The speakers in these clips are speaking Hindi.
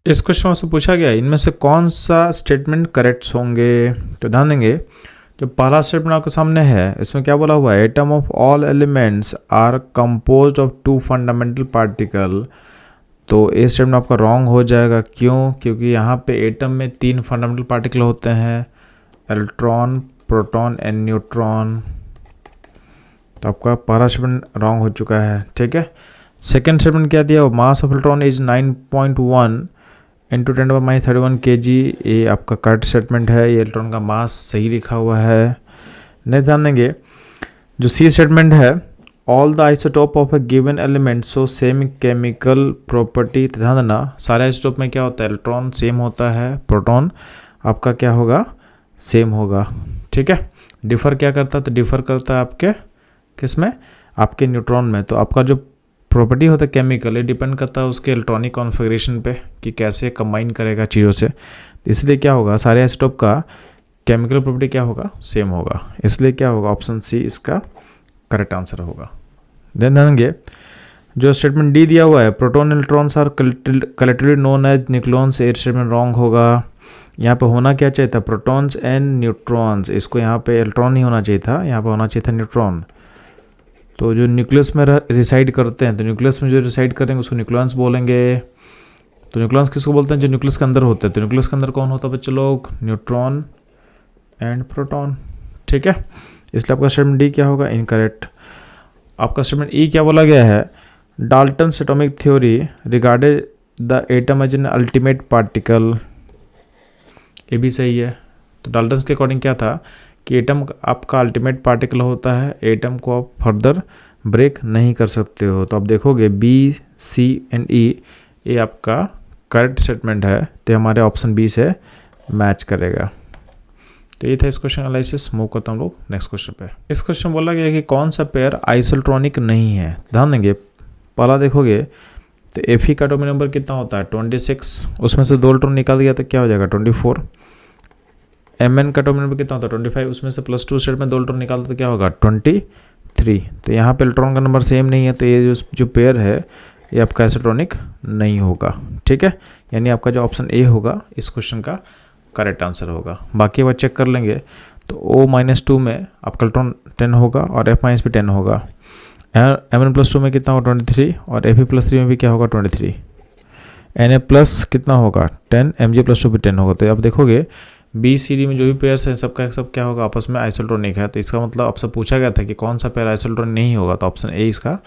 इस क्वेश्चन में से पूछा गया इनमें से कौन सा स्टेटमेंट करेक्ट होंगे। तो ध्यान देंगे, जो पहला स्टेटमेंट आपके सामने है इसमें क्या बोला हुआ है, atom of all elements are composed of two fundamental particle. तो ये स्टेटमेंट आपका रॉन्ग हो जाएगा। क्यों? क्योंकि यहाँ पे एटम में 3 फंडामेंटल पार्टिकल होते हैं, इलेक्ट्रॉन, प्रोटॉन एंड न्यूट्रॉन। तो आपका पहला स्टेटमेंट रॉन्ग हो चुका है। ठीक है, सेकेंड स्टेटमेंट क्या दिया, mass of electron is 9.1 into 10⁻31 kg। ये आपका करेक्ट स्टेटमेंट है, ये इलेक्ट्रॉन का मास सही लिखा हुआ है। नेक्स्ट ध्यान देंगे, जो सी स्टेटमेंट है, all the isotope of a given element so same chemical property. ध्यान देना, सारे आइसोटोप में क्या होता है, इलेक्ट्रॉन सेम होता है, प्रोटॉन आपका क्या होगा, सेम होगा। ठीक है, डिफर क्या करता है, तो डिफर करता है आपके किस में, आपके न्यूट्रॉन में। तो आपका जो प्रॉपर्टी होता है केमिकल, ये डिपेंड करता है उसके इलेक्ट्रॉनिक कॉन्फ़िगरेशन पे कि कैसे कंबाइन करेगा चीज़ों से। इसलिए क्या होगा, सारे आइसोटोप का केमिकल प्रॉपर्टी क्या होगा, सेम होगा। इसलिए क्या होगा, ऑप्शन सी इसका करेक्ट आंसर होगा। देन देंगे, जो स्टेटमेंट डी दिया हुआ है, proton electrons are collectively known as nucleons, ये स्टेटमेंट रॉन्ग होगा। यहाँ पे होना क्या चाहिए था, प्रोटॉन्स एंड न्यूट्रॉन्स। इसको यहाँ पे इलेक्ट्रॉन नहीं होना चाहिए था, यहाँ पे होना चाहिए था न्यूट्रॉन। तो जो न्यूक्लियस में रिसाइड करते हैं, तो न्यूक्लियस में जो रिसाइड करेंगे उसको न्यूक्लियॉन्स बोलेंगे। तो न्यूक्लियॉन्स किसको बोलते हैं, जो न्यूक्लियस के अंदर होते हैं। तो न्यूक्लियस के अंदर कौन होता है बच्चे लोग, न्यूट्रॉन एंड प्रोटॉन। ठीक है, इसलिए आपका स्टेटमेंट डी क्या होगा, इनकरेक्ट। आपका स्टेटमेंट ई क्या बोला गया है, Dalton's atomic theory regarded the atom as an ultimate particle. ये भी सही है। तो डाल्टन्स के अकॉर्डिंग क्या था कि एटम आपका अल्टीमेट पार्टिकल होता है, एटम को आप फर्दर ब्रेक नहीं कर सकते हो। तो आप देखोगे बी, सी एंड ई, ये आपका करेक्ट स्टेटमेंट है, तो हमारे ऑप्शन बी से मैच करेगा। तो ये था इस क्वेश्चन एनालिसिस। मूव करता हूँ लोग नेक्स्ट क्वेश्चन पे। इस क्वेश्चन बोला गया कि कौन सा पेयर आइसोल्ट्रॉनिक नहीं है। ध्यान देंगे, पहला देखोगे तो एफ का एटॉमिक नंबर कितना होता है, 26। उसमें से 2 इलेक्ट्रॉन निकाल दिया तो क्या हो जाएगा, 24। एम का एटॉमिक नंबर कितना होता है, 25। उसमें से +2 स्टेट में 2 इलेक्ट्रॉन निकालते तो क्या होगा, 23। तो यहाँ पे इलेक्ट्रॉन का नंबर सेम नहीं है, तो ये जो पेयर है ये आपका आइसोट्रॉनिक नहीं होगा। ठीक है, यानी आपका जो ऑप्शन ए होगा इस क्वेश्चन का करेक्ट आंसर होगा। बाकी बात चेक कर लेंगे, तो O-2 में आपका इलेक्ट्रॉन 10 होगा और F- भी 10 होगा। Mn+2 में कितना होगा, 23, और Fe+3 में भी क्या होगा, 23। Na+ कितना होगा, 10, Mg+2 भी 10 होगा। तो अब देखोगे बी सी डी में जो भी पेयर्स हैं सबका सब क्या होगा, आपस में आइसोट्रॉनिक है। तो इसका मतलब आपसे पूछा गया था कि कौन सा पेयर आइसोट्रॉनिक नहीं होगा, तो ऑप्शन ए इसका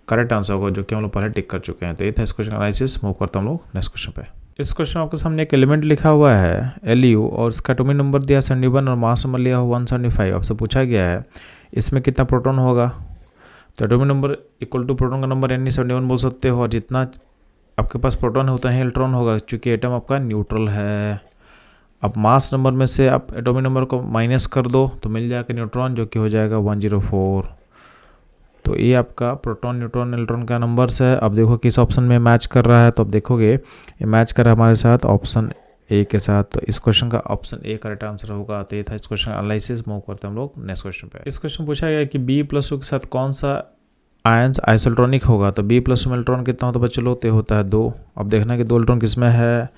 करेक्ट आंसर होगा, जो कि हम लोग पहले टिक कर चुके हैं। तो ये था इस क्वेश्चन एनालिसिस। मूव करता हम लोग नेक्स्ट क्वेश्चन पे। इस क्वेश्चन में आपके सामने एक एलिमेंट लिखा हुआ है Lu, और इसका एटॉमिक नंबर दिया 71 और मास नंबर लिया हुआ 175। आपसे पूछा गया है इसमें कितना प्रोटॉन होगा। तो atomic number equal to proton का नंबर यानी 71 बोल सकते हो, और जितना आपके पास प्रोटॉन होता है इलेक्ट्रॉन होगा, क्योंकि एटम आपका न्यूट्रल है। अब मास नंबर में से आप एटॉमिक नंबर को माइनस कर दो तो मिल जाएगा न्यूट्रॉन, जो कि हो जाएगा 104। तो ये आपका प्रोटॉन, न्यूट्रॉन, इलेक्ट्रॉन का नंबर्स है। अब देखो किस ऑप्शन में मैच कर रहा है, तो अब देखोगे ये मैच कर रहा है हमारे साथ ऑप्शन ए के साथ। तो इस क्वेश्चन का ऑप्शन ए करेक्ट आंसर होगा। तो ये था इस क्वेश्चन एनालिसिस। मूव करते हैं हम लोग नेक्स्ट क्वेश्चन पे। इस क्वेश्चन पूछा गया कि B+2 के साथ कौन सा आयंस आइसोट्रॉनिक होगा। तो B+2 में इलेक्ट्रॉन कितना होता है बच्चे लोग, तो होता है 2। अब देखना कि 2 इलेक्ट्रॉन किस में है,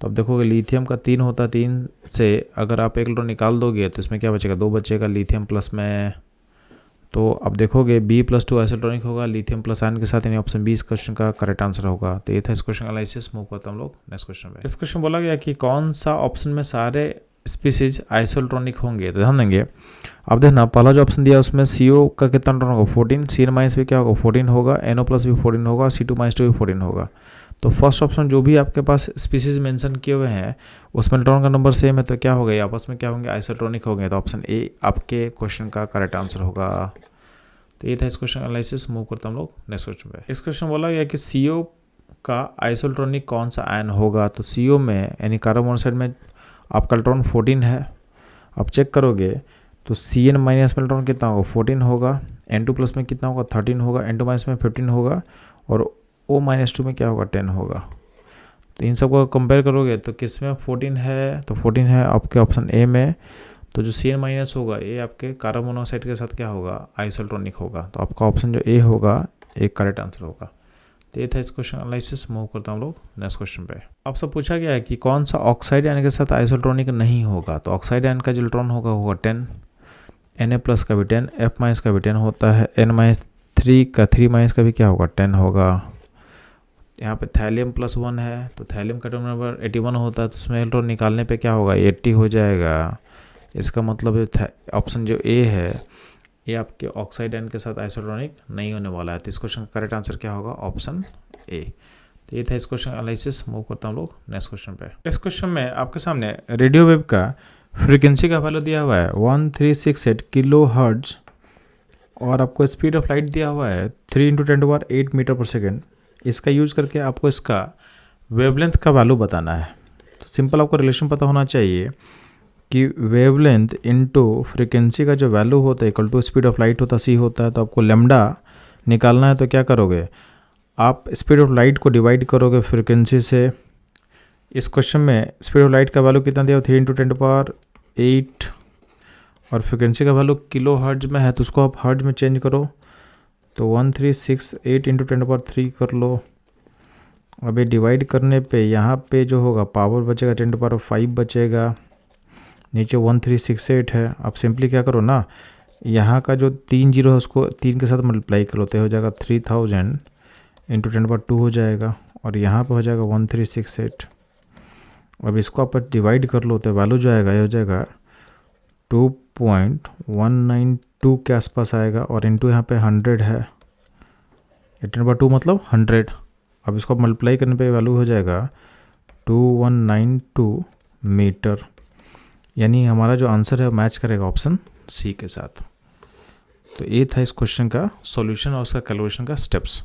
तो अब देखोगे लिथियम का 3 होता है, 3 से अगर आप 1 इलेक्ट्रॉन निकाल दोगे तो इसमें क्या बचेगा, 2 बचेगा लिथियम प्लस में। तो अब देखोगे B+2 आइसोट्रॉनिक होगा लिथियम प्लस आयन के साथ, यानी ऑप्शन बी इस क्वेश्चन का करेक्ट आंसर होगा। तो ये था इस क्वेश्चन एनालिसिस। मूव करते हम लोग नेक्स्ट क्वेश्चन पे। इस क्वेश्चन बोला गया कि कौन सा ऑप्शन में सारे स्पीसीज आइसोट्रॉनिक होंगे। तो ध्यान देंगे, अब देखना पहला जो ऑप्शन दिया उसमें CO का कितना इलेक्ट्रॉन होगा, 14। CN- भी क्या होगा, 14 होगा। NO+ भी 14 होगा। C2- भी 14 होगा। तो फर्स्ट ऑप्शन जो भी आपके पास स्पीसीज मेंशन किए हुए हैं उसमें इलेक्ट्रॉन का नंबर सेम है, तो क्या होगा, आपस में क्या होंगे, आइसोट्रॉनिक होंगे। तो ऑप्शन ए आपके क्वेश्चन का करेक्ट आंसर होगा। तो ये था इस क्वेश्चन एनालिसिस। मूव करता हम लोग नेक्स्ट क्वेश्चन पे। इस क्वेश्चन बोला गया कि CO का आइसोट्रॉनिक कौन सा आयन होगा। तो CO में यानी कार्बन मोनोऑक्साइड में आपका इलेक्ट्रॉन 14 है। अब चेक करोगे तो CN- में इलेक्ट्रॉन कितना होगा, 14 होगा। N2+ में कितना होगा, 13 होगा। N2- में 15 होगा, और O-2 में क्या होगा, 10 होगा। तो इन सबको कंपेयर करोगे तो किस में 14 है, तो 14 है आपके ऑप्शन ए में। तो जो CN- होगा ये आपके कार्बन मोनोऑक्साइड के साथ क्या होगा, आइसोट्रॉनिक होगा। तो आपका ऑप्शन जो ए होगा एक करेक्ट आंसर होगा। तो ये था इस क्वेश्चन एनालिसिस। मूव करता हूँ लोग नेक्स्ट क्वेश्चन पे। आपसे पूछा गया है कि कौन सा ऑक्साइड आयन के साथ आइसोटोनिक नहीं होगा। तो ऑक्साइड आयन का जो इलेक्ट्रॉन होगा 10, Na+ का भी 10, F- का भी 10 होता है, N-3 का 3- का भी क्या होगा 10 होगा। यहाँ पे थैलियम +1 है, तो थैलियम का एटॉमिक नंबर 81 होता है, तो उसमें इलेक्ट्रॉन निकालने पे क्या होगा 80 हो जाएगा। इसका मतलब ऑप्शन जो ए है ये आपके ऑक्साइड आयन के साथ आइसोटोनिक नहीं होने वाला है। तो इस क्वेश्चन का करेक्ट आंसर क्या होगा ऑप्शन ए। तो ये था इस क्वेश्चन एनालिसिस। मूव करता हूँ लोग नेक्स्ट क्वेश्चन पे। इस क्वेश्चन में आपके सामने रेडियो वेव का फ्रीक्वेंसी का वैल्यू दिया हुआ है 1368 किलो हर्ट्ज और आपको स्पीड ऑफ लाइट दिया हुआ है 3 × 10⁸ मीटर पर सेकेंड। इसका यूज करके आपको इसका वेवलेंथ का वैल्यू बताना है। तो सिंपल आपको रिलेशन पता होना चाहिए कि वेवलेंथ इनटू फ्रीक्वेंसी का जो वैल्यू होता है equal to speed of light होता है, सी होता है। तो आपको लैम्डा निकालना है, तो क्या करोगे आप स्पीड ऑफ लाइट को डिवाइड करोगे फ्रीक्वेंसी से। इस क्वेश्चन में स्पीड ऑफ लाइट का वैल्यू कितना दिया 3 × 10⁸ और फ्रीक्वेंसी का वैल्यू किलो हर्ट्ज में है, तो उसको आप हर्ट्ज में चेंज करो। तो 1368 × 10⁻³ कर लो। अभी डिवाइड करने पे यहाँ पे जो होगा पावर बचेगा 10⁵ बचेगा, नीचे 1368 है। आप सिंपली क्या करो ना, यहाँ का जो 3 जीरो है उसको 3 के साथ मल्टीप्लाई करो, तो हो जाएगा 3000 × 10⁻² हो जाएगा और यहाँ पे हो जाएगा 1368। अब इसको आप डिवाइड कर लो तो वैल्यू जो आएगा ये हो जाएगा 2.192 के आसपास आएगा और इंटू यहाँ पे 100 है, 10⁻² मतलब 100। अब इसको मल्टीप्लाई करने पे वैल्यू हो जाएगा 2192 मीटर। यानी हमारा जो आंसर है मैच करेगा ऑप्शन सी के साथ। तो ये था इस क्वेश्चन का सॉल्यूशन और उसका कैलकुलेशन का स्टेप्स।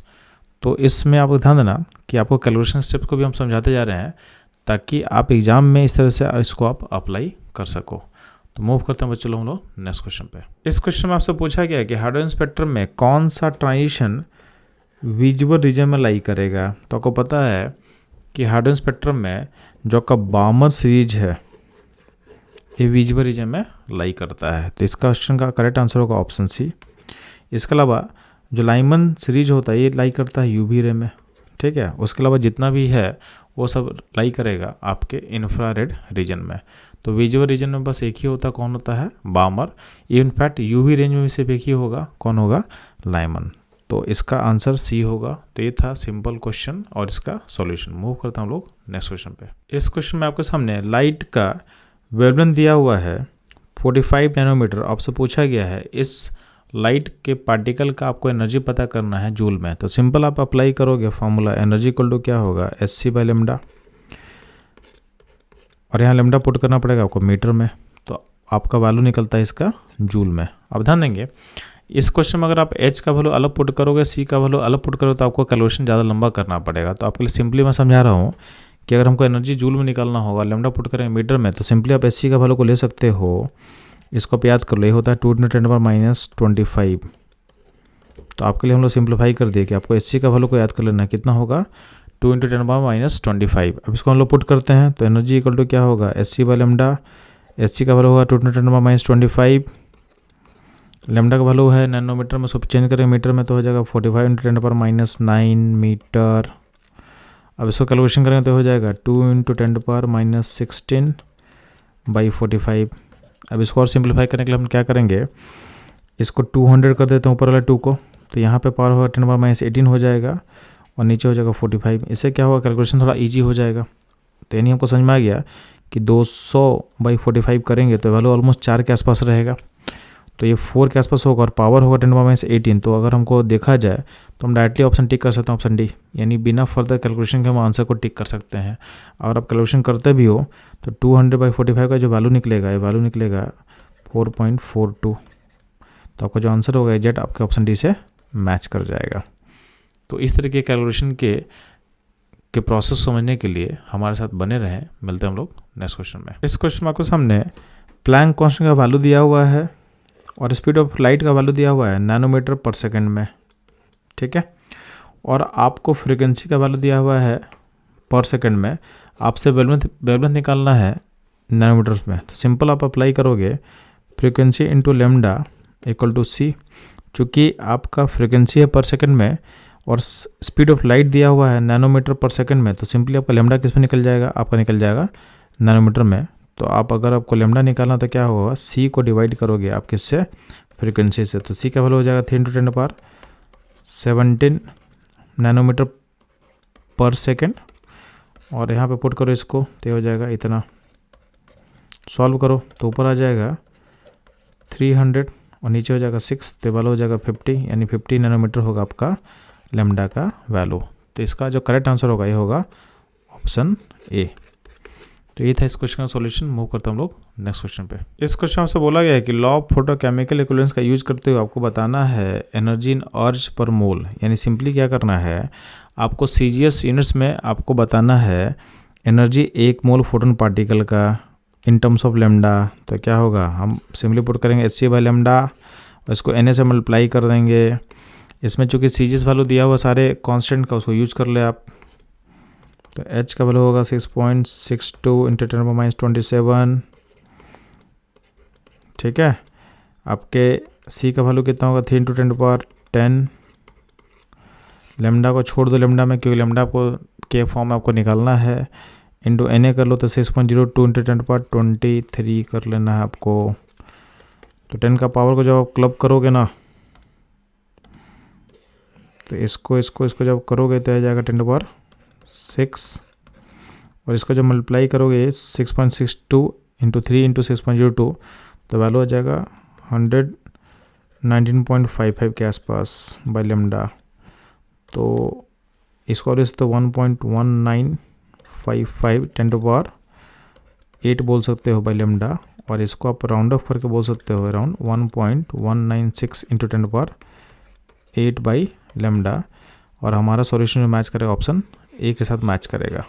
तो इसमें आपको ध्यान देना कि आपको कैलकुलेशन स्टेप्स को भी हम समझाते जा रहे हैं ताकि आप एग्जाम में इस तरह से इसको आप अप्लाई कर सको। तो मूव करते हैं बच्चों हम लोग नेक्स्ट क्वेश्चन पे। इस क्वेश्चन में आपसे पूछा गया है कि हाइड्रोजन स्पेक्ट्रम में कौन सा ट्रांजिशन विजिबल रीजन में लाई करेगा। तो आपको पता है कि हाइड्रोजन स्पेक्ट्रम में जो आपका बामर सीरीज है ये विजिबल रीजन में लाई करता है। तो इस क्वेश्चन का करेक्ट आंसर होगा ऑप्शन सी। इसके अलावा जो लाइमन सीरीज होता है ये लाई करता है यूवी रे में, ठीक है। उसके अलावा जितना भी है वो सब लाई करेगा आपके इंफ्रारेड रीजन में। तो विजुअल रीजन में बस एक ही होता है, कौन होता है बामर। इनफैक्ट यूवी रेंज में भी सिर्फ एक ही होगा, कौन होगा लाइमन। तो इसका आंसर सी होगा। तो ये था सिंपल क्वेश्चन और इसका सॉल्यूशन। मूव करता हूँ लोग नेक्स्ट क्वेश्चन पे। इस क्वेश्चन में आपके सामने लाइट का वेवलेंथ दिया हुआ है 45 नैनोमीटर। आपसे पूछा गया है इस लाइट के पार्टिकल का आपको एनर्जी पता करना है जूल में। तो सिंपल आप अप्लाई करोगे फॉर्मूला, एनर्जी इक्वल टू क्या होगा Sc/λ और यहाँ लैम्डा पुट करना पड़ेगा आपको मीटर में, तो आपका वैल्यू निकलता है इसका जूल में। अब ध्यान देंगे इस क्वेश्चन में अगर आप H का वैल्यू अलग पुट करोगे, C का वैल्यू अलग पुट करोगे तो आपको कैलकुलेशन ज़्यादा लंबा करना पड़ेगा। तो आपके लिए सिंपली मैं समझा रहा हूँ कि अगर हमको एनर्जी जूल में निकालना होगा, लैम्डा पुट करेंगे मीटर में, तो सिंपली आप Sc का वैल्यू को ले सकते हो। इसको आप याद कर लो, ये होता है 2 × 10⁻⁻25। तो आपके लिए हम लोग सिंप्लीफाई कर दिए कि आपको Sc का वैल्यू को याद कर लेना, कितना होगा 2 × 10⁻⁻25। अब इसको हम लोग पुट करते हैं तो एनर्जी इक्वल टू क्या होगा Sc/λ। Sc का वैल्यू होगा 2 × 10⁻⁻25, लैम्डा का वैल्यू है नैनोमीटर में, उसको चेंज करें मीटर में तो हो जाएगा 45 × 10⁻⁹ मीटर। अब इसको कैलकुलेशन करेंगे तो हो जाएगा 2 × 10⁻16/45। अब इसको और सिंप्लीफाई करने के लिए हम क्या करेंगे, इसको 200 कर देते हैं ऊपर वाले 2 को, तो यहाँ पे पावर होगा 10⁻18 हो जाएगा और नीचे हो जाएगा 45। इससे क्या होगा कैलकुलेशन थोड़ा इजी हो जाएगा। तो यानी हमको समझ में आ गया कि 200/45 करेंगे तो वैल्यू ऑलमोस्ट 4 के आसपास रहेगा। तो ये 4 के आसपास होगा और पावर होगा 10⁻18। तो अगर हमको देखा जाए तो हम डायरेक्टली ऑप्शन टिक कर सकते हैं, ऑप्शन डी, यानी बिना फर्दर कैलकुलेशन के हम आंसर को टिक कर सकते हैं। और आप कैलकुलेशन करते भी हो तो 200/45 का जो वैल्यू निकलेगा ये वैल्यू निकलेगा 4.42। तो आपका जो आंसर होगा एग्जैक्ट आपके ऑप्शन डी से मैच कर जाएगा। तो इस तरह के कैलकुलेशन के प्रोसेस समझने के लिए हमारे साथ बने रहें। मिलते हैं हम लोग नेक्स्ट क्वेश्चन में। इस क्वेश्चन में आपको सामने प्लैंक कांस्टेंट का वैल्यू दिया हुआ है और स्पीड ऑफ लाइट का वैल्यू दिया हुआ है नैनोमीटर पर सेकंड में, ठीक है। और आपको फ्रीक्वेंसी का वैल्यू दिया हुआ है पर सेकंड में। आपसे वेवलेंथ निकालना है नैनोमीटर्स में। तो सिंपल आप अप्लाई करोगे frequency into lambda equal to C. चूँकि आपका फ्रीक्वेंसी है पर सेकंड में और स्पीड ऑफ लाइट दिया हुआ है नैनोमीटर पर सेकंड में, तो सिंपली आपका लेमडा किस में निकल जाएगा, आपका निकल जाएगा नैनोमीटर में। तो आप अगर आपको लेमडा निकालना तो क्या होगा, सी को डिवाइड करोगे आप किससे, फ्रीक्वेंसी से, तो सी का वैल्यू हो जाएगा 3 × 10⁻17 नैनोमीटर पर सेकेंड। और यहाँ पे पुट करो इसको, तो हो जाएगा इतना। सॉल्व करो तो ऊपर आ जाएगा 300 और नीचे हो जाएगा 6, तो वैल्यू हो जाएगा 50, यानी 50 नैनोमीटर होगा आपका लेमडा का वैल्यू। तो इसका जो करेक्ट आंसर होगा ये होगा ऑप्शन ए। तो ये था इस क्वेश्चन का सॉल्यूशन। मूव करते हम लोग नेक्स्ट क्वेश्चन पे। इस क्वेश्चन में आपसे बोला गया है कि लॉ ऑफ फोटोकेमिकल इक्विवेलेंस का यूज करते हुए आपको बताना है एनर्जी इन अर्ज पर मोल, यानी सिंपली क्या करना है, आपको सीजीएस यूनिट्स में आपको बताना है एनर्जी 1 मोल फोटोन पार्टिकल का इन टर्म्स ऑफ लेमडा। तो क्या होगा, हम सिंपली पुट करेंगे hc/λ और इसको na से मल्टीप्लाई कर देंगे। इसमें चूंकि सीजीएस वैल्यू दिया हुआ सारे कांस्टेंट का, उसको यूज कर ले आप। तो h का वैल्यू होगा 6.62 × 10⁻27, ठीक है। आपके c का वैल्यू कितना होगा, 3 × 10⁻10। लेमडा को छोड़ दो लेमडा में, क्योंकि लेमडा आपको के फॉर्म में आपको निकालना है। इंटू na कर लो तो 6.02 × 10⁻23 कर लेना है आपको। तो 10 का पावर को जब आप क्लब करोगे ना, तो इसको जब करोगे तो आ जाएगा 10⁻6, और इसको जब मल्टीप्लाई करोगे 6.62 × 3 × 6.02, तो वैल्यू आ जाएगा 119.55 के आसपास बाय लेमडा। तो इसको और इस तो 1.1955 10⁻8 बोल सकते हो बाय लेमडा, और इसको आप राउंड ऑफ करके बोल सकते हो अराउंड 1.196 × 10⁻8 बाई लेमडा। और हमारा सॉल्यूशन जो मैच करेगा ऑप्शन ए के साथ मैच करेगा।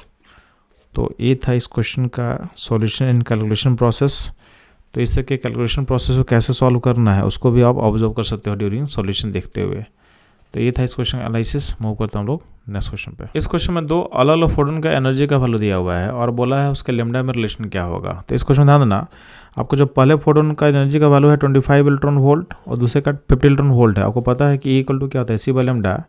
तो ये था इस क्वेश्चन का सॉल्यूशन इन कैलकुलेशन प्रोसेस। तो इस तरह के कैलकुलेशन प्रोसेस को कैसे सॉल्व करना है उसको भी आप ऑब्जर्व कर सकते हो ड्यूरिंग सॉल्यूशन देखते हुए। तो ये था इस क्वेश्चन का एनालिसिस। मूव करते हैं हम लोग नेक्स्ट क्वेश्चन पे। इस क्वेश्चन में 2 अलग अलग फोटोन का एनर्जी का वैल्यू दिया हुआ है और बोला है उसके लेमडा में रिलेशन क्या होगा। तो इस क्वेश्चन में ध्यान देना, आपको जो पहले फोटोन का एनर्जी का वैल्यू है 25 इलेक्ट्रॉन वोल्ट और दूसरे का 50 इलेक्ट्रॉन वोल्ट है। आपको पता है कि इक्वल टू क्या होता है, c/λ।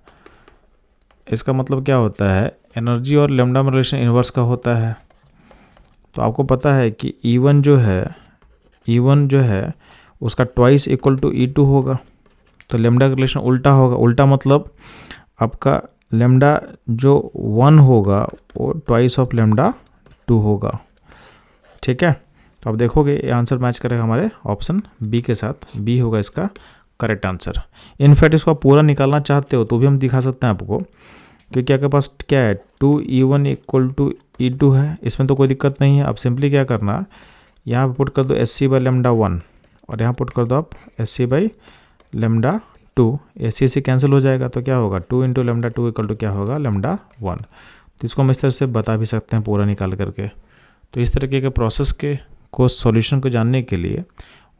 इसका मतलब क्या होता है, एनर्जी और लेमडा में रिलेशन इन्वर्स का होता है। तो आपको पता है कि E1 जो है उसका ट्वाइस इक्वल टू E2 होगा। तो लेमडा का रिलेशन उल्टा होगा। उल्टा मतलब आपका लेमडा जो 1 होगा वो ट्वाइस ऑफ लेमडा 2 होगा, ठीक है। तो आप देखोगे ये आंसर मैच करेगा हमारे ऑप्शन बी के साथ। बी होगा इसका करेक्ट आंसर। इनफैक्ट इसको आप पूरा निकालना चाहते हो तो भी हम दिखा सकते हैं आपको, क्योंकि आपके पास क्या है 2E1 = E2 है, इसमें तो कोई दिक्कत नहीं है। आप सिंपली क्या करना, यहाँ पे पुट कर दो sc/λ1 और यहाँ पुट कर दो आप sc/λ2। sc कैंसिल हो जाएगा तो क्या होगा 2 × λ2 = क्या होगा λ1। तो इसको हम इस तरह से बता भी सकते हैं पूरा निकाल करके। तो इस तरीके के प्रोसेस को सॉल्यूशन को जानने के लिए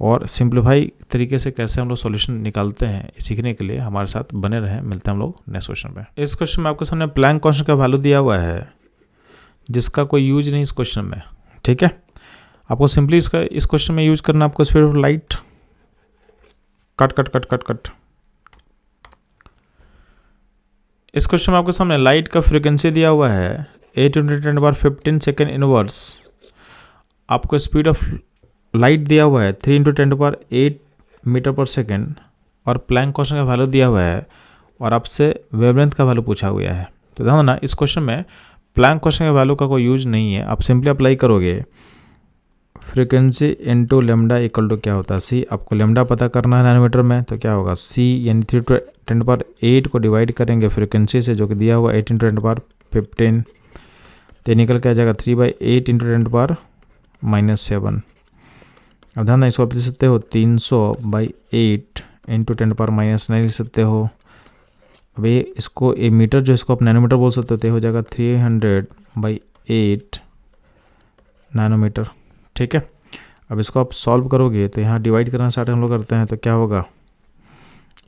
और सिंप्लीफाई तरीके से कैसे हम लोग सॉल्यूशन निकालते हैं सीखने के लिए हमारे साथ बने रहें। मिलते हैं हम लोग नेक्स्ट क्वेश्चन पे। इस क्वेश्चन में आपके सामने प्लैंक कांस्टेंट का वैल्यू दिया हुआ है जिसका कोई यूज नहीं इस क्वेश्चन में, ठीक है। आपको सिंपली इस क्वेश्चन में यूज करना, आपको स्पीड ऑफ लाइट कट। इस क्वेश्चन में आपके सामने लाइट का फ्रीक्वेंसी दिया हुआ है 8 × 10⁻15 सेकेंड इनवर्स। आपको स्पीड ऑफ लाइट दिया हुआ है 3 × 10⁸ मीटर पर सेकेंड और प्लैंक कांस्टेंट का वैल्यू दिया हुआ है और आपसे वेवलेंथ का वैल्यू पूछा गया है। तो ध्यान देना, इस क्वेश्चन में प्लैंक कांस्टेंट के वैल्यू का कोई यूज नहीं है। आप सिंपली अप्लाई करोगे frequency into lambda equal to क्या होता है c। आपको लेमडा पता करना है नैनोमीटर में, तो क्या होगा c यानी 3 × 10⁸ को डिवाइड करेंगे फ्रीक्वेंसी से जो कि दिया हुआ 8 × 10⁻15, तो निकल के आ जाएगा 3/8 × 10⁻7। अब ध्यान इसको आप लिख सकते हो 300/8 × 10⁻9 लिख सकते हो। अब ये इसको ए मीटर जो इसको आप नैनोमीटर बोल सकते हो, तो हो जाएगा 300/8 नैनोमीटर, ठीक है। अब इसको आप सॉल्व करोगे तो यहाँ डिवाइड करना स्टार्ट हम लोग करते हैं, तो क्या होगा,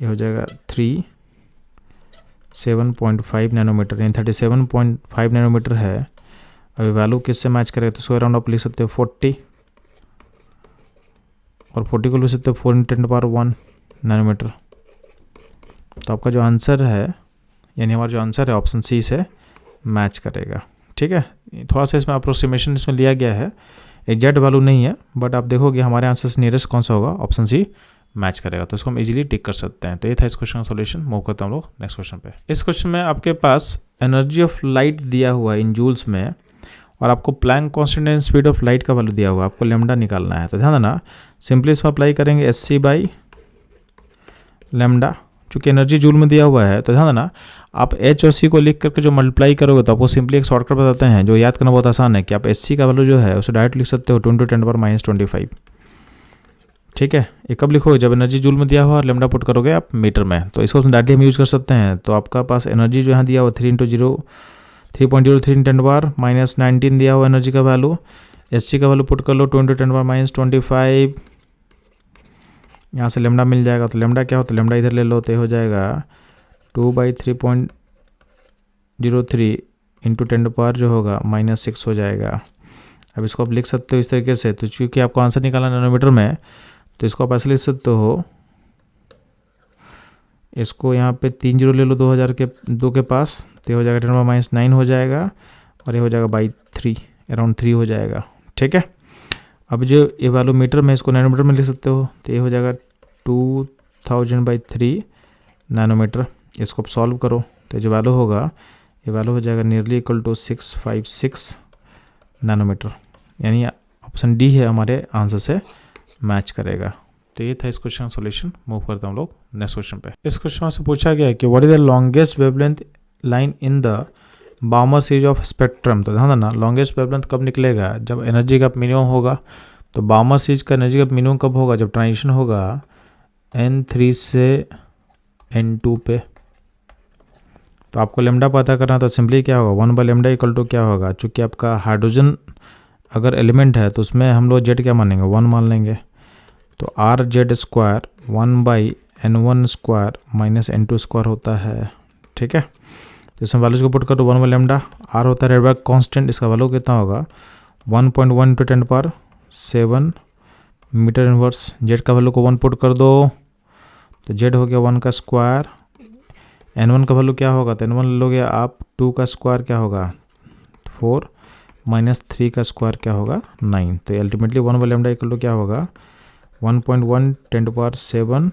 ये हो जाएगा 37.5 नैनोमीटर, यानी 37.5 नैनोमीटर है। अभी वैल्यू किससे मैच करेगा, तो इसको अराउंड आप लिख सकते हो 40 और 40 को लिख सकते हो 4 × 10⁻1 नैनोमीटर। तो आपका जो आंसर है यानी हमारा जो आंसर है ऑप्शन सी से मैच करेगा। ठीक है, थोड़ा सा इसमें अप्रोक्सीमेशन इसमें लिया गया है, एग्जैक्ट वैल्यू नहीं है, बट आप देखोगे हमारे आंसर से नियरेस्ट कौन सा होगा, ऑप्शन सी मैच करेगा। तो इसको हम इजीली टिक कर सकते हैं। तो ये था इस क्वेश्चन का सॉल्यूशन। मूव करते हैं हम लोग नेक्स्ट क्वेश्चन पे। इस क्वेश्चन में आपके पास एनर्जी ऑफ लाइट दिया हुआ है इन जूल्स में, और आपको Planck constant and speed of light का वैल्यू दिया हुआ है, आपको लैम्डा निकालना है। तो ध्यान देना, सिंपली इसमें अप्लाई करेंगे एस सी बाई लैम्डा, चूँकि एनर्जी जूल में दिया हुआ है। तो ध्यान देना, आप एच और सी को लिख करके जो मल्टीप्लाई करोगे तो आपको सिंपली एक शॉर्टकट बताते हैं जो याद करना बहुत आसान है कि आप एस सी का वैल्यू जो है उसे डायरेक्ट लिख सकते हो 20 × 10⁻25। ठीक है, ये कब लिखोगे, जब एनर्जी जूल में दिया हुआ और लैम्डा पुट करोगे आप मीटर में, तो इसको डायरेक्टली हम यूज़ कर सकते हैं। तो आपका पास एनर्जी जो यहाँ दिया हुआ 3 × 3.03 × 10⁻19 दिया हुआ एनर्जी का वैल्यू, एस सी का वैल्यू पुट कर लो 20 × 10⁻25, यहाँ से लैम्डा मिल जाएगा। तो लैम्डा क्या होता है, लैम्डा इधर ले लो तो हो जाएगा 2/3.03 × 10⁻, जो होगा -6 हो जाएगा। अब इसको आप लिख सकते हो इस तरीके से, तो क्योंकि आपको आंसर निकालना नैनोमीटर में, तो इसको आप ऐसे लिख सकते हो, इसको यहाँ पे 3 जीरो ले लो 2000 के 2 के पास, तो हो जाएगा 10⁻9 हो जाएगा, और ये हो जाएगा बाई 3, अराउंड 3 हो जाएगा। ठीक है, अब जो ये वैल्यू मीटर में, इसको नैनोमीटर में लिख सकते हो, तो ये हो जाएगा 2000/3 नैनोमीटर। इसको आप सॉल्व करो तो जो वैल्यू होगा, ये वैल्यू हो जाएगा नियरली इक्वल टू 656 नैनोमीटर, यानी ऑप्शन डी है हमारे आंसर से मैच करेगा। तो ये था इस क्वेश्चन का सॉल्यूशन। मूव करते हैं हम लोग नेक्स्ट क्वेश्चन पे। इस क्वेश्चन से पूछा गया है कि what is the longest wavelength line in the Balmer series of spectrum. तो ध्यान देना, लॉन्गेस्ट वेवलेंथ कब निकलेगा, जब एनर्जी का मिनिमम होगा। तो बाउमर सीरीज का एनर्जी का मिनिमम कब होगा, जब ट्रांजिशन होगा N3 से N2 पे। तो आपको लैम्डा पता करना, तो सिंपली क्या होगा, 1/λ इक्वल टू क्या होगा, चूँकि आपका हाइड्रोजन अगर एलिमेंट है तो उसमें हम लोग जेड क्या मानेंगे, 1 मान लेंगे। तो RZ² 1/N1² - N2² होता है। ठीक है, तो इसमें वैल्यूज को पुट करो 1/λ, आर होता है रेडबर्ग कांस्टेंट, इसका वैल्यू कितना होगा 1.1 × 10⁻7 मीटर इनवर्स। जेड का वैल्यू को 1 पुट कर दो, तो जेड हो गया 1 का स्क्वायर। N1 का वैल्यू क्या होगा, तो N1 लोगे आप 2 का स्क्वायर क्या होगा 4 -3 का स्क्वायर क्या होगा 9। तो अल्टीमेटली 1/λ इक्वल टू क्या होगा 1.1 × 10⁻7,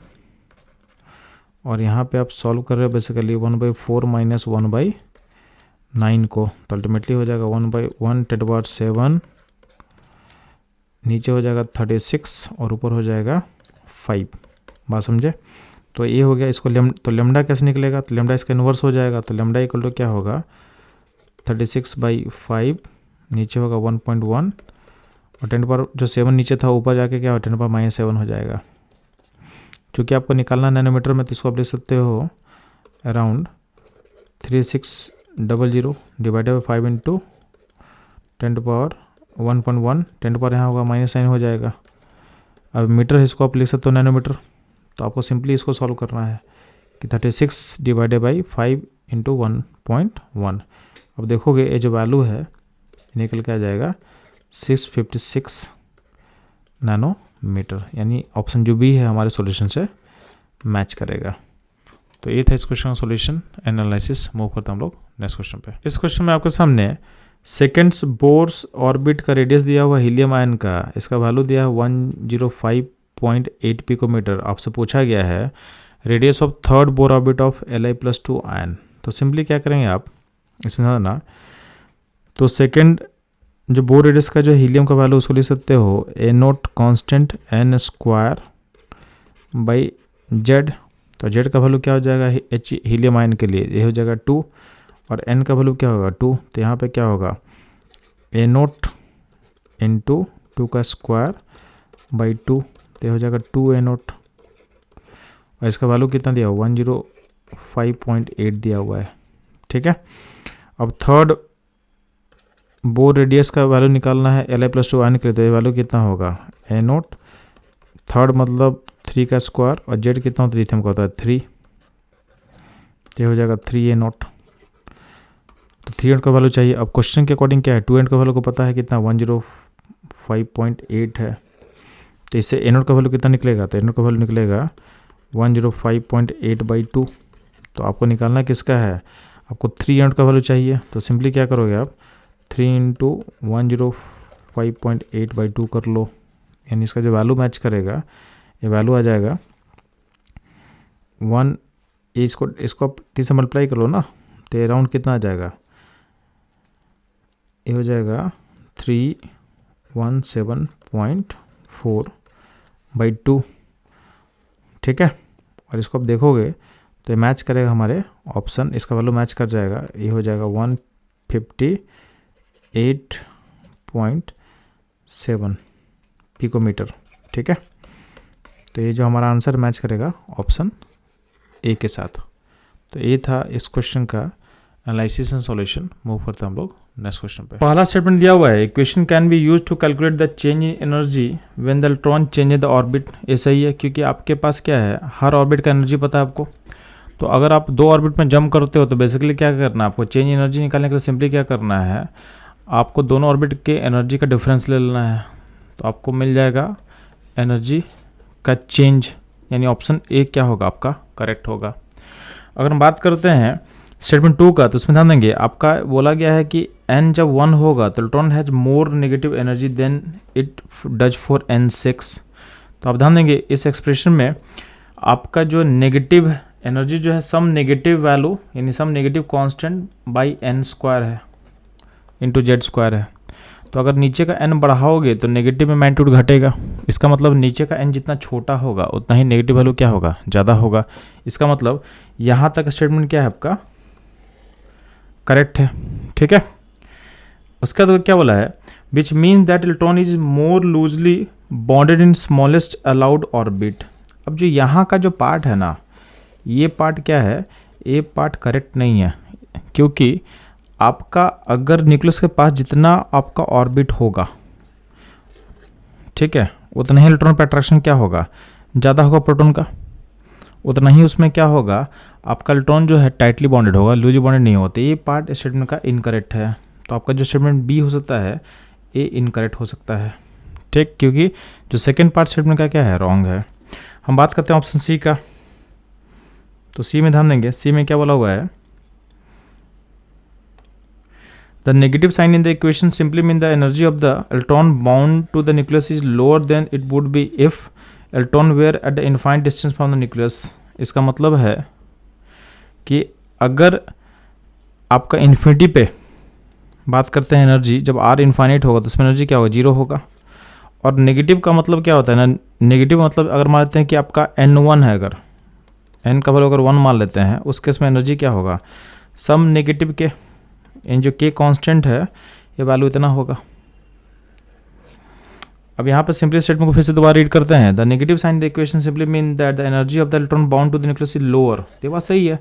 और यहाँ पे आप सॉल्व कर रहे हो बेसिकली 1/4 - 1/9 को, तो अल्टीमेटली हो जाएगा 1/1 × 10⁻7, नीचे हो जाएगा 36 और ऊपर हो जाएगा 5। बात समझे। तो ये हो गया, इसको तो लैम्डा कैसे निकलेगा, तो लैम्डा इसका इन्वर्स हो जाएगा। तो लैम्डा इक्वल टू क्या होगा 36/5, नीचे होगा 1.1, और 10 जो 7 नीचे था ऊपर जाके क्या हो 10⁻7 हो जाएगा। चूँकि आपको निकालना नैनोमीटर में, तो इसको आप लिख सकते हो अराउंड 3600 डिवाइडेड बाई 5 × 10⁻1.1, 10 यहाँ होगा -9 हो जाएगा। अब मीटर इसको आप लिख सकते हो नैनोमीटर। तो आपको सिंपली इसको सॉल्व करना है कि 36 डिवाइडेड बाई 5 × 1.1। अब देखोगे ये जो वैल्यू है निकल के आ जाएगा 656 नैनोमीटर, यानी ऑप्शन जो बी है हमारे सॉल्यूशन से मैच करेगा। तो ये था इस क्वेश्चन का सॉल्यूशन एनालिसिस। मूव करते हैं हम लोग नेक्स्ट क्वेश्चन पे। इस क्वेश्चन में आपके सामने सेकेंड्स बोर्स ऑर्बिट का रेडियस दिया हुआ हीलियम आयन का, इसका वैल्यू दिया है 105.8 पिकोमीटर। आपसे पूछा गया है radius of third Bohr orbit of Li+2 ion. तो सिंपली क्या करेंगे आप इसमें ना, तो सेकेंड जो बोर रेडियस का जो हीलियम का वैल्यू उसको लिख सकते हो A0 constant N² by Z। तो Z का वैल्यू क्या हो जाएगा हीलियम आयन के लिए, ये हो जाएगा 2, और N का वैल्यू क्या होगा 2। तो यहाँ पे क्या होगा A0 × 2 का स्क्वायर बाई 2, तो हो जाएगा 2A0, और इसका वैल्यू कितना दिया हुआ 105.8 दिया हुआ है। ठीक है, अब थर्ड बोर रेडियस का वैल्यू निकालना है Li+2 आयन के लिए, तो ये वैल्यू कितना होगा A0 थर्ड मतलब 3 का स्क्वायर, और Z कितना होता है लिथियम का होता है 3, तो हो जाएगा 3A0। तो 3 का वैल्यू चाहिए। अब क्वेश्चन के अकॉर्डिंग क्या है 2 का वैल्यू को पता है कितना 105.8 है, तो इससे A0 का वैल्यू कितना निकलेगा, तो A0 का वैल्यू निकलेगा 105.8/2। तो आपको निकालना किसका है, आपको 3 यूनिट का वैल्यू चाहिए। तो सिंपली क्या करोगे आप 3 इंटू 105.8/2 कर लो, यानी इसका जो वैल्यू मैच करेगा ये वैल्यू आ जाएगा 1, इसको आप 3 से मल्टीप्लाई कर लो ना, तो अराउंड कितना आ जाएगा, ये हो जाएगा 317.4/2, ठीक है। और इसको आप देखोगे तो ये मैच करेगा हमारे ऑप्शन, इसका वैल्यू मैच कर जाएगा, ये हो जाएगा 158.7 पिकोमीटर, ठीक है। तो ये जो हमारा आंसर मैच करेगा ऑप्शन ए के साथ। तो ये था इस क्वेश्चन का एनालिसिस एंड सॉल्यूशन। मूव करते हैं हम लोग नेक्स्ट क्वेश्चन पे। पहला स्टेटमेंट दिया हुआ है, equation can be use to calculate the change in energy when the electron change the orbit. ये सही है, क्योंकि आपके पास क्या है, हर ऑर्बिट का एनर्जी पता है आपको। तो अगर आप 2 ऑर्बिट में जंप करते हो तो बेसिकली क्या करना है आपको, चेंज एनर्जी निकालने के लिए सिंपली क्या करना है, आपको दोनों ऑर्बिट के एनर्जी का डिफरेंस ले लेना है। तो आपको मिल जाएगा एनर्जी का चेंज, यानी ऑप्शन ए क्या होगा आपका करेक्ट होगा। अगर हम बात करते हैं स्टेटमेंट 2 का, तो उसमें ध्यान देंगे, आपका बोला गया है कि n जब 1 होगा तो electron has more negative energy than it does for n6। तो आप ध्यान देंगे इस एक्सप्रेशन में आपका जो नेगेटिव एनर्जी जो है सम नेगेटिव वैल्यू यानी some negative constant by n² है इंटू z² है। तो अगर नीचे का n बढ़ाओगे तो नेगेटिव में मैग्नीट्यूड घटेगा, इसका मतलब नीचे का n जितना छोटा होगा उतना ही नेगेटिव वैल्यू क्या होगा, ज़्यादा होगा। इसका मतलब यहाँ तक स्टेटमेंट क्या है आपका करेक्ट है, ठीक है। उसका तो क्या बोला है, which means that electron is more loosely bonded in smallest allowed orbit. अब जो यहाँ का जो पार्ट है ना, ये पार्ट क्या है, ये पार्ट करेक्ट नहीं है, क्योंकि आपका अगर न्यूक्लियस के पास जितना आपका ऑर्बिट होगा, ठीक है, उतना ही इलेक्ट्रॉन पर अट्रैक्शन क्या होगा, ज़्यादा होगा प्रोटॉन का, उतना ही उसमें क्या होगा आपका इलेक्ट्रॉन जो है टाइटली बॉन्डेड होगा, लूजली बॉन्डेड नहीं होते। ये पार्ट स्टेटमेंट का इनकरेक्ट है। तो आपका जो स्टेटमेंट बी हो सकता है ये इनकरेक्ट हो सकता है, ठीक, क्योंकि जो सेकेंड पार्ट स्टेटमेंट का क्या है रॉन्ग है। हम बात करते हैं ऑप्शन सी का। तो सी में ध्यान देंगे, सी में क्या बोला हुआ है, the negative sign in the equation simply mean the energy of the electron bound to the nucleus is lower than it would be if electron were at the infinite distance from the nucleus। इसका मतलब है कि अगर आपका इन्फिनिटी पे बात करते हैं एनर्जी, जब r इन्फाइनाइट होगा तो उसमें एनर्जी क्या होगा, 0 होगा। और नेगेटिव का मतलब क्या होता है ना, नेगेटिव मतलब अगर मान लेते हैं कि आपका n1 है, अगर n का वैल्यू अगर 1 मान लेते हैं, उस केस में एनर्जी क्या होगा, सम नेगेटिव के इन जो k कांस्टेंट है ये वैल्यू इतना होगा। अब यहाँ पर सिंपली स्टेटमेंट को फिर से दोबारा रीड करते हैं, the negative sign the equation simply mean that the energy of the electron bound to the nucleus is lower. ये बात सही है,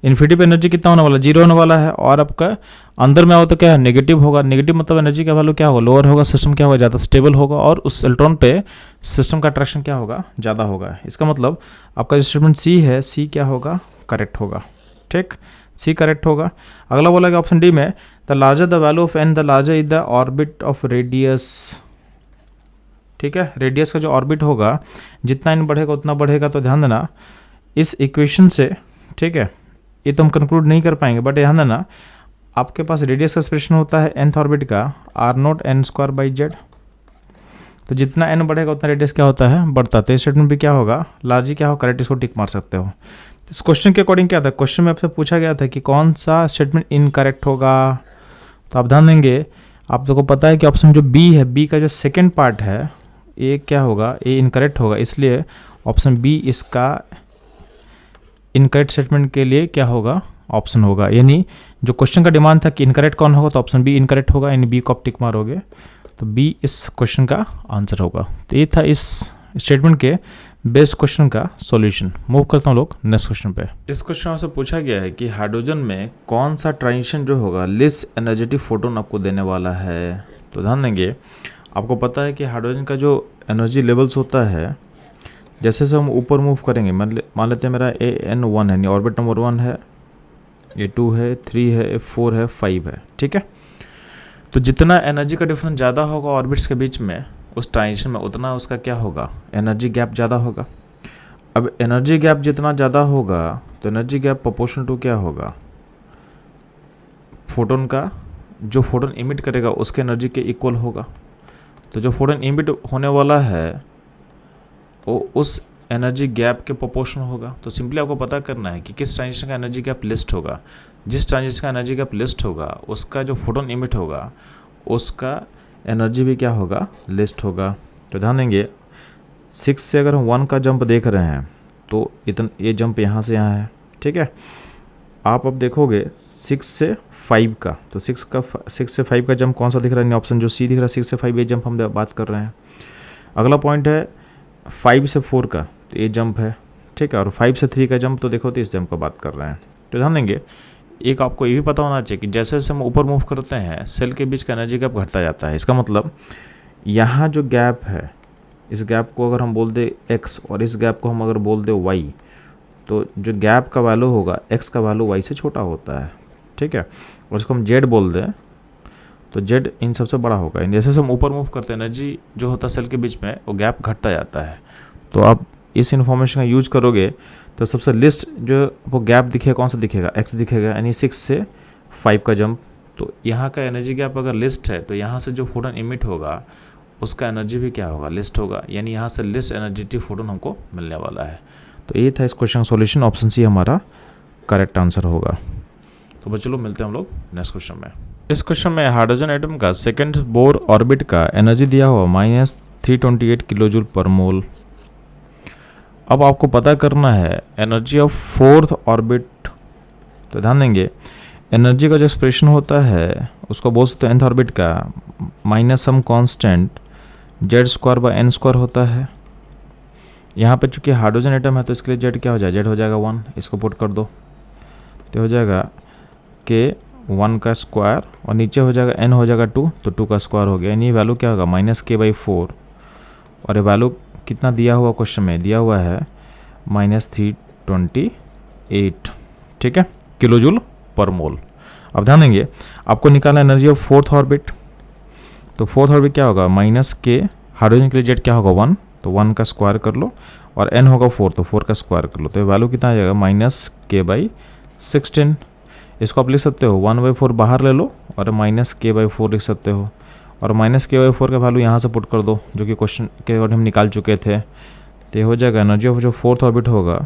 इन्फिनिटी पे एनर्जी कितना होने वाला, 0 होने वाला है, और आपका अंदर में आओ तो क्या है नेगेटिव होगा। नेगेटिव मतलब एनर्जी का वैल्यू क्या होगा, लोअर होगा, सिस्टम क्या होगा, ज़्यादा स्टेबल होगा, और उस इलेक्ट्रॉन पे सिस्टम का अट्रैक्शन क्या होगा, ज़्यादा होगा। इसका मतलब आपका जो स्टेटमेंट सी है, सी क्या होगा करेक्ट होगा, ठीक, सी करेक्ट होगा। अगला बोला गया ऑप्शन डी में, the larger the value of N the larger is the orbit of radius. ठीक है, रेडियस का जो ऑर्बिट होगा जितना एन बढ़ेगा उतना बढ़ेगा। तो ध्यान देना इस इक्वेशन से, ठीक है, ये तो हम कंक्लूड नहीं कर पाएंगे, बट ध्यान देना आपके पास रेडियस का एक्सप्रेशन होता है nth ऑर्बिट का r0 n²/z। तो जितना n बढ़ेगा उतना रेडियस क्या होता है, बढ़ता। तो इस स्टेटमेंट भी क्या होगा, लार्जी क्या हो करेक्ट, इसको टिक मार सकते हो। इस क्वेश्चन के अकॉर्डिंग क्या था, क्वेश्चन में आपसे पूछा गया था कि कौन सा स्टेटमेंट इनकरेक्ट होगा। तो आप ध्यान देंगे, आप लोग को पता है कि ऑप्शन जो बी है, बी का जो सेकंड पार्ट है ये क्या होगा, ये इनकरेक्ट होगा, इसलिए ऑप्शन बी इसका इनकरेक्ट स्टेटमेंट के लिए क्या होगा, ऑप्शन होगा। यानी जो क्वेश्चन का डिमांड था कि इनकरेक्ट कौन होगा, तो ऑप्शन बी इनकरेक्ट होगा, यानी बी को आप टिक मारोगे तो बी इस क्वेश्चन का आंसर होगा। तो ये था इस स्टेटमेंट के बेस्ट क्वेश्चन का सॉल्यूशन। मूव करता हूँ लोग नेक्स्ट क्वेश्चन पे। इस क्वेश्चन में से पूछा गया है कि हाइड्रोजन में कौन सा ट्रांजिशन जो होगा लेस एनर्जेटिक फोटोन आपको देने वाला है। तो ध्यान देंगे, आपको पता है कि हाइड्रोजन का जो एनर्जी लेवल्स होता है, जैसे से हम ऊपर मूव करेंगे, मान लेते हैं मेरा AN1 है, यानी ऑर्बिट नंबर 1 है, A2 है, 3 है, 4 है, 5 है, ठीक है। तो जितना एनर्जी का डिफरेंस ज़्यादा होगा ऑर्बिट्स के बीच में उस ट्रांजिशन में, उतना उसका क्या होगा, एनर्जी गैप ज़्यादा होगा। अब एनर्जी गैप जितना ज़्यादा होगा तो एनर्जी गैप प्रोपोर्शनल टू क्या होगा, फोटोन का, जो फोटोन इमिट करेगा उसके एनर्जी के इक्वल होगा। तो जो फोटोन इमिट होने वाला है वो उस एनर्जी गैप के प्रोपोर्शनल होगा। तो सिंपली आपको पता करना है कि किस ट्रांजिशन का एनर्जी गैप लिस्ट होगा। जिस ट्रांजिशन का एनर्जी गैप लिस्ट होगा उसका जो फोटोन इमिट होगा उसका एनर्जी भी क्या होगा, लिस्ट होगा। तो ध्यान देंगे 6 से अगर हम 1 का जंप देख रहे हैं तो ये जंप यहाँ से यहाँ है, ठीक है। आप अब देखोगे 6 से 5 का, तो 6 से 5 का जंप कौन सा दिख रहा है, ऑप्शन जो सी दिख रहा है 6 से 5, ये जंप हम बात कर रहे हैं। अगला पॉइंट है 5 से 4 का, तो ये जंप है, ठीक है। और 5 से 3 का जंप तो देखो तो इस जंप का बात कर रहे हैं। तो ध्यान देंगे एक आपको ये भी पता होना चाहिए कि जैसे जैसे हम ऊपर मूव करते हैं सेल के बीच का एनर्जी गैप घटता जाता है। इसका मतलब यहाँ जो गैप है, इस गैप को अगर हम बोल दे x और इस गैप को हम अगर बोल दे y, तो जो गैप का वैल्यू होगा x का वैल्यू y से छोटा होता है, ठीक है। और इसको हम z बोल दें तो z इन सबसे बड़ा होगा। जैसे जैसे हम ऊपर मूव करते हैं एनर्जी जो होता है सेल के बीच में वो गैप घटता जाता है। तो आप इस इन्फॉर्मेशन का यूज करोगे तो सबसे लिस्ट जो वो गैप दिखेगा कौन सा दिखेगा, x दिखेगा, यानी 6 से 5 का जंप। तो यहाँ का एनर्जी गैप अगर लिस्ट है तो यहाँ से जो फोटोन इमिट होगा उसका एनर्जी भी क्या होगा, लिस्ट होगा, यानी यहाँ से लिस्ट एनर्जेटिक फोटोन हमको मिलने वाला है। तो ये था इस क्वेश्चन का सॉल्यूशन, ऑप्शन सी हमारा करेक्ट आंसर होगा। तो बस चलो मिलते हैं हम लोग नेक्स्ट क्वेश्चन में। इस क्वेश्चन में हाइड्रोजन एटम का सेकेंड बोर ऑर्बिट का एनर्जी दिया हुआ -328 किलो जूल पर मोल। अब आपको पता करना है एनर्जी ऑफ फोर्थ ऑर्बिट। तो ध्यान देंगे एनर्जी का जो एक्सप्रेशन होता है उसको बोल सकते हैं nth ऑर्बिट का माइनस सम कांस्टेंट z² होता है। यहाँ पे चूंकि हाइड्रोजन एटम है तो इसके लिए z क्या हो जाएगा, z हो जाएगा 1, इसको पुट कर दो तो हो जाएगा k 1 का स्क्वायर और नीचे हो जाएगा n हो जाएगा 2, तो 2 का स्क्वायर हो गया, यानी वैल्यू क्या होगा -k/4। और ये वैल्यू कितना दिया हुआ क्वेश्चन में दिया हुआ है -328, ठीक है, किलो जूल पर मोल। अब ध्यान देंगे आपको निकालना एनर्जी ऑफ फोर्थ ऑर्बिट। तो फोर्थ ऑर्बिट क्या होगा -k, हाइड्रोजन के लिए z क्या होगा 1, तो 1 का स्क्वायर कर लो और n होगा 4, तो 4 का स्क्वायर कर लो, तो वैल्यू कितना आ जाएगा -k/16। इसको आप लिख सकते हो 1/4 बाहर ले लो और -k/4 लिख सकते हो और -k/4 का वैल्यू यहाँ से पुट कर दो जो कि क्वेश्चन के अकॉर्डिंग हम निकाल चुके थे। तो ये हो जाएगा एनर्जी ऑफ जो फोर्थ ऑर्बिट होगा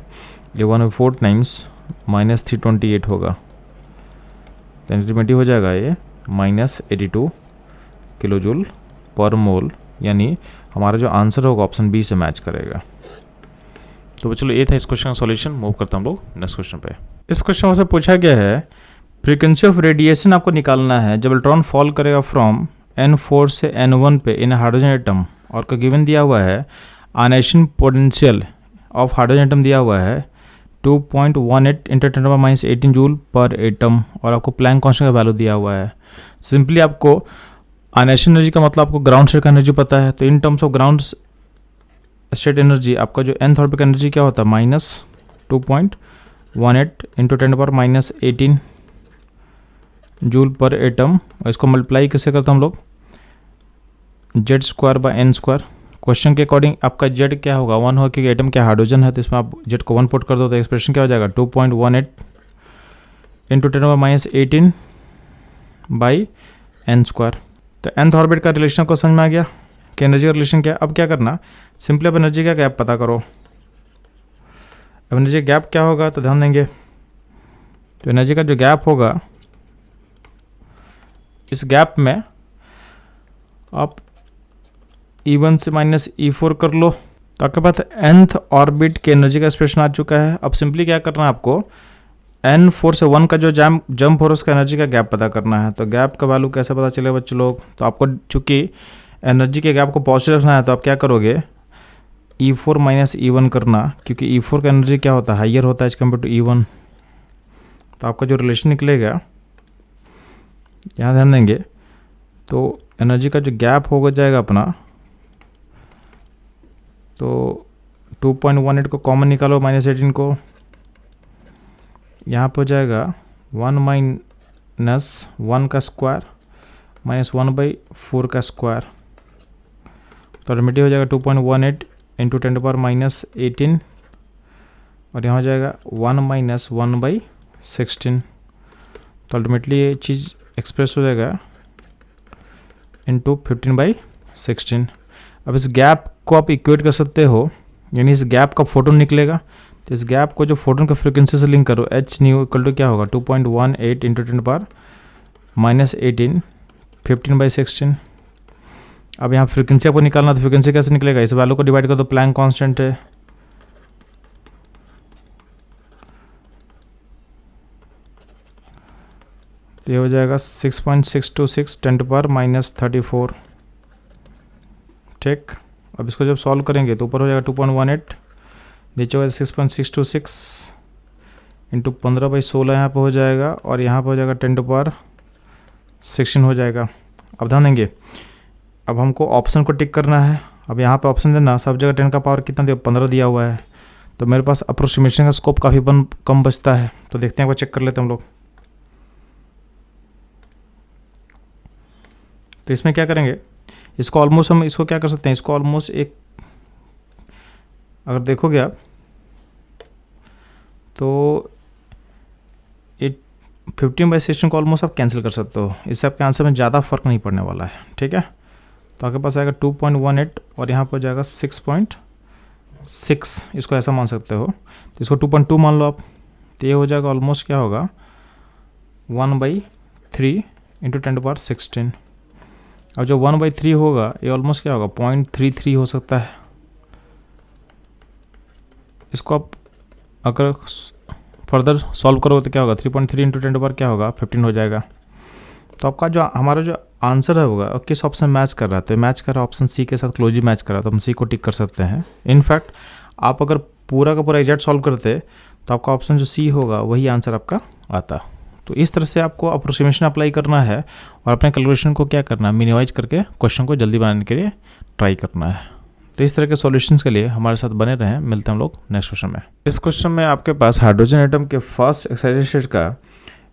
ये 1/4 टाइम्स -328 होगा, तो अल्टीमेटली हो जाएगा ये -82 किलो जूल पर मोल, यानी हमारा जो आंसर होगा ऑप्शन बी से मैच करेगा। तो चलो ये था इस क्वेश्चन का सॉल्यूशन। मूव करता हम लोग नेक्स्ट क्वेश्चन पे। इस क्वेश्चन से पूछा गया है फ्रीक्वेंसी ऑफ रेडिएशन आपको निकालना है जब इलेक्ट्रॉन फॉल करेगा फ्रॉम n4 से n1 पे इन हाइड्रोजन एटम, और का गिवन दिया हुआ है ionisation potential of hydrogen atom दिया हुआ है 2.18 × 10⁻18 जूल पर एटम, और आपको प्लैंक कांस्टेंट का वैल्यू दिया हुआ है। सिंपली आपको आयनाइजेशन एनर्जी का मतलब आपको ग्राउंड स्टेट का एनर्जी पता है, तो in terms of ground state energy आपका जो nth ऑर्बिट का एनर्जी क्या होता है -2.18 × 10⁻18 जूल पर एटम। और इसको मल्टीप्लाई कैसे करते हैं हम लोग z²/n²। क्वेश्चन के अकॉर्डिंग आपका z क्या होगा 1 होगा क्योंकि एटम क्या हाइड्रोजन है, तो इसमें आप z को 1 पुट कर दो तो एक्सप्रेशन क्या हो जाएगा 2.18 × 10⁻18/n²। तो nth ऑर्बिट का रिलेशन को समझ में आ गया कि एनर्जी का रिलेशन क्या। अब क्या करना, सिंपली अब एनर्जी का गैप पता करो। अब एनर्जी गैप क्या होगा, तो ध्यान देंगे तो एनर्जी का जो गैप होगा इस गैप में आप E1 से -E4 कर लो, तो आपके पास nth ऑर्बिट के एनर्जी का एक्सप्रेशन आ चुका है। अब सिंपली क्या करना है आपको n4 से 1 का जो जंप हो रहा है उसका एनर्जी का गैप पता करना है। तो गैप का वैल्यू कैसे पता चलेगा बच्चे लोग, तो आपको चूंकि एनर्जी के गैप को पॉजिटिव रखना है तो आप क्या करोगे E4 - E1 करना, क्योंकि E4 का एनर्जी क्या होता है हाइयर होता है एज कम्पेयर टू E1। तो आपका जो रिलेशन निकलेगा यहाँ ध्यान देंगे तो एनर्जी का जो गैप होगा जाएगा अपना, तो 2.18 को कॉमन निकालो -18 को, यहाँ पर हो जाएगा 1 - 1 का स्क्वायर -1/4 का स्क्वायर, तो ऑटोमेटिक हो जाएगा 2.18 × 10⁻18 और यहाँ हो जाएगा 1 माइनस 1/16। तो अल्टीमेटली ये चीज़ एक्सप्रेस हो जाएगा इंटू 15/16। अब इस गैप को आप इक्वेट कर सकते हो, यानी इस गैप का फोटोन निकलेगा। तो इस गैप को जो फोटोन का फ्रिक्वेंसी से लिंक करो, एच न्यू इक्वल टू क्या होगा 2.18 इंटू 10⁻⁻18 15/16। अब यहाँ फ्रिक्वेंसी आपको निकालना, तो फ्रिक्वेंसी कैसे निकलेगा, इस वैल्यू को डिवाइड कर दो, प्लैंक कांस्टेंट है। तो ये हो जाएगा 6.626 10⁻⁻34। ठीक, अब इसको जब सॉल्व करेंगे तो ऊपर हो जाएगा 2.18, नीचे हो जाएगा 6.626 इंटू 15/16 यहाँ पर हो जाएगा, और यहाँ पर हो जाएगा 10⁻16 हो जाएगा। अब ध्यान देंगे, अब हमको ऑप्शन को टिक करना है। अब यहाँ पे ऑप्शन देना, सब जगह 10 का पावर कितना दिया, 15 दिया हुआ है, तो मेरे पास अप्रोक्सीमेशन का स्कोप काफ़ी कम बचता है। तो देखते हैं, एक बार चेक कर लेते हैं हम लोग। तो इसमें क्या करेंगे, इसको ऑलमोस्ट हम इसको क्या कर सकते हैं, इसको ऑलमोस्ट एक, अगर देखोगे आप तो 15/16 को ऑलमोस्ट आप कैंसिल कर सकते हो। इससे आपके आंसर में ज़्यादा फर्क नहीं पड़ने वाला है। ठीक है, तो आपके पास आएगा 2.18 और यहाँ पर जाएगा 6.6, इसको ऐसा मान सकते हो। तो इसको 2.2 मान लो आप, तो ये हो जाएगा ऑलमोस्ट क्या होगा 1/3 इंटू 10⁻16। अब जो 1/3 होगा ये ऑलमोस्ट क्या होगा 0.33 हो सकता है। इसको आप अगर फर्दर सॉल्व करो तो क्या होगा 3.3 इंटू 10 क्या होगा 15 हो जाएगा। तो आपका जो हमारा जो आंसर है होगा किस ऑप्शन मैच कर रहा है, तो मैच कर रहा है ऑप्शन सी के साथ, क्लोजली मैच कर रहा है, तो हम सी को टिक कर सकते हैं। इनफैक्ट आप अगर पूरा का पूरा एग्जैक्ट सॉल्व करते तो आपका ऑप्शन जो सी होगा वही आंसर आपका आता। तो इस तरह से आपको अप्रोक्सीमेशन अप्लाई करना है और अपने कैलकुलेशन को क्या करना है, मिनिमाइज करके क्वेश्चन को जल्दी बनाने के लिए ट्राई करना है। तो इस तरह के सॉल्यूशंस के लिए हमारे साथ बने रहें। मिलते हैं हम लोग नेक्स्ट क्वेश्चन में। इस क्वेश्चन में आपके पास हाइड्रोजन एटम के फर्स्ट एक्साइटेड स्टेट का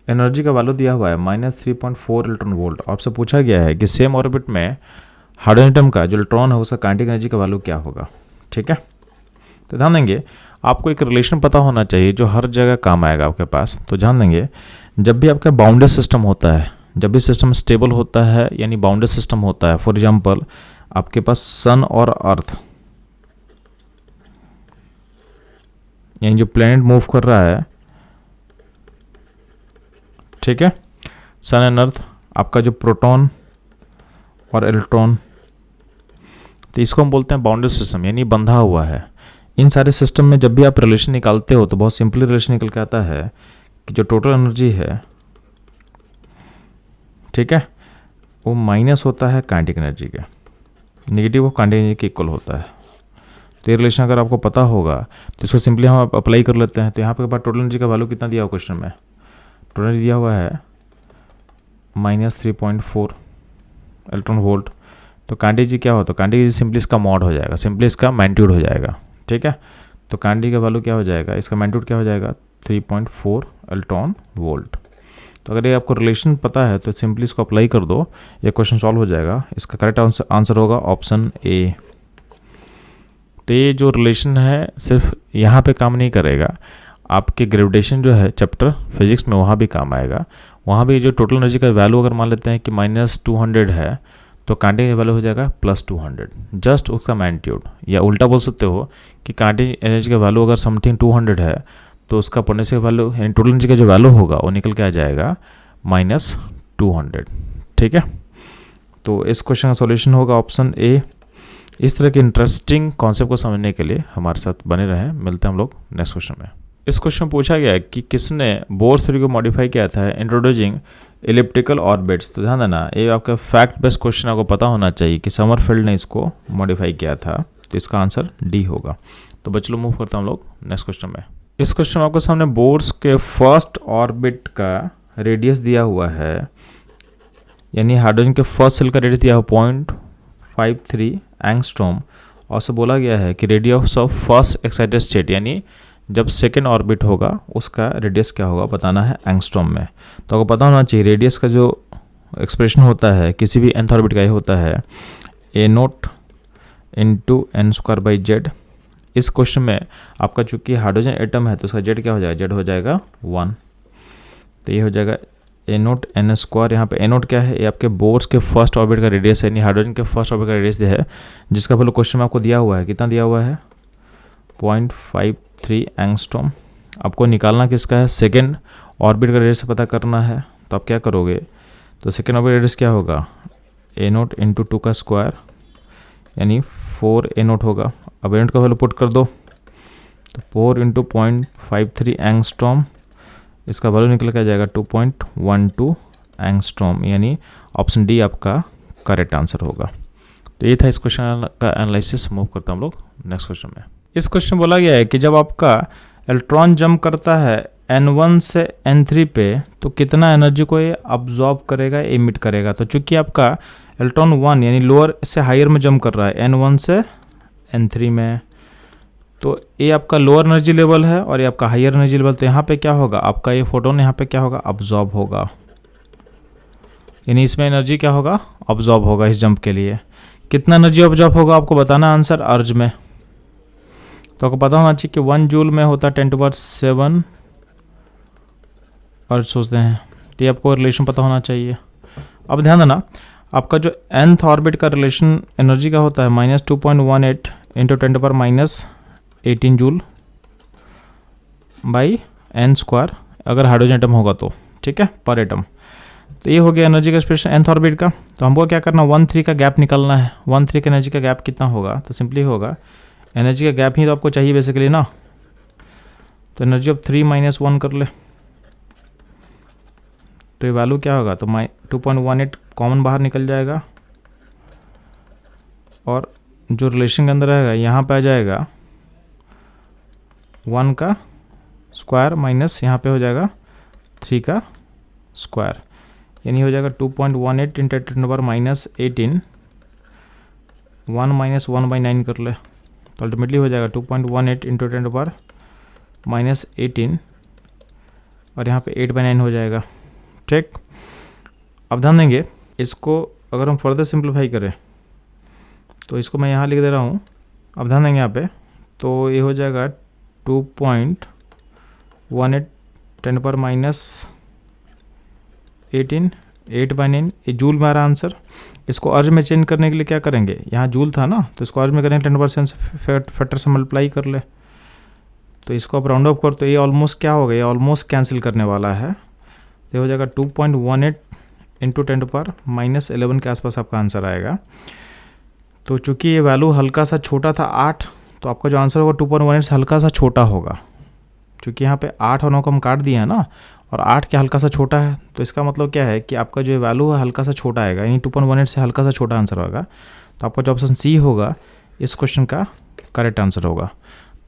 एनर्जी का वैल्यू दिया हुआ है -3.4 इलेक्ट्रॉन वोल्ट। आपसे पूछा गया है कि सेम ऑर्बिट में हाइड्रोजन एटम का जो इलेक्ट्रॉन है उसका काइनेटिक एनर्जी का वैल्यू क्या होगा। ठीक है, तो ध्यान देंगे आपको एक रिलेशन पता होना चाहिए जो हर जगह काम आएगा आपके पास। तो ध्यान देंगे जब भी आपका बाउंडेड सिस्टम होता है, जब भी सिस्टम स्टेबल होता है यानी बाउंडेड सिस्टम होता है, फॉर एग्जांपल आपके पास सन और अर्थ, यानी जो प्लैनेट मूव कर रहा है, ठीक है, सन एंड अर्थ, आपका जो प्रोटॉन और इलेक्ट्रॉन, तो इसको हम बोलते हैं बाउंडेड सिस्टम यानी बंधा हुआ है। इन सारे सिस्टम में जब भी आप रिलेशन निकालते हो तो बहुत सिंपली रिलेशन निकल के आता है कि जो टोटल एनर्जी है, ठीक है, वो माइनस होता है काइनेटिक एनर्जी के, नेगेटिव ऑफ काइनेटिक एनर्जी के इक्वल होता है। तो ये रिलेशन अगर आपको पता होगा तो इसको सिंपली हम अप्लाई कर लेते हैं। तो यहाँ पे बाद टोटल एनर्जी का वैल्यू कितना दिया हुआ क्वेश्चन में, टोटल दिया हुआ है -3.4 इलेक्ट्रॉन वोल्ट। तो काइनेटिक एनर्जी क्या होता है, काइनेटिक एनर्जी सिंपली इसका मॉड हो जाएगा, सिंपली इसका मैग्नीट्यूड हो जाएगा। ठीक है, तो काइनेटिक एनर्जी का वैल्यू क्या हो जाएगा, इसका मैग्नीट्यूड क्या हो जाएगा 3.4 इलेक्ट्रॉन वोल्ट। तो अगर ये आपको रिलेशन पता है तो सिंपली इसको अप्लाई कर दो, ये क्वेश्चन सॉल्व हो जाएगा। इसका करेक्ट आंसर होगा ऑप्शन ए। तो ये जो रिलेशन है सिर्फ यहाँ पे काम नहीं करेगा, आपके ग्रेविटेशन जो है चैप्टर फिजिक्स में वहाँ भी काम आएगा। वहाँ भी जो टोटल एनर्जी का वैल्यू अगर मान लेते हैं कि -200 है तो काइनेटिक वैल्यू हो जाएगा +200, जस्ट उसका मैग्नीट्यूड। या उल्टा बोल सकते हो कि काइनेटिक एनर्जी का वैल्यू अगर समथिंग 200 है तो उसका पोटेंशियल वैल्यू यानी टोटल एनर्जी का जो वैल्यू होगा वो निकल के आ जाएगा -200। ठीक है, तो इस क्वेश्चन का सॉल्यूशन होगा ऑप्शन ए। इस तरह के इंटरेस्टिंग कॉन्सेप्ट को समझने के लिए हमारे साथ बने रहें। मिलते हैं हम लोग नेक्स्ट क्वेश्चन में। इस क्वेश्चन में पूछा गया है कि किसने बोर्स थ्योरी को मॉडिफाई किया था इंट्रोड्यूसिंग एलिप्टिकल ऑर्बिट्स। तो ध्यान देना ये आपका फैक्ट बेस्ड क्वेश्चन, आपको पता होना चाहिए कि समरफील्ड ने इसको मॉडिफाई किया था। तो इसका आंसर डी होगा। तो बच्चों मूव करते हैं हम लोग नेक्स्ट क्वेश्चन में। इस क्वेश्चन में आपके सामने बोर्स के फर्स्ट ऑर्बिट का रेडियस दिया हुआ है, यानी हाइड्रोजन के फर्स्ट सेल का रेडियस दिया हुआ 0.53 एंगस्ट्रॉम, और से बोला गया है कि radius of first excited state यानी जब सेकेंड ऑर्बिट होगा उसका रेडियस क्या होगा बताना है एंगस्ट्रॉम में। तो आपको पता होना चाहिए रेडियस का जो एक्सप्रेशन होता है किसी भी nth ऑर्बिट का ये होता है a0 × n² / z। इस क्वेश्चन में आपका चूंकि हाइड्रोजन एटम है तो उसका जेड क्या हो जाएगा, जेड हो जाएगा 1। तो ये हो जाएगा A0n²। यहाँ पे A0 क्या है, ये आपके बोर्स के फर्स्ट ऑर्बिट का रेडियस है, यानी हाइड्रोजन के फर्स्ट ऑर्बिट का रेडियस है, जिसका वैल्यू क्वेश्चन में आपको दिया हुआ है। कितना दिया हुआ है, 0.53 एंगस्ट्रॉम। आपको निकालना किसका है, सेकेंड ऑर्बिट का रेडियस पता करना है। तो आप क्या करोगे, तो सेकेंड ऑर्बिट रेडियस क्या होगा, A0 × 2 का स्क्वायर यानी 4 A0 होगा। अब A0 का वैल्यू पुट कर दो, तो 4 × 0.53 एंगस्ट्रॉम, इसका वैल्यू निकल के आ जाएगा 2.12 एंगस्ट्रॉम, यानी ऑप्शन डी आपका करेक्ट आंसर होगा। तो ये था इस क्वेश्चन का एनालिसिस। मूव करता हम लोग नेक्स्ट क्वेश्चन में। इस क्वेश्चन में बोला गया है कि जब आपका इलेक्ट्रॉन जंप करता है N1 से N3 पे तो कितना एनर्जी को ये अब्जॉर्ब करेगा, एमिट करेगा। तो चूंकि आपका इलेक्ट्रॉन 1 यानी लोअर से हायर में जंप कर रहा है N1 से N3 में, तो ये आपका लोअर एनर्जी लेवल है और ये आपका हायर एनर्जी लेवल। तो यहाँ पे क्या होगा, आपका ये फोटोन यहाँ पे क्या होगा, अब्जॉर्ब होगा, यानी इसमें एनर्जी क्या होगा, अब्जॉर्ब होगा इस जंप के लिए। कितना एनर्जी अब्जॉर्ब होगा आपको बताना आंसर अर्ज में। तो आपको पता होना चाहिए कि 1 जूल में होता है 10⁻7 अर्ज सोचते हैं, तो ये आपको रिलेशन पता होना चाहिए। अब ध्यान देना, आपका जो nth ऑर्बिट का रिलेशन एनर्जी का होता है -2.18 × 10⁻18 जूल बाई n², अगर हाइड्रोजन एटम होगा तो, ठीक है, पर एटम। तो ये हो गया एनर्जी का एक्सप्रेशन nth ऑर्बिट का। तो हमको क्या करना, 1-3 का गैप निकालना है। 1-3 का एनर्जी का गैप कितना होगा, तो सिंपली होगा एनर्जी का गैप ही तो आपको चाहिए बेसिकली ना। तो एनर्जी ऑफ 3 - 1 कर ले, तो ये वैल्यू क्या होगा, तो 2.18 कॉमन बाहर निकल जाएगा और जो रिलेशन के अंदर रहेगा यहाँ पे आ जाएगा 1 का स्क्वायर माइनस यहाँ पे हो जाएगा 3 का स्क्वायर, यानी हो जाएगा 2.18 × 10⁻18। 1 - 1/9 कर ले, तो अल्टीमेटली हो जाएगा 2.18 × 10⁻18 और यहाँ पे 8/9 हो जाएगा, ठीक। अब ध्यान देंगे, इसको अगर हम फर्दर सिंप्लीफाई करें तो इसको मैं यहाँ लिख दे रहा हूँ। अब ध्यान देंगे यहाँ पे, तो ये हो जाएगा 2.18 10⁻18 8/9, ये जूल में आ रहा आंसर। इसको अर्ज में चेंज करने के लिए क्या करेंगे, यहाँ जूल था ना, तो इसको अर्ज में करेंगे 10% फैक्टर से मल्टीप्लाई कर ले, तो इसको आप राउंड अप कर, तो ये ऑलमोस्ट क्या होगा, ये ऑलमोस्ट कैंसिल करने वाला है। तो हो जाएगा 2.18 × 10⁻11 के आसपास आपका आंसर आएगा। तो चूंकि ये वैल्यू हल्का सा छोटा था 8, तो आपका जो आंसर होगा 2.18 से हल्का सा छोटा होगा। चूंकि यहाँ पे 8 और 9 को हम काट दिया है ना, और 8 क्या हल्का सा छोटा है, तो इसका मतलब क्या है कि आपका जो वैल्यू है हल्का सा छोटा आएगा, यानी 2.18 से हल्का सा छोटा आंसर होगा। तो आपका जो ऑप्शन सी होगा इस क्वेश्चन का करेक्ट आंसर होगा।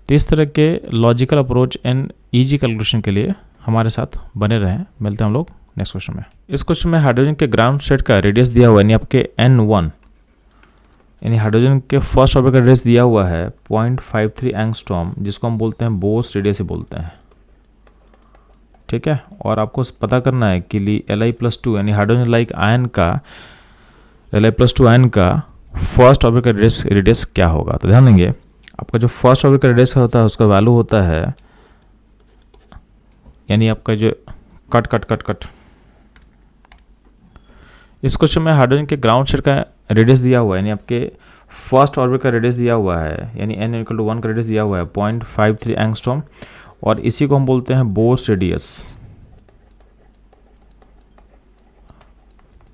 तो इस तरह के logical approach and easy calculation के लिए हमारे साथ बने रहें। मिलते हैं हम लोग नेक्स्ट क्वेश्चन में। इस क्वेश्चन में हाइड्रोजन के ग्राउंड स्टेट का रेडियस दिया हुआ है, यानी आपके N1, यानी हाइड्रोजन के फर्स्ट ऑर्बिट का रेडियस दिया हुआ है 0.53 एंगस्ट्रॉम, जिसको हम बोलते हैं बोर्स रेडियस ही बोलते हैं, ठीक है। और आपको पता करना है कि Li+2 यानी हाइड्रोजन लाइक आयन का Li+2 आयन का फर्स्ट ऑर्बिट का रेडियस क्या होगा। तो ध्यान देंगे, आपका जो फर्स्ट ऑर्बिट का रेडियस होता है उसका वैल्यू होता है, यानी आपका जो कट इस क्वेश्चन में हाइड्रोजन के ग्राउंड स्टेट का रेडियस दिया हुआ है, यानी आपके फर्स्ट ऑर्बिट का रेडियस दिया हुआ है, यानी n = 1 का रेडियस दिया हुआ है 0.53 एंगस्ट्रॉम, और इसी को हम बोलते हैं बोर्स रेडियस,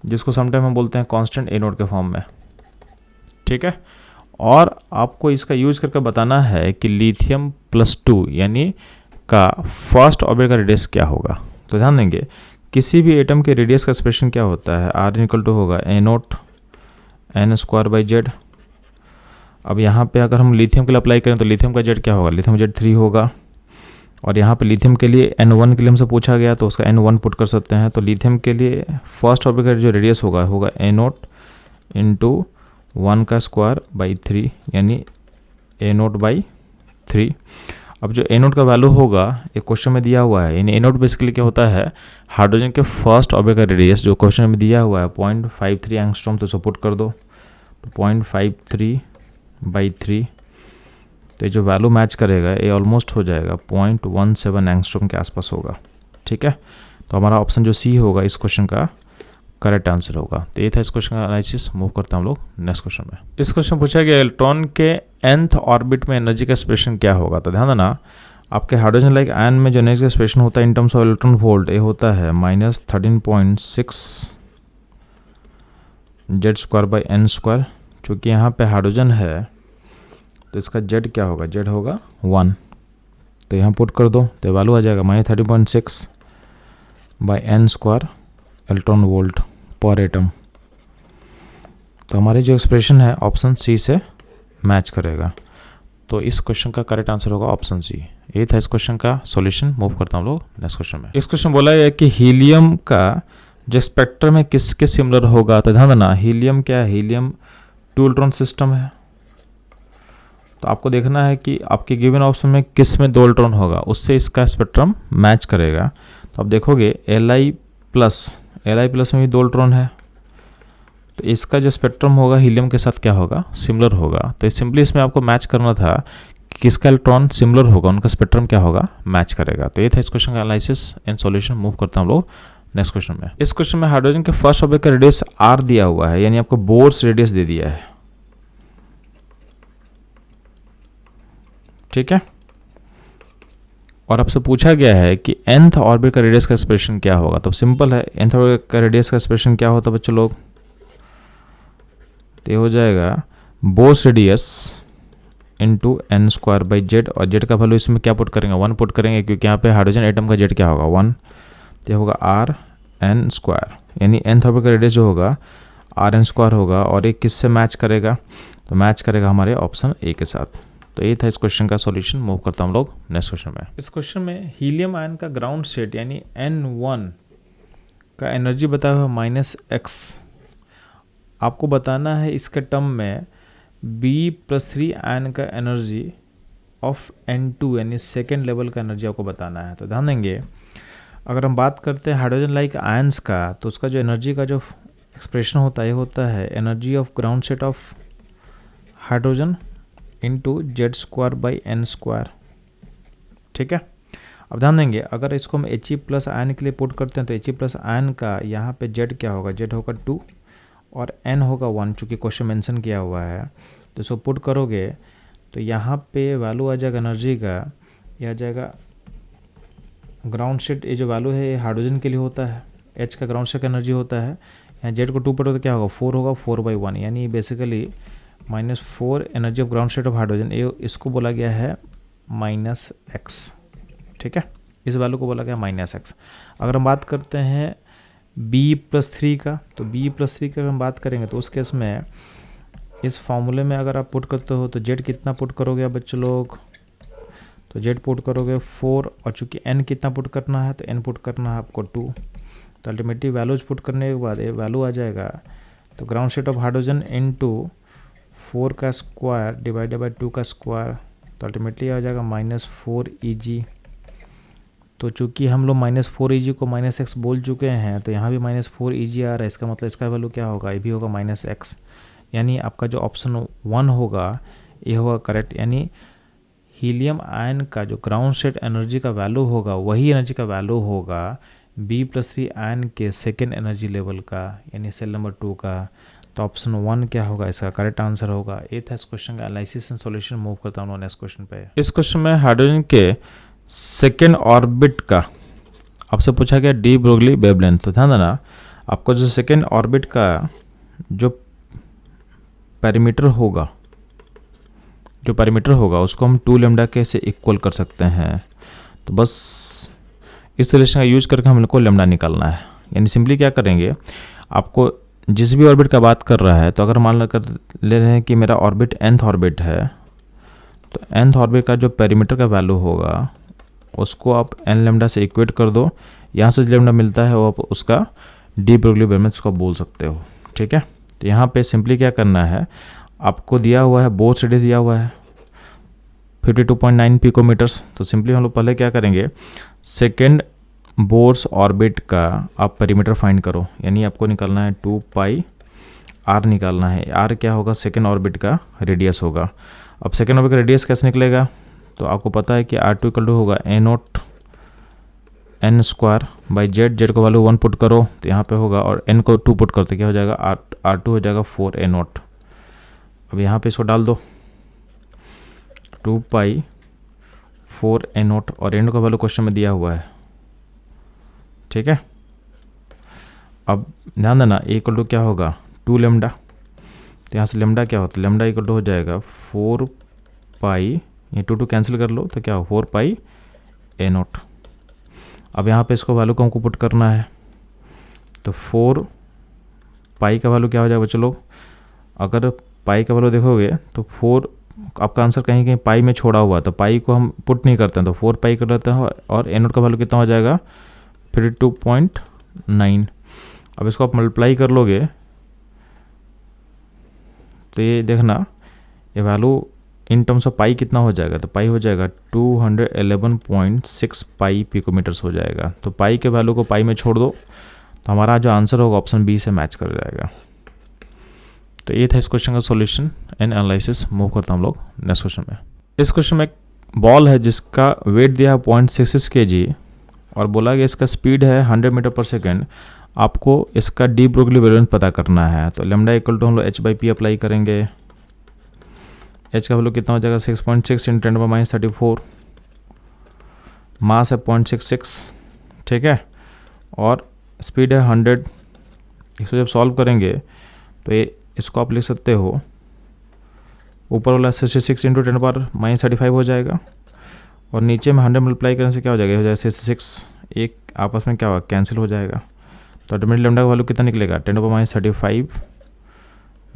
जिसको समटाइम हम बोलते हैं कांस्टेंट A0 के फॉर्म में, ठीक है। और आपको इसका यूज करके बताना है कि लिथियम+2 यानी का फर्स्ट ऑर्बिट का रेडियस क्या होगा। तो ध्यान देंगे, किसी भी एटम के रेडियस का एक्सप्रेशन क्या होता है, R = होगा A0 n²/z। अब यहाँ पे अगर हम लिथियम के लिए अप्लाई करें तो लिथियम का जेड क्या होगा, लिथियम जेड 3 होगा। और यहाँ पे लिथियम के लिए N1 के लिए हमसे पूछा गया तो उसका N1 पुट कर सकते हैं। तो लिथियम के लिए फर्स्ट ऑर्बिट का जो रेडियस होगा A0 × 1 का स्क्वायर बाई 3, यानी A0/3। अब जो A0 का वैल्यू होगा एक क्वेश्चन में दिया हुआ है, यानी A0 बेसिकली क्या होता है, हाइड्रोजन के फर्स्ट ऑर्बिट का रेडियस जो क्वेश्चन में दिया हुआ है 0.53 एंगस्ट्रॉम, तो इसको पुट कर दो, तो 0.53/3 तो ये जो वैल्यू मैच करेगा ये ऑलमोस्ट हो जाएगा 0.17 एंगस्ट्रॉम के आसपास होगा। ठीक है, तो हमारा ऑप्शन जो सी होगा इस क्वेश्चन का करेक्ट आंसर होगा। तो ये था इस क्वेश्चन का एनालिसिस। मूव करते हैं हम लोग नेक्स्ट क्वेश्चन में। इस क्वेश्चन पूछा गया इलेक्ट्रॉन के nth ऑर्बिट में एनर्जी का एक्सप्रेशन क्या होगा। तो ध्यान देना, आपके हाइड्रोजन लाइक आयन में जो एनर्जी का एक्सप्रेशन होता है in terms of electron volt, ये होता है -13.6 Z²/n²। चूँकि यहाँ पे हाइड्रोजन है तो इसका Z क्या होगा, Z होगा 1। तो यहाँ पुट कर दो तो वैल्यू आ जाएगा -13.6/n² इलेक्ट्रॉन वोल्ट पर एटम। तो हमारी जो एक्सप्रेशन है ऑप्शन सी से मैच करेगा। तो इस क्वेश्चन का करेक्ट आंसर होगा ऑप्शन सी। ये था इस क्वेश्चन का सॉल्यूशन। मूव करता हूँ लोग नेक्स्ट क्वेश्चन में। इस क्वेश्चन बोला है कि हीलियम का जो स्पेक्ट्रम है किसके सिमिलर होगा। तो ध्यान देना, हीलियम क्या है, हीलियम 2 इलेक्ट्रॉन सिस्टम है। तो आपको देखना है कि आपके गिवन ऑप्शन में किस में 2 इलेक्ट्रॉन होगा, उससे इसका स्पेक्ट्रम मैच करेगा। तो आप देखोगे Li प्लस में भी 2 इलेक्ट्रॉन है, तो इसका जो स्पेक्ट्रम होगा हीलियम के साथ क्या होगा, सिमिलर होगा। तो सिंपली इसमें आपको मैच करना था कि किसका इलेक्ट्रॉन सिमिलर होगा, उनका स्पेक्ट्रम क्या होगा, मैच करेगा। तो ये था इस क्वेश्चन का एनालिसिस एंड सॉल्यूशन। मूव करता हम लोग नेक्स्ट क्वेश्चन में। इस क्वेश्चन में हाइड्रोजन के फर्स्ट ऑर्बिट का रेडियस r दिया हुआ है, यानी आपको बोर्स रेडियस दे दिया है। ठीक है, और आपसे पूछा गया है कि nth ऑर्बिट का रेडियस का एक्सप्रेशन क्या होगा। तो सिंपल है, nth ऑर्बिट का रेडियस का एक्सप्रेशन क्या होता है बच्चों लोग, तो ये हो जाएगा बोर्स रेडियस इंटू n²/z। और z का वैल्यू इसमें क्या पुट करेंगे, 1 पुट करेंगे, क्योंकि यहाँ पे हाइड्रोजन एटम का z क्या होगा 1। तो ये होगा rn², यानी nth ऑर्बिट का रेडियस जो होगा rn² होगा। और ये किससे मैच करेगा, तो मैच करेगा हमारे ऑप्शन ए के साथ। तो ये था इस क्वेश्चन का सॉल्यूशन। मूव करता हम लोग नेक्स्ट क्वेश्चन में। इस क्वेश्चन में हीलियम आयन का ग्राउंड स्टेट यानी N1 का एनर्जी बताया हुआ -x। आपको बताना है इसके टर्म में B+3 आयन का एनर्जी ऑफ N2 यानी सेकेंड लेवल का एनर्जी आपको बताना है। तो ध्यान देंगे, अगर हम बात करते हैं हाइड्रोजन लाइक आयंस का, तो उसका जो एनर्जी का जो एक्सप्रेशन होता है ये होता है energy of ground state of hydrogen into Z²/n²। ठीक है, अब ध्यान देंगे, अगर इसको हम He+ आयन के लिए पुट करते हैं तो He+ आयन का यहाँ पे Z क्या होगा, Z होगा 2 और n होगा 1, चूँकि क्वेश्चन मेंशन किया हुआ है। तो इसको पुट करोगे तो यहाँ पे वैल्यू आ जाएगा एनर्जी का, यह आ जाएगा ग्राउंड स्टेट। ये जो वैल्यू है ये हाइड्रोजन के लिए होता है, H का ग्राउंड स्टेट एनर्जी होता है। यहाँ Z को 2 पर तो क्या होगा 4 होगा, 4/1, यानी basically -4 energy of ground state of hydrogen. ये इसको बोला गया है -x। ठीक है, इस वैल्यू को बोला गया -x। अगर हम बात करते हैं B+3 का, तो B+3 का अगर हम बात करेंगे तो उस केस में इस फॉर्मूले में अगर आप पुट करते हो तो Z कितना पुट करोगे आप बच्चों लोग, तो Z पुट करोगे 4, और चूँकि n कितना पुट करना है तो n पुट करना है आपको 2। तो अल्टीमेटली वैल्यूज पुट करने के बाद ये वैल्यू आ जाएगा, तो ground state of hydrogen into 4 का स्क्वायर डिवाइडेड बाई 2 का स्क्वायर, तो अल्टीमेटली आ जाएगा -4 Eg। तो चूँकि हम लोग -4 Eg को -x बोल चुके हैं, तो यहाँ भी -4 Eg आ रहा है। इसका मतलब इसका वैल्यू क्या होगा, ये भी होगा -x। यानी आपका जो ऑप्शन 1 होगा ये होगा करेक्ट। यानी हीलियम आयन का जो ग्राउंड स्टेट एनर्जी का वैल्यू होगा वही एनर्जी का वैल्यू होगा B+3 आयन के सेकेंड एनर्जी लेवल का, यानी सेल नंबर 2 का। तो ऑप्शन 1 क्या होगा, इसका करेक्ट आंसर होगा। ये था इस क्वेश्चन का एनालिसिस एंड सॉल्यूशन। मूव करता हूँ नेक्स्ट क्वेश्चन पे। इस क्वेश्चन में हाइड्रोजन के सेकेंड ऑर्बिट का आपसे पूछा गया डी ब्रोगली वेवलेंथ। तो ध्यान देना, आपको जो सेकेंड ऑर्बिट का जो पैरामीटर होगा उसको हम 2 लैम्डा के से इक्वल कर सकते हैं। तो बस इस रिलेशन का यूज करके हम लोग को लैम्डा निकालना है। यानी सिंपली क्या करेंगे, आपको जिस भी ऑर्बिट का बात कर रहा है, तो अगर मान ले रहे हैं कि मेरा ऑर्बिट nth ऑर्बिट है, तो nth ऑर्बिट का जो पेरीमीटर का वैल्यू होगा उसको आप n लैम्डा से इक्वेट कर दो। यहाँ से लैम्डा मिलता है वो आप उसका डी ब्रोगली वेवलेंथ उसको बोल सकते हो। ठीक है, तो यहाँ पे सिंपली क्या करना है, आपको दिया हुआ है बोर्स रेडियस दिया हुआ है 52.9 पिकोमीटर्स। तो सिंपली हम लोग पहले क्या करेंगे, सेकेंड बोर्स ऑर्बिट का आप पेरीमीटर फाइंड करो। यानी आपको निकालना है 2πr निकालना है। r क्या होगा, सेकेंड ऑर्बिट का रेडियस होगा। अब सेकेंड ऑब्जेक्ट का रेडियस कैसे निकलेगा, तो आपको पता है कि R2 इक्वल टू होगा a naught n square by Z को वैल्यू 1 पुट करो तो यहाँ पे होगा, और एन को 2 पुट करो तो क्या हो जाएगा, R2 हो जाएगा 4 ए नोट। अब यहाँ पे इसको डाल दो 2 पाई 4 ए नोट, और एन का वैल्यू क्वेश्चन में दिया हुआ है, ठीक है। अब ध्यान देना ए इक्वल टू क्या होगा 2 लेमडा, तो यहाँ से लेमडा क्या होता है, लेमडा इक्वल टू हो जाएगा 4 पाई, ये 2 कैंसिल कर लो तो क्या हो 4 पाई ए नोट। अब यहाँ पे इसको वैल्यू को हमको पुट करना है, तो 4 पाई का वैल्यू क्या हो जाएगा चलो, अगर पाई का वैल्यू देखोगे तो 4 आपका आंसर कहीं कहीं पाई में छोड़ा हुआ, तो पाई को हम पुट नहीं करते हैं, तो 4 पाई कर लेते हैं, और ए नोट का वैल्यू कितना हो जाएगा 32.9। अब इसको आप मल्टीप्लाई कर लोगे तो ये देखना ये वैल्यू इन टर्म्स ऑफ पाई कितना हो जाएगा, तो पाई हो जाएगा 211.6 पाई पिकोमीटर्स हो जाएगा। तो पाई के वैल्यू को पाई में छोड़ दो तो हमारा जो आंसर होगा ऑप्शन बी से मैच कर जाएगा। तो ये था इस क्वेश्चन का सॉल्यूशन एंड एनालिसिस। मूव करता हम लोग नेक्स्ट क्वेश्चन में। इस क्वेश्चन में एक बॉल है जिसका वेट दिया है 0.66 kg और बोला गया इसका स्पीड है 100 मीटर पर सेकेंड। आपको इसका डी ब्रोगली वेरिएंस पता करना है, तो लेमडा इक्वल टू हम लोग h/p अप्लाई करेंगे। h का वैल्यू कितना हो जाएगा 6.6 × 10⁻34, मास है 0.66, ठीक है, और स्पीड है 100। इसको जब सॉल्व करेंगे तो ये इसको आप लिख सकते हो, ऊपर वाला 66 × 10⁻35 हो जाएगा, और नीचे में 100 मल्टीप्लाई करने से क्या हो जाएगा, हो जाएगा 66, एक आपस में क्या होगा कैंसिल हो जाएगा। तो अल्टीमेटली लेमडा का वैल्यू कितना निकलेगा 10⁻35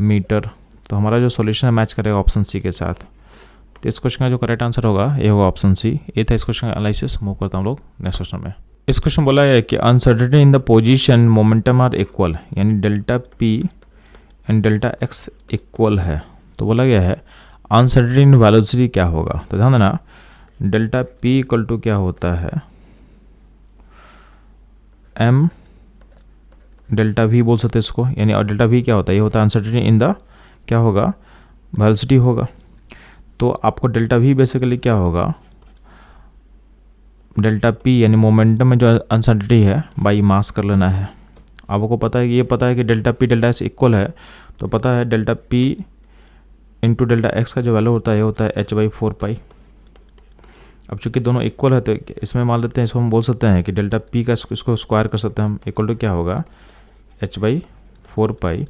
मीटर। तो हमारा जो सॉल्यूशन है मैच करेगा ऑप्शन सी के साथ। तो इस क्वेश्चन का जो करेक्ट आंसर होगा ये होगा ऑप्शन सी। ये था इस क्वेश्चन का एनालिसिस। मूव करता हम लोग नेक्स्ट क्वेश्चन में। इस क्वेश्चन बोला है कि uncertainty in the position momentum are equal, यानी delta P and delta X equal है। तो बोला गया है अनसर्टेनिटी इन वेलोसिटी क्या होगा, तो ध्यान देना डेल्टा पी इक्वल टू क्या होता है एम डेल्टा वी बोल सकते हैं इसको, यानी और डेल्टा वी क्या होता है, ये होता है अनसर्टेनिटी इन द क्या होगा वेलोसिटी होगा। तो आपको डेल्टा वी बेसिकली क्या होगा डेल्टा पी यानी मोमेंटम में जो अनसर्टेनिटी है बाई मास कर लेना है। आपको पता है कि ये पता है कि delta P delta X equal है, तो पता है delta P into delta x का जो वैल्यू होता है ये होता है h/4 पाई। अब चूंकि दोनों इक्वल है तो इसमें मान लेते हैं, इसको हम बोल सकते हैं कि डेल्टा पी का इसको स्क्वायर कर सकते हैं हम, इक्वल टू क्या होगा h/4 पाई।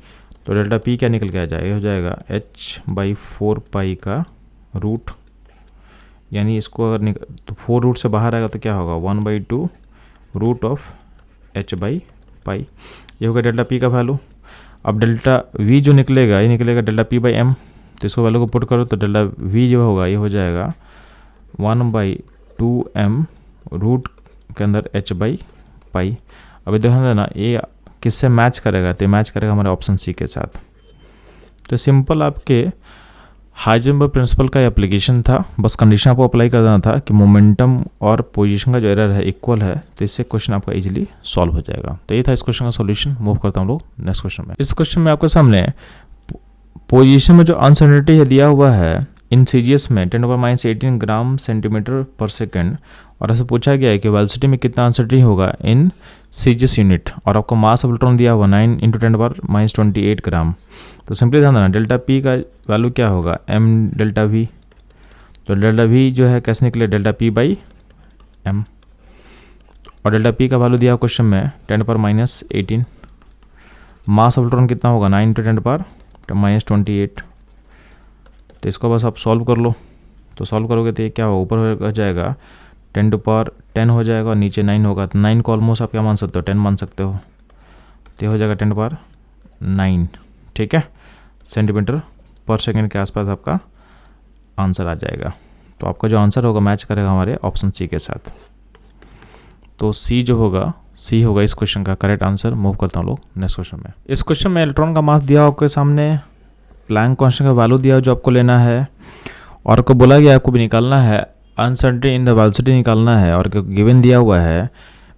तो डेल्टा पी क्या निकल के आ जाएगा, हो जाएगा h/4 पाई का रूट, यानी इसको अगर तो 4 रूट से बाहर आएगा तो क्या होगा 1/2 रूट ऑफ h/पाई। ये होगा डेल्टा पी का वैल्यू। अब डेल्टा वी जो निकलेगा ये निकलेगा डेल्टा पी बाई एम, तो इसको वैल्यू को पुट करो तो डेल्टा वी जो होगा ये हो जाएगा 1/2 m रूट के अंदर h/पाई। अभी ध्यान देना ये किससे मैच करेगा, तो मैच करेगा हमारे ऑप्शन सी के साथ। तो सिंपल आपके हाइजेनबर्ग प्रिंसिपल का एप्लीकेशन था, बस कंडीशन आपको अप्लाई कर देना था कि मोमेंटम और पोजीशन का जो एरर है इक्वल है, तो इससे क्वेश्चन आपका इजीली सॉल्व हो जाएगा। तो ये था इस क्वेश्चन का सॉल्यूशन। मूव करता हूँ लोग नेक्स्ट क्वेश्चन में। इस क्वेश्चन में आपके सामने पोजीशन में जो अनसर्टेनिटी है दिया हुआ है इन सीजीएस में 10⁻18 ग्राम सेंटीमीटर पर सेकेंड, और ऐसे पूछा गया है कि वेलोसिटी में कितना अनसर्टेनिटी होगा इन सीजीएस यूनिट, और आपको मास ऑफ इलेक्ट्रॉन दिया हुआ 9 × 10⁻28 ग्राम। तो सिंपली ध्यान देना डेल्टा पी का वैल्यू क्या होगा एम डेल्टा वी। तो डेल्टा वी जो है कैसे निकले डेल्टा पी बाई एम, और डेल्टा पी का वैल्यू दिया क्वेश्चन में 10⁻18। मास ऑफ इलेक्ट्रॉन कितना होगा 9 × 10⁻28। तो इसको बस आप सॉल्व कर लो, तो सॉल्व करोगे तो ये क्या होगा ऊपर हो जाएगा 10⁻10 हो जाएगा और नीचे 9 होगा, तो 9 को ऑलमोस्ट आप क्या मान सकते हो 10 मान सकते हो, तो ये हो जाएगा 10⁻9, ठीक है, सेंटीमीटर पर सेकेंड के आसपास आपका आंसर आ जाएगा। तो आपका जो आंसर होगा मैच करेगा हमारे ऑप्शन सी के साथ। तो सी जो होगा सी होगा इस क्वेश्चन का करेक्ट आंसर। मूव करता हूँ लोग नेक्स्ट क्वेश्चन में। इस क्वेश्चन में इलेक्ट्रॉन का मास दिया आपके सामने, प्लैंक कांस्टेंट का वैल्यू दिया जो आपको लेना है, और आपको बोला गया आपको भी निकालना है अनसर्टेनिटी इन द वेलोसिटी निकालना है, और गिवन दिया हुआ है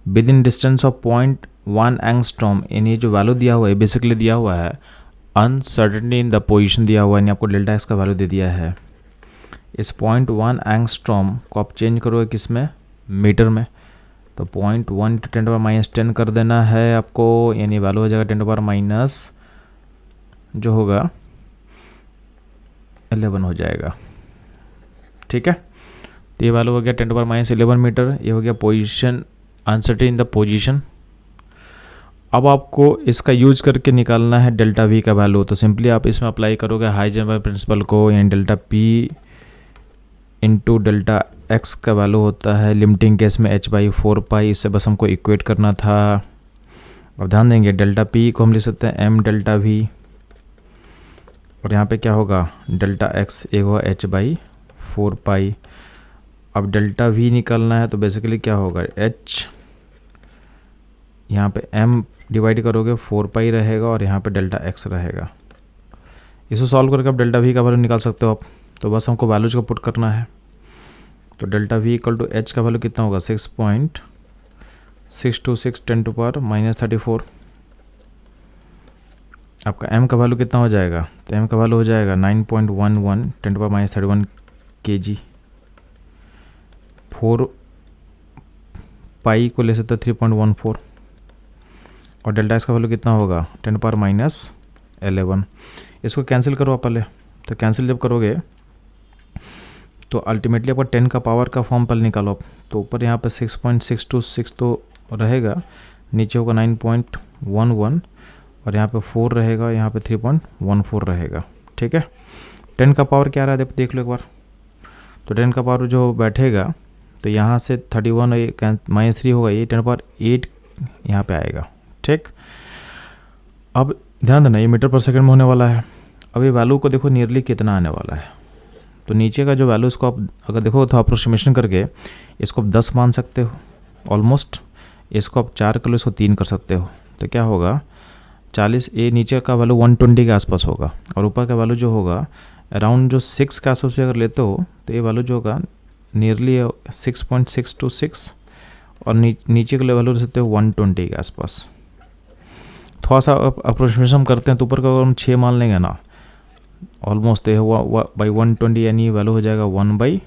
with in distance of 0.1 angstrom. यानी जो वैल्यू दिया हुआ है बेसिकली दिया हुआ है अनसर्टेनिटी इन द पोजीशन दिया हुआ है, यानी आपको डेल्टा एक्स का वैल्यू दे दिया है। इस 0.1 एंगस्ट्रॉम को आप चेंज करोगे किस में, मीटर में, तो 0.1 × 10⁻10 कर देना है आपको, यानी वैल्यू हो जाएगा 10⁻- जो होगा 11 हो जाएगा। ठीक है, तो ये वैल्यू हो गया 10⁻11 मीटर। ये हो गया position, uncertainty in the position. अब आपको इसका यूज करके निकालना है डेल्टा वी का वैल्यू। तो सिंपली आप इसमें अप्लाई करोगे हाइजेनबर्ग प्रिंसिपल को, यानी delta P into delta x का वैल्यू होता है लिमिटिंग केस में h/4π। इससे बस हमको इक्वेट करना था। अब ध्यान देंगे डेल्टा पी को हम लिख सकते हैं m डेल्टा वी, और यहाँ पे क्या होगा डेल्टा एक्स एक होगा h/4π। अब डेल्टा वी निकालना है तो बेसिकली क्या होगा h, यहाँ पे m डिवाइड करोगे 4π रहेगा और यहाँ पे डेल्टा x रहेगा। इसको सॉल्व करके आप डेल्टा वी का वैल्यू निकाल सकते हो आप। तो बस हमको वैल्यूज को पुट करना है। तो delta V equal to h का वैल्यू कितना होगा 6.626 10⁻34। आपका m का वैल्यू कितना हो जाएगा, तो m का वैल्यू हो जाएगा 9.11 10⁻31 kg। 4π को ले सकते 3.14, और डेल्टा एक्स का वैल्यू कितना होगा 10⁻11। इसको कैंसिल करो आप पहले। तो कैंसिल जब करोगे तो अल्टीमेटली आपका 10 का पावर का फॉर्म पहले निकालो आप। तो ऊपर यहाँ पे 6.626 तो रहेगा, नीचे होगा 9.11, और यहाँ पे 4 रहेगा, यहाँ पे 3.14 रहेगा। ठीक है, 10 का पावर क्या रहा है देख लो एक बार। तो 10 का पावर जो बैठेगा तो यहाँ से 31 -3 होगा, ये 10⁸ यहाँ पे आएगा। ठीक, अब ध्यान देना ये मीटर पर सेकंड में होने वाला है। अब ये वैल्यू को देखो नियरली कितना आने वाला है। तो नीचे का जो वैल्यू इसको आप अगर देखो तो अप्रोक्सीमेशन करके इसको आप 10 मान सकते हो ऑलमोस्ट। इसको आप 4 कर लो, इसको 3 कर सकते हो। तो क्या होगा 40, ये नीचे का वैल्यू 120 के आसपास होगा, और ऊपर का वैल्यू जो होगा अराउंड जो 6 के आसपास अगर लेते हो तो ये वैल्यू जो होगा नियरली 6.626, और नीचे का वैल्यू ले सकते हो 120 के आसपास। थोड़ा सा अप्रोक्सीमेशन करते हैं तो ऊपर का अगर हम 6 मान लेंगे ना ऑलमोस्ट ये हुआ बाई 120, यानी वैल्यू हो जाएगा 1/20।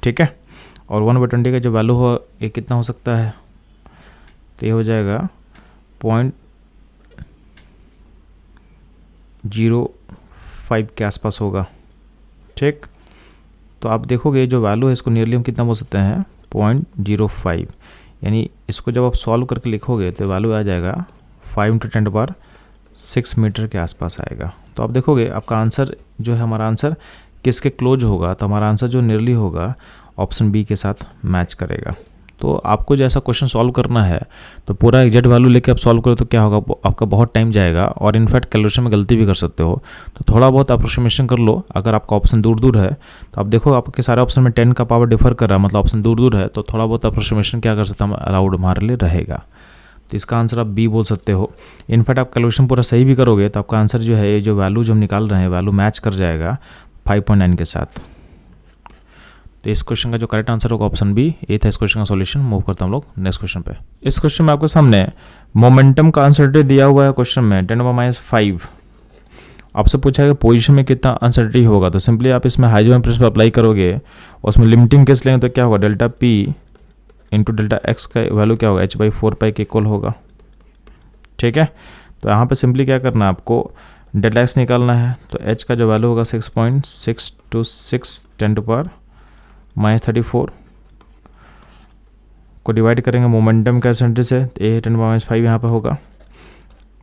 ठीक है, और 1/20 का जो वैल्यू हो ये कितना हो सकता है, तो ये हो जाएगा 0.05 के आसपास होगा। ठीक, तो आप देखोगे जो वैल्यू है इसको नियरली हम कितना बोल सकते हैं 0.05, यानी इसको जब आप सॉल्व करके लिखोगे तो वैल्यू आ जाएगा 5 × 10⁻6 मीटर के आसपास आएगा। तो आप देखोगे आपका आंसर जो है, हमारा आंसर किसके क्लोज होगा, तो हमारा आंसर जो नियरली होगा ऑप्शन बी के साथ मैच करेगा। तो आपको जैसा क्वेश्चन सॉल्व करना है तो पूरा एग्जैक्ट वैल्यू लेके आप सॉल्व करो तो क्या होगा, आपका बहुत टाइम जाएगा, और इनफैक्ट कैलकुलेशन में गलती भी कर सकते हो। तो थोड़ा बहुत अप्रोक्सीमेशन कर लो। अगर आपका ऑप्शन दूर दूर है तो आप देखो आपके सारे ऑप्शन में 10 का पावर डिफर कर रहा है, मतलब ऑप्शन दूर दूर है, तो थोड़ा बहुत अप्रोक्सीमेशन क्या कर सकता है अलाउड हमारे लिए रहेगा। तो इसका आंसर आप बी बोल सकते हो। इनफैक्ट आप कैलकुलेशन पूरा सही भी करोगे तो आपका आंसर जो है ये जो वैल्यू जो हम निकाल रहे हैं वैल्यू मैच कर जाएगा 5.9 के साथ। तो इस क्वेश्चन का जो करेक्ट आंसर होगा ऑप्शन बी। ये था इस क्वेश्चन का सॉल्यूशन। मूव करते हैं हम लोग नेक्स्ट क्वेश्चन पे। इस क्वेश्चन में आपके सामने मोमेंटम का अनसर्टेनिटी दिया हुआ है क्वेश्चन में 10⁻5। आपसे पूछा है कि पोजीशन में कितना अनसर्टेनिटी होगा। तो सिंपली आप इसमें हाइजेनबर्ग प्रिंसिपल अप्लाई करोगे और उसमें लिमिटिंग केस लेंगे तो क्या होगा delta P into delta x का वैल्यू क्या होगा h/4π के इक्वल होगा। ठीक है, तो यहाँ पे सिंपली क्या करना है आपको डेल्टा एक्स निकालना है। तो h का जो वैल्यू होगा 6.626 10⁻34 को डिवाइड करेंगे मोमेंटम का अनसर्टेनिटी से, तो a 10⁻5 यहाँ पे होगा,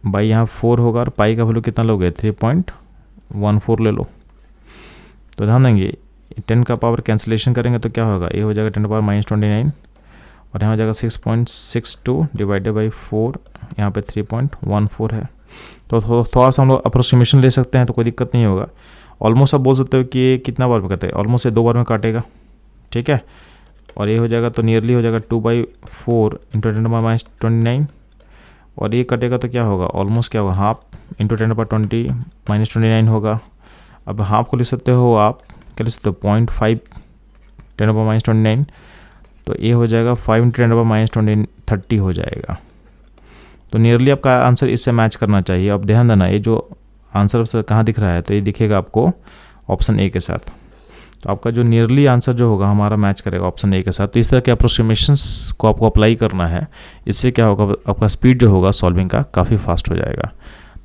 बाई यहाँ 4 होगा, और पाई का वैल्यू कितना लोगे 3.14 ले लो। तो ध्यान देंगे 10 का पावर कैंसिलेशन करेंगे तो क्या होगा, ये हो जाएगा 10⁻29, और यहाँ हो जाएगा 6.62 डिवाइडेड बाई 4, यहाँ पे 3.14 है। तो थोड़ा सा हम लोग अप्रोक्सीमेशन ले सकते हैं तो कोई दिक्कत नहीं होगा। ऑलमोस्ट आप बोल सकते हो कि ये कितना बार में काटे, ऑलमोस्ट ये 2 बार में काटेगा। ठीक है, और ये हो जाएगा तो नियरली हो जाएगा 2/4 इंटू 10⁻29, और ये कटेगा तो क्या होगा ऑलमोस्ट क्या होगा हाफ इंटू 10⁻20 -29 होगा। अब हाफ को लिख सकते हो आप, क्या लिख सकते हो 0.5 10⁻29, तो ये हो जाएगा 5 इंटू 10⁻20 30 हो जाएगा। तो नियरली आपका आंसर इससे मैच करना चाहिए। अब ध्यान देना ये जो आंसर कहाँ दिख रहा है, तो ये दिखेगा आपको ऑप्शन ए के साथ। तो आपका जो नियरली आंसर जो होगा हमारा मैच करेगा ऑप्शन ए के साथ। तो इस तरह के अप्रोक्सीमेशंस को आपको अप्लाई करना है, इससे क्या होगा आपका स्पीड जो होगा सॉल्विंग का काफ़ी फास्ट हो जाएगा।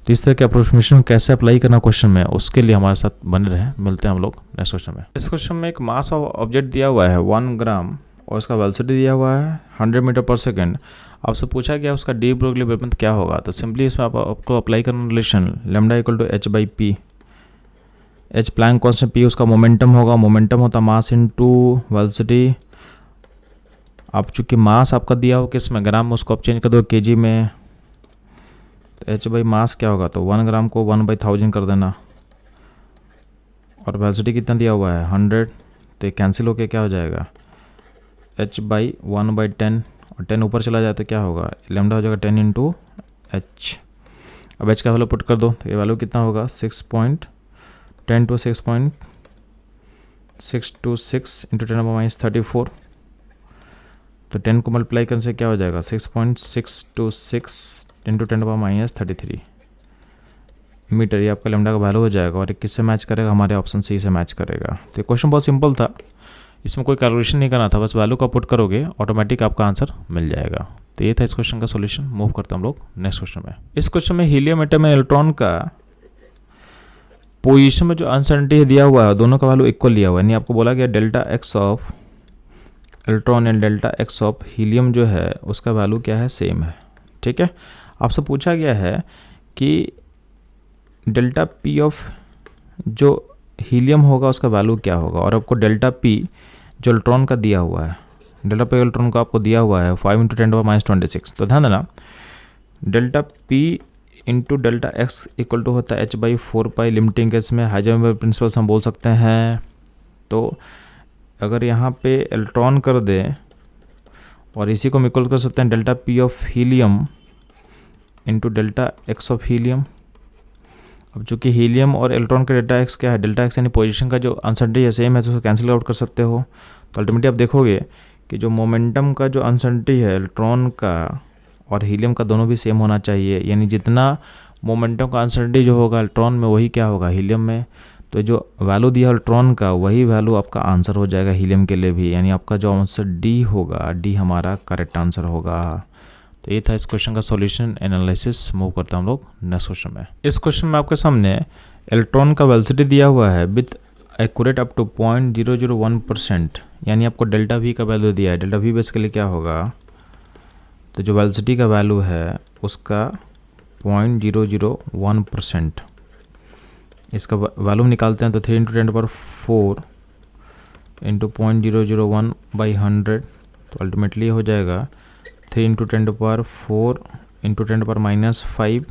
तो इस तरह के अप्रोक्सीमेशन कैसे अप्लाई करना क्वेश्चन में, उसके लिए हमारे साथ बने रहे। मिलते हैं हम लोग नेक्स्ट क्वेश्चन में। इस क्वेश्चन में एक मास ऑफ ऑब्जेक्ट दिया हुआ है 1 ग्राम और इसका वेलोसिटी दिया हुआ है 100 मीटर पर सेकेंड। आपसे पूछा गया उसका डी ब्रोगली वेवलेंथ क्या होगा। तो सिंपली इसमें आपको अप्लाई करना relation lambda equal to H by P. H Planck constant, P उसका मोमेंटम होगा, मोमेंटम होता मास इनटू वेलोसिटी। आप चूँकि मास आपका दिया हो किस में, ग्राम में, उसको आप चेंज कर दो केजी में। तो एच बाई मास क्या होगा, तो 1 ग्राम को 1/1000 कर देना, और वेलोसिटी कितना दिया हुआ है 100। तो कैंसिल होके क्या हो जाएगा h बाई 1/10, और 10 ऊपर चला जाए तो क्या होगा, लैम्डा हो जाएगा 10 इंटू एच। अब h का वैल्यू पुट कर दो, तो ये वैल्यू कितना होगा 6.10 टू 6.626 इंटू 10⁻34। तो 10 को मल्टीप्लाई करने से क्या हो जाएगा 6.626 इंटू 10⁻33 मीटर। ये आपका लैम्डा का वैल्यू हो जाएगा, और किससे मैच करेगा, हमारे ऑप्शन सी से मैच करेगा। तो ये क्वेश्चन बहुत सिंपल था, इसमें कोई कैलकुलेशन नहीं करना था, बस वैल्यू का पुट करोगे ऑटोमेटिक आपका आंसर मिल जाएगा। तो ये था इस क्वेश्चन का सॉल्यूशन। मूव करते हैं हम लोग नेक्स्ट क्वेश्चन में। इस क्वेश्चन में हीलियम एटम में इलेक्ट्रॉन का पोजीशन में जो अनसर्टेनिटी दिया हुआ है दोनों का वैल्यू इक्वल लिया हुआ है। यानी आपको बोला गया delta x of electron and delta x of helium जो है उसका वैल्यू क्या है, सेम है। ठीक है, आपसे पूछा गया है कि डेल्टा पी ऑफ जो हीलियम होगा उसका वैल्यू क्या होगा, और आपको डेल्टा पी जो इलेक्ट्रॉन का दिया हुआ है, डेल्टा पी इलेक्ट्रॉन का आपको दिया हुआ है 5 इंटू 10⁻26। तो ध्यान देना, delta P into delta X equal to होता है h बाई 4 लिमिटिंग केस में हाइजेनबर्ग प्रिंसिपल हम बोल सकते हैं। तो अगर यहाँ पे इलेक्ट्रॉन कर दें और इसी को हम इक्वल कर सकते हैं delta P of helium into delta x of helium. अब चूँकि हीलियम और इलेक्ट्रॉन का डेल्टा एक्स क्या है, डेल्टा एक्स यानी पोजीशन का जो अनसर्टेनिटी है सेम है, तो उसको कैंसिल आउट कर सकते हो। तो अल्टीमेटली आप देखोगे कि जो मोमेंटम का जो अनसर्टेनिटी है इलेक्ट्रॉन का और हीलियम का दोनों भी सेम होना चाहिए। यानी जितना मोमेंटम का अनसर्टेनिटी जो होगा इलेक्ट्रॉन में वही क्या होगा हीलियम में। तो जो वैल्यू दिया इलेक्ट्रॉन का वही वैल्यू आपका आंसर हो जाएगा हीलियम के लिए भी। यानी आपका जो आंसर डी होगा, डी हमारा करेक्ट आंसर होगा। तो ये था इस क्वेश्चन का सॉल्यूशन एनालिसिस। मूव करते हैं हम लोग नेक्स्ट क्वेश्चन में। इस क्वेश्चन में आपके सामने इलेक्ट्रॉन का वेलोसिटी दिया हुआ है विथ एक्यूरेट अप टू 0.001%। यानी आपको डेल्टा वी का वैल्यू दिया है। डेल्टा वी बेसिकली क्या होगा, तो जो वेलोसिटी का वैल्यू है उसका 0.001%। इसका वैल्यू निकालते हैं तो 3 इंटू 10⁴ इंटू 0.001/100। तो अल्टीमेटली हो जाएगा 3 इंटू 10⁴ इंटू 10⁻⁵,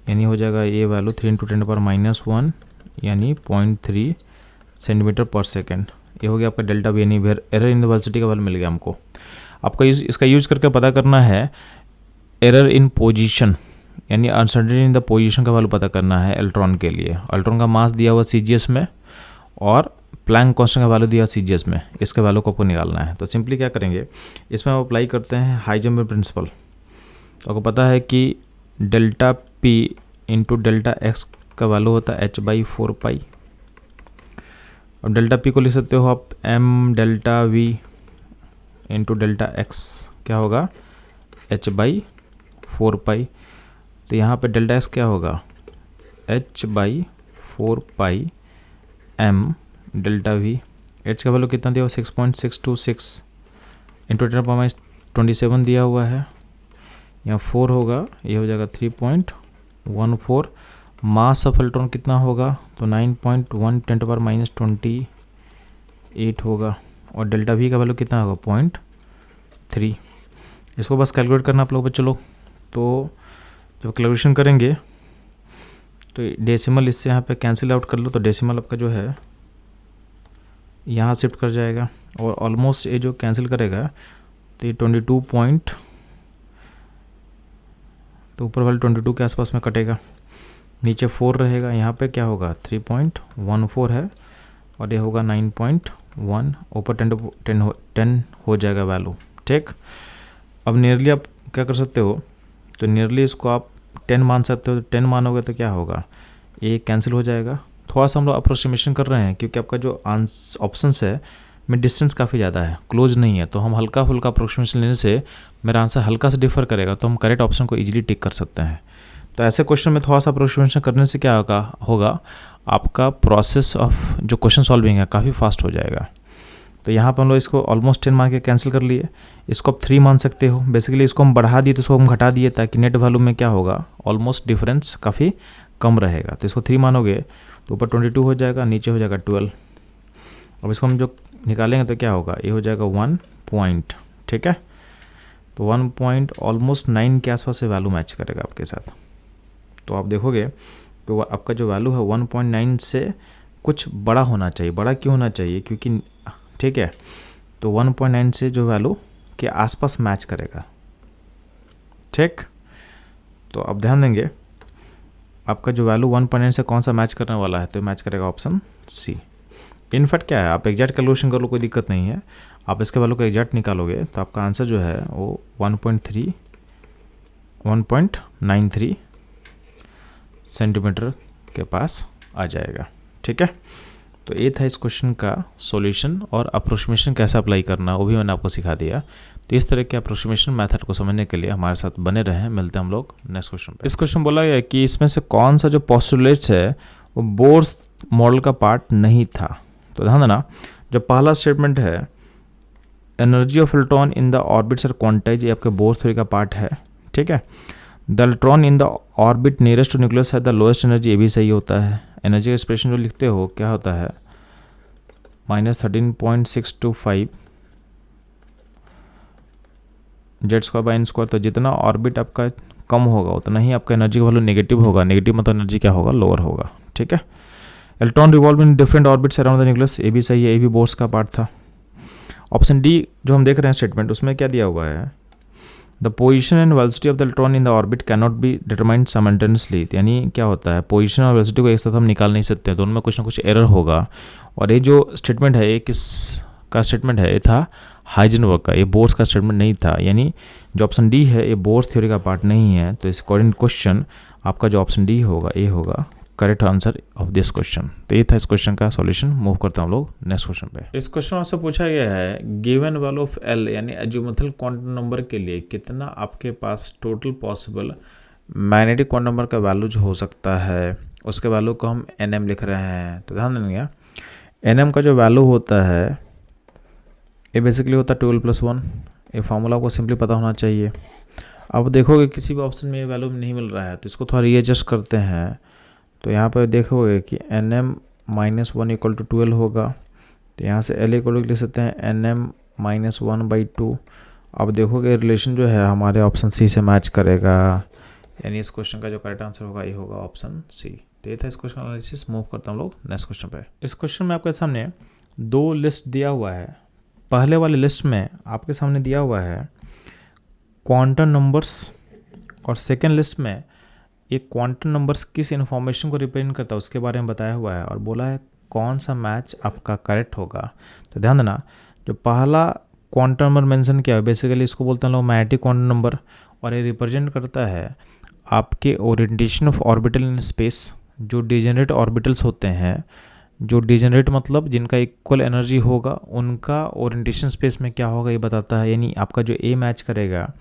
यानी हो जाएगा ये वैल्यू 3 इंटू 10⁻⁻1 यानी 0.3 सेंटीमीटर पर सेकेंड। ये हो गया आपका डेल्टा वी, यानी एरर इन द वेलोसिटी का वैल्यू मिल गया हमको। आपका इसका यूज करके पता करना है एरर इन पोजीशन, यानी अनसर्टेनिटी इन द पोजीशन का वैल्यू पता करना है इलेक्ट्रॉन के लिए। इलेक्ट्रॉन का मास दिया हुआ सीजीएस में और प्लैंक कांस्टेंट का वैल्यू दिया सीजीएस में, इसका वैल्यू को आपको निकालना है। तो सिंपली क्या करेंगे, इसमें हम अप्लाई करते हैं हाइजेनबर्ग प्रिंसिपल। तो आपको पता है कि delta P into delta x का वैल्यू होता है h बाई 4 और डेल्टा पी को लिख सकते हो आप m delta we into delta x क्या होगा h बाई 4। तो यहाँ पे डेल्टा एक्स क्या होगा h by 4 m delta we. h का वैल्यू कितना दिया हुआ 6.626 इंटू 10⁻27 दिया हुआ है। यहाँ 4 होगा, ये हो जाएगा 3.14। मास ऑफ इलेक्ट्रॉन कितना होगा, तो 9.1 10⁻28 होगा। और डेल्टा वी का वैल्यू कितना होगा 0.3। इसको बस कैलकुलेट करना आप लोग बच्चों लोग। तो जब कैलकुलेशन करेंगे तो डेसिमल इससे यहाँ पे कैंसिल आउट कर लो, तो डेसिमल आपका जो है यहाँ शिफ्ट कर जाएगा और ऑलमोस्ट ये जो कैंसिल करेगा तो ये 22 तो ऊपर वाले 22 के आसपास में कटेगा, नीचे 4 रहेगा। यहाँ पे क्या होगा 3.14 है और ये होगा 9.1, ऊपर 10 हो जाएगा वैल्यू। ठीक, अब नियरली आप क्या कर सकते हो, तो नियरली इसको आप 10 मान सकते हो। तो 10 मानोगे तो क्या होगा, ये कैंसिल हो जाएगा। थोड़ा सा हम लोग अप्रोक्सीमेशन कर रहे हैं क्योंकि आपका जो ऑप्शंस है में डिस्टेंस काफ़ी ज़्यादा है, क्लोज नहीं है, तो हम हल्का फुल्का अप्रोक्सीमेशन लेने से मेरा आंसर हल्का सा डिफर करेगा, तो हम करेक्ट ऑप्शन को इजीली टिक कर सकते हैं। तो ऐसे क्वेश्चन में थोड़ा सा अप्रोक्सीमेशन करने से क्या होगा आपका प्रोसेस ऑफ जो क्वेश्चन सॉल्विंग है काफ़ी फास्ट हो जाएगा। तो यहाँ पर हम लोग इसको ऑलमोस्ट 10 मान के कैंसिल कर लिए। इसको आप 3 मान सकते हो। बेसिकली इसको हम बढ़ा दिए तो इसको हम घटा दिए ताकि नेट वैल्यू में क्या होगा ऑलमोस्ट डिफरेंस काफ़ी कम रहेगा। तो इसको 3 मानोगे तो ऊपर 22 हो जाएगा, नीचे हो जाएगा 12। अब इसको हम जो निकालेंगे तो क्या होगा, ये हो जाएगा 1 पॉइंट, ठीक है। तो 1 पॉइंट ऑलमोस्ट 9 के आसपास से वैल्यू मैच करेगा आपके साथ। तो आप देखोगे तो आपका जो वैल्यू है 1.9 से कुछ बड़ा होना चाहिए। बड़ा क्यों होना चाहिए, क्योंकि ठीक है, तो 1.9 से जो वैल्यू के आसपास मैच करेगा, ठीक। तो अब ध्यान देंगे आपका जो वैल्यू 1.9 से कौन सा मैच करने वाला है, तो मैच करेगा ऑप्शन सी। इनफैक्ट क्या है, आप एग्जैक्ट कैलकुलेशन कर लो, कोई दिक्कत नहीं है। आप इसके वैल्यू को एग्जैक्ट निकालोगे तो आपका आंसर जो है वो 1.93 सेंटीमीटर के पास आ जाएगा, ठीक है। तो ये था इस क्वेश्चन का सॉल्यूशन, और अप्रोक्सीमेशन कैसे अप्लाई करना वो भी मैंने आपको सिखा दिया। तो इस तरह के अप्रोक्सीमेशन मेथड को समझने के लिए हमारे साथ बने रहें। मिलते हैं हम लोग नेक्स्ट क्वेश्चन पे। इस क्वेश्चन बोला गया कि इसमें से कौन सा जो पोस्टुलेट्स है वो बोर्स मॉडल का पार्ट नहीं था। तो ध्यान देना, जो पहला स्टेटमेंट है energy of electron in the orbits are quantise, ये आपके बोर्स थ्योरी का पार्ट है, ठीक है। The electron in the orbit nearest to nucleus है द लोएस्ट एनर्जी, ये भी सही होता है। एनर्जी का एक्सप्रेशन जो लिखते हो क्या होता है -13.625 Z square by N square. तो जितना ऑर्बिट आपका कम होगा उतना ही आपका एनर्जी का वैल्यू नेगेटिव होगा। नेगेटिव मतलब एनर्जी क्या होगा, लोअर होगा, ठीक है। Electron revolve in different orbits around the nucleus, ये भी सही है, ये भी बोर्स का पार्ट था। ऑप्शन डी जो हम देख रहे हैं स्टेटमेंट, उसमें क्या दिया हुआ है, the position and velocity of the electron in the orbit can not be determined simultaneously. यानी क्या होता है, पोजीशन और वेलोसिटी को एक साथ हम निकाल नहीं सकते, दोनों में कुछ ना कुछ एरर होगा। और ये जो स्टेटमेंट है ये किस का स्टेटमेंट है, ये था हाइजेनबर्ग का, ये बोर्स का स्टेटमेंट नहीं था। यानी जो ऑप्शन डी है ये बोर्स थ्योरी का पार्ट नहीं है। तो इस अकॉर्डिंग क्वेश्चन आपका जो ऑप्शन डी होगा ये होगा correct answer of this question. तो ये था इस क्वेश्चन का सॉल्यूशन। मूव करते हैं हम लोग नेक्स्ट क्वेश्चन पे। इस क्वेश्चन में आपसे पूछा गया है गिवन वैल्यू ऑफ एल यानी अजीमुथल क्वांटम नंबर के लिए कितना आपके पास total possible magnetic quantum number का वैल्यू जो हो सकता है, उसके वैल्यू को हम एन लिख रहे हैं। तो ध्यान देंगे एन का जो वैल्यू होता है ये बेसिकली होता है 12+1। ये फार्मूला आपको सिंपली पता होना चाहिए। अब देखोगे किसी भी ऑप्शन में ये वैल्यू नहीं मिल रहा है तो इसको थोड़ा रीएडजस्ट करते हैं। तो यहाँ पर देखोगे कि NM -1 = 12 होगा। तो यहाँ से L को लिख सकते हैं NM -1/2। अब देखोगे रिलेशन जो है हमारे ऑप्शन सी से मैच करेगा, यानी इस क्वेश्चन का जो करेक्ट आंसर होगा ये होगा ऑप्शन सी। तो ये था इस क्वेश्चन एनालिसिस। मूव करता हम लोग नेक्स्ट क्वेश्चन पे। इस क्वेश्चन में आपके सामने 2 लिस्ट दिया हुआ है। पहले वाले लिस्ट में आपके सामने दिया हुआ है क्वांटम नंबर्स, और सेकेंड लिस्ट में ये क्वांटम नंबर्स किस इन्फॉर्मेशन को रिप्रेजेंट करता है उसके बारे में बताया हुआ है, और बोला है कौन सा मैच आपका करेक्ट होगा। तो ध्यान देना, जो पहला क्वांटम नंबर मेंशन किया है बेसिकली इसको बोलते हैं लोग मैग्नेटिक क्वांटम नंबर, और ये रिप्रेजेंट करता है आपके orientation of orbital in space. जो डिजेनरेट ऑर्बिटल्स होते हैं, जो डिजेनरेट मतलब जिनका इक्वल एनर्जी होगा, उनका ओरिएंटेशन स्पेस में क्या होगा ये बताता है। यानी आपका जो ए मैच करेगा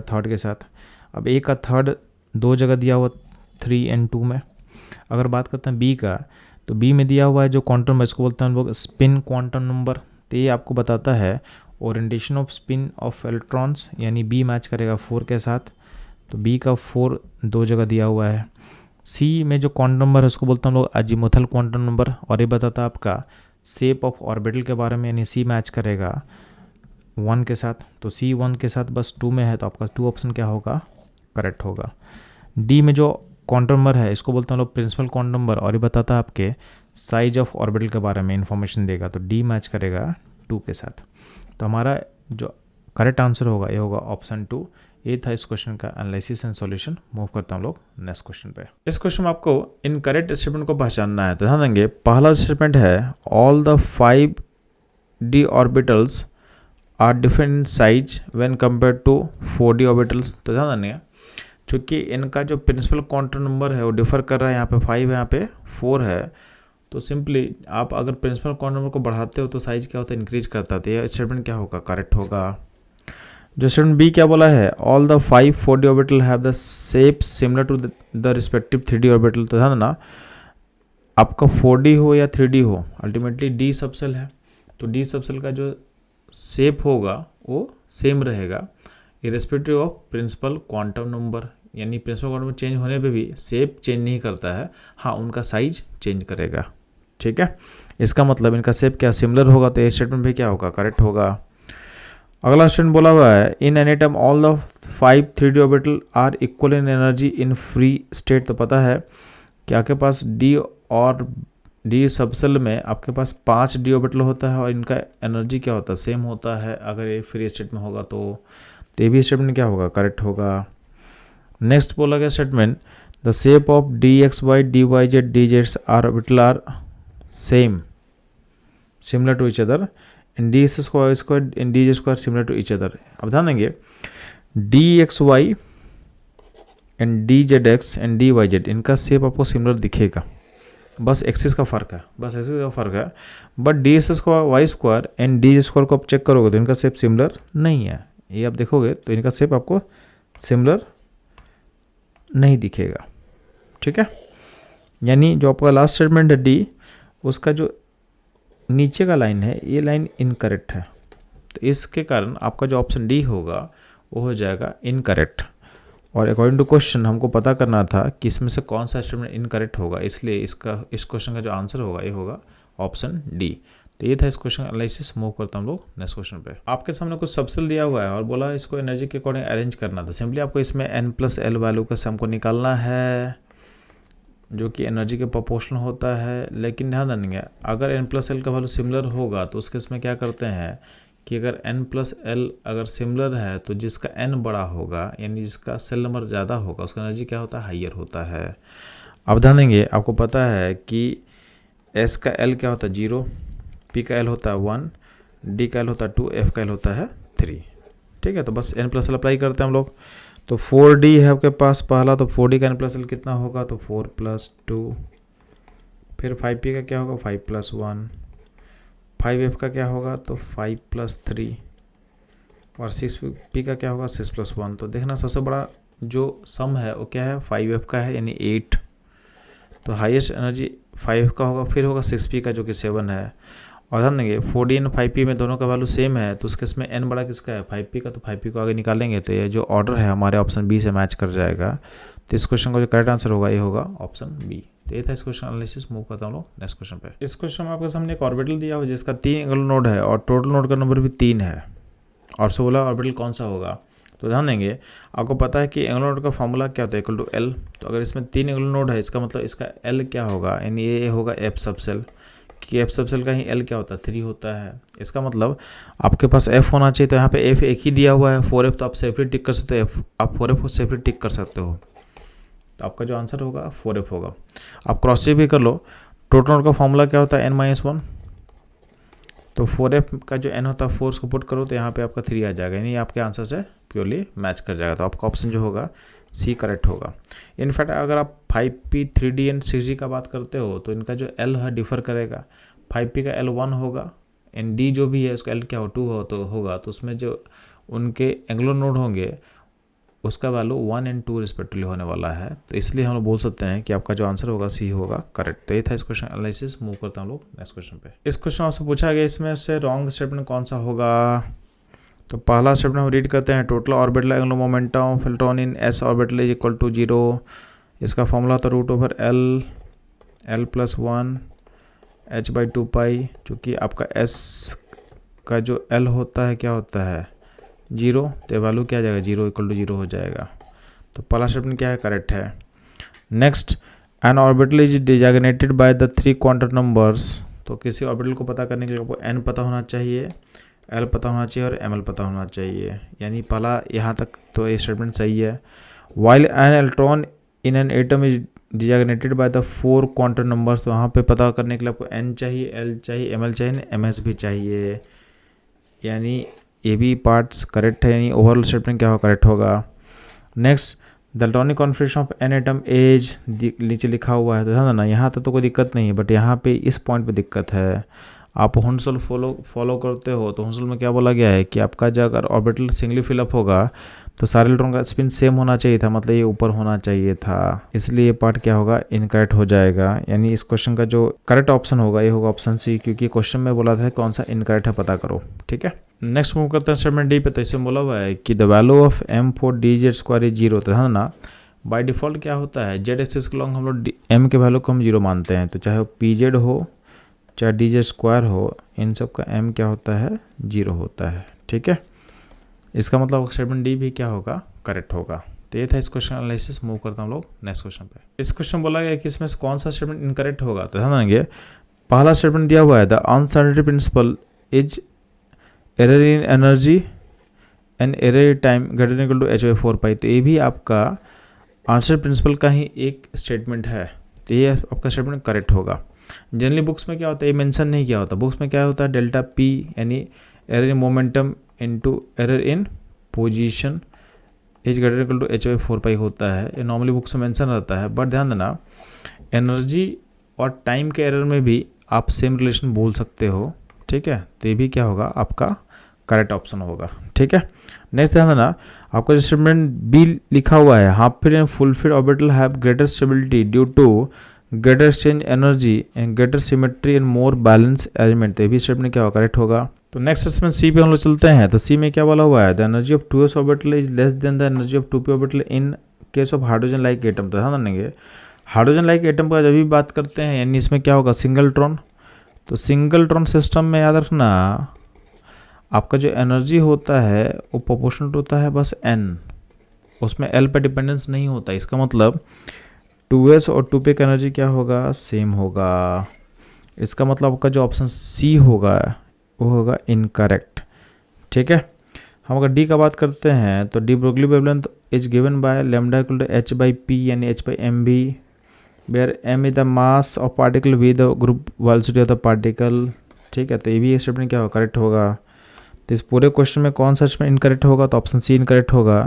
थर्ड के साथ। अब ए का थर्ड 2 जगह दिया हुआ 3 और 2 में। अगर बात करते हैं बी का, तो बी में दिया हुआ है जो क्वांटम नंबर, इसको बोलते हैं हम लोग स्पिन क्वांटम नंबर। तो ये आपको बताता है orientation off spin off electrons, यानी बी मैच करेगा 4 के साथ। तो बी का 4 2 जगह दिया हुआ है। सी में जो क्वांटम नंबर है उसको बोलते हैं हम लोग अजीमुथल क्वांटम नंबर, और ये बताता है आपका शेप ऑफ ऑर्बिटल के बारे में, यानी सी मैच करेगा 1 के साथ। तो सी 1 के साथ बस 2 में है, तो आपका 2 ऑप्शन क्या होगा, करेक्ट होगा। डी में जो क्वांटम नंबर है इसको बोलते हैं लोग प्रिंसिपल क्वांटम नंबर, और ये बताता है आपके साइज ऑफ ऑर्बिटल के बारे में इन्फॉर्मेशन देगा। तो डी मैच करेगा 2 के साथ। तो हमारा जो करेक्ट आंसर होगा ये होगा ऑप्शन 2। ये था इस क्वेश्चन का एनालिसिस एंड सॉल्यूशन। मूव करता हम लोग नेक्स्ट क्वेश्चन पे। इस क्वेश्चन में आपको इनकरेक्ट स्टेटमेंट को पहचानना है। तो ध्यान देंगे पहला स्टेटमेंट है all the 5d orbitals are different in size when compare to 4d orbitals. तो ध्यान देंगे चूँकि इनका जो प्रिंसिपल क्वांटम नंबर है वो डिफर कर रहा है, यहाँ पे 5 है, यहाँ पे 4 है, तो सिंपली आप अगर प्रिंसिपल क्वांटम नंबर को बढ़ाते हो तो साइज क्या होता है, इंक्रीज करता है। तो ये स्टेटमेंट क्या होगा, करेक्ट होगा। जो स्टेटमेंट बी क्या बोला है, all the 5 4d orbital have the shape similar to the respective 3d orbital. तो ध्यान देना, आपका 4d हो या 3d हो, अल्टीमेटली d सबसेल है, तो d सबसेल का जो शेप होगा वो सेम रहेगा irrespective of principal quantum number. यानी प्रिंसिपल क्वांटम नंबर चेंज होने पे भी शेप चेंज नहीं करता है, हाँ उनका साइज चेंज करेगा। ठीक है, इसका मतलब इनका शेप क्या सिमिलर होगा, तो ये स्टेटमेंट भी क्या होगा, करेक्ट होगा। अगला स्टेटमेंट बोला हुआ है, in an atom all the 5 3d orbital are equal in energy in free state. तो पता है कि आपके पास d और d सबसेल में आपके पास 5 d ऑर्बिटल होता है और इनका एनर्जी क्या होता है, सेम होता है अगर ये फ्री स्टेट में होगा तो ये भी स्टेटमेंट क्या होगा, करेक्ट होगा। नेक्स्ट बोला गया statement, the shape of dxy dyz dz orbital are same similar to each other and D square and D square similar to each other. अब ध्यान देंगे, dxy and dzx and dyz इनका शेप आपको सिमिलर दिखेगा, बस एक्सिस का फ़र्क है, बस एक्सिस का फ़र्क है। But D square Y square and D square को आप चेक करोगे तो इनका शेप सिमिलर नहीं है, ये आप देखोगे तो इनका शेप आपको सिमिलर नहीं दिखेगा। ठीक है, यानी जो आपका लास्ट स्टेटमेंट है डी, उसका जो नीचे का लाइन है ये लाइन इनकरेक्ट है, तो इसके कारण आपका जो ऑप्शन डी होगा वो हो जाएगा इनकरेक्ट। और अकॉर्डिंग टू क्वेश्चन हमको पता करना था कि इसमें से कौन सा स्टेटमेंट इनकरेक्ट होगा, इसलिए इस क्वेश्चन का जो आंसर होगा ये होगा ऑप्शन डी। तो ये था इस क्वेश्चन एनालिसिस। मूव करता हम लोग नेक्स्ट क्वेश्चन पे। आपके सामने कुछ सबसेल दिया हुआ है और बोला इसको एनर्जी के अकॉर्डिंग अरेंज करना था। सिंपली आपको इसमें n+l वैल्यू का सम को निकालना है जो कि एनर्जी के प्रोपोर्शनल होता है। लेकिन ध्यान देंगे, अगर n+l का वैल्यू सिमिलर होगा तो उसके इसमें क्या करते हैं कि अगर n+l अगर सिमिलर है तो जिसका n बड़ा होगा यानी जिसका सेल नंबर ज़्यादा होगा उसका एनर्जी क्या होता है, हाइयर होता है। अब ध्यान देंगे, आपको पता है कि s का l क्या होता है 0, p का l होता है 1, d का l होता है 2, f का l होता है 3। ठीक है, तो बस n+l अप्लाई करते हैं हम लोग। तो 4d है आपके पास पहला, तो 4d का n+l कितना होगा, तो 4+2, फिर 5p का क्या होगा 5+1, 5f का क्या होगा तो 5+3 और 6p का क्या होगा 6+1। तो देखना सबसे बड़ा जो सम है वो क्या है 5f का है यानी 8, तो हाईएस्ट एनर्जी 5 का होगा, फिर होगा 6p का जो कि 7 है। और ध्यान देंगे 4d एंड 5p में दोनों का वैल्यू सेम है, तो उसके इसमें n बड़ा किसका है 5p का, तो 5p को आगे निकालेंगे तो ये जो ऑर्डर है हमारे ऑप्शन बी से मैच कर जाएगा। तो इस क्वेश्चन का जो करेक्ट आंसर होगा ये होगा ऑप्शन बी। तो ये था इस क्वेश्चन एनालिसिस। मूव करता हूँ लोग नेक्स्ट क्वेश्चन पे। इस क्वेश्चन में आपके सामने एक ऑर्बिटल दिया हुआ जिसका 3 एंगुलर नोड है और टोटल नोड का नंबर भी 3 है और 16 ऑर्बिटल कौन सा होगा। तो ध्यान देंगे, आपको पता है कि एंगुलर नोड का फॉर्मूला क्या होता है, इक्वल टू एल। तो अगर इसमें 3 एंगुलर नोड है इसका मतलब इसका एल क्या होगा, यानी ये होगा एफ सबसेल, कि एफ सबसेल का ही एल क्या होता है 3 होता है। इसका मतलब आपके पास एफ होना चाहिए, तो यहाँ पे एफ एक ही दिया हुआ है 4f, तो आप सेपरेट टिक कर सकते हो, आप 4f को सेपरेट टिक कर सकते हो, तो आपका जो आंसर होगा 4f होगा। आप क्रॉस चेक भी कर लो, टोटल नोड का फॉर्मूला क्या होता है n-1, तो 4f का जो n होता है 4 को पुट करो तो यहाँ पे आपका 3 आ जाएगा, यानी आपके आंसर से प्योरली मैच कर जाएगा। तो आपका ऑप्शन जो होगा सी करेक्ट होगा। इनफैक्ट अगर आप 5p 3d एंड 6d का बात करते हो तो इनका जो l है डिफर करेगा, 5p का l 1 होगा एंड d जो भी है उसका l क्या हो 2 हो तो होगा, तो उसमें जो उनके एंगुलर नोड होंगे उसका वैल्यू 1 एंड 2 रिस्पेक्टिवली होने वाला है। तो इसलिए हम लोग बोल सकते हैं कि आपका जो आंसर होगा सी होगा करेक्ट। तो ये था इस क्वेश्चन एनालिसिस। मूव करता हूँ लोग नेक्स्ट क्वेश्चन पे। इस क्वेश्चन आपसे पूछा गया इसमें से रॉन्ग स्टेटमेंट कौन सा होगा। तो पहला स्टेटमेंट हम रीड करते हैं, total orbital angular momentum of electron in S orbital is equal to 0। इसका फॉर्मूला होता है √L+1 h/2π, चूँकि आपका s का जो l होता है क्या होता है 0, तो वैल्यू क्या आ जाएगा 0 इक्वल टू 0 हो जाएगा। तो पहला स्टेटमेंट क्या है करेक्ट है। Next, an orbital is designated by the 3 quantum numbers. तो किसी ऑर्बिटल को पता करने के लिए आपको n पता होना चाहिए, l पता होना चाहिए और ml पता होना चाहिए, यानी पहला यहाँ तक तो ये स्टेटमेंट सही है। While an electron in an atom is designated by the 4 quantum numbers, तो वहाँ पे पता करने के लिए आपको n चाहिए, l चाहिए, ml चाहिए, ms भी चाहिए, यानी ये भी पार्ट्स करेक्ट है, यानी ओवरऑल स्टेटमेंट क्या होगा करेक्ट होगा। Next, the electronic configuration of an atom as नीचे लिखा हुआ है, तो ध्यान देना यहाँ तक तो कोई दिक्कत नहीं है, बट यहाँ पे इस पॉइंट पे दिक्कत है। आप हुंसल फॉलो करते हो तो हुंसल में क्या बोला गया है कि आपका जो अगर ऑर्बिटल सिंगली फिलअप होगा तो सारे इलेक्ट्रॉन का स्पिन सेम होना चाहिए था, मतलब ये ऊपर होना चाहिए था, इसलिए ये पार्ट क्या होगा, इनकरेक्ट हो जाएगा। यानी इस क्वेश्चन का जो करेक्ट ऑप्शन होगा ये होगा ऑप्शन सी, क्योंकि क्वेश्चन में बोला था कौन सा इनकरेक्ट है पता करो। ठीक है, नेक्स्ट मूव करते हैं स्टेटमेंट डी पे। तो इसमें बोला हुआ है कि the value of M for D Z square is 0। तो है ना, बाय डिफ़ॉल्ट क्या होता है, जेड एक्सिस के लॉन्ग हम लोग एम के वैल्यू को हम 0 मानते हैं, तो चाहे वो पी जेड हो चाहे डी जेड स्क्वायर हो, इन सब का एम क्या होता है, 0 होता है। ठीक है, इसका मतलब स्टेटमेंट डी भी क्या होगा, करेक्ट होगा। तो ये था इस क्वेश्चन एनालिसिस। मूव करता हम लोग नेक्स्ट क्वेश्चन पे। इस क्वेश्चन बोला गया कि इसमें से कौन सा स्टेटमेंट इनकरेक्ट होगा। तो ध्यान देंगे, पहला स्टेटमेंट दिया हुआ है the uncertainty principle is error in energy and error time greater than equal to h/4π। तो ये भी आपका आंसर प्रिंसिपल का ही एक स्टेटमेंट है, तो ये आपका स्टेटमेंट करेक्ट होगा। जनरली बुक्स में क्या होता है, ये मेंशन नहीं किया होता। बुक्स में क्या होता है, डेल्टा पी यानी error in momentum into error in position is greater equal to h/4π होता है, ये नॉर्मली बुक्स में मेंशन रहता है। बट ध्यान देना, एनर्जी और टाइम के एरर में भी आप सेम रिलेशन बोल सकते हो। ठीक है, तो ये भी क्या होगा, आपका करेक्ट ऑप्शन होगा। ठीक है, नेक्स्ट ध्यान देना, आपका जो स्टेटमेंट बी लिखा हुआ है, half fill and full fill orbital have greater stability due to greater exchange energy and greater symmetry and more balance element. ये भी स्टेटमेंट क्या होगा, करेक्ट होगा। तो नेक्स्ट स्टेटमेंट सी पे हम लोग चलते हैं। तो सी में क्या बोला हुआ है, the energy of 2s orbital is less than the energy of 2p orbital in case of hydrogen like atom. तो ध्यान देंगे, हाइड्रोजन लाइक एटम का जब भी बात करते हैं यानी इसमें क्या होगा, सिंगलट्रॉन। तो सिंगलट्रॉन सिस्टम में याद रखना, आपका जो एनर्जी होता है वो प्रोपोर्शनल होता है बस n, उसमें l पर डिपेंडेंस नहीं होता। इसका मतलब 2s और 2p का एनर्जी क्या होगा, सेम होगा। इसका मतलब आपका जो ऑप्शन सी होगा वो होगा इनकरेक्ट। ठीक है, हम अगर डी का बात करते हैं तो de Broglie wavelength is given by lambda equal to h/p यानी h/mv, where m is the mass of particle V the group velocity of the particle. ठीक है, तो ये भी स्टेटमेंट क्या होगा, करेक्ट होगा। तो इस पूरे क्वेश्चन में कौन सा स्टेटमेंट इनकरेक्ट होगा, तो ऑप्शन सी इनकरेक्ट होगा।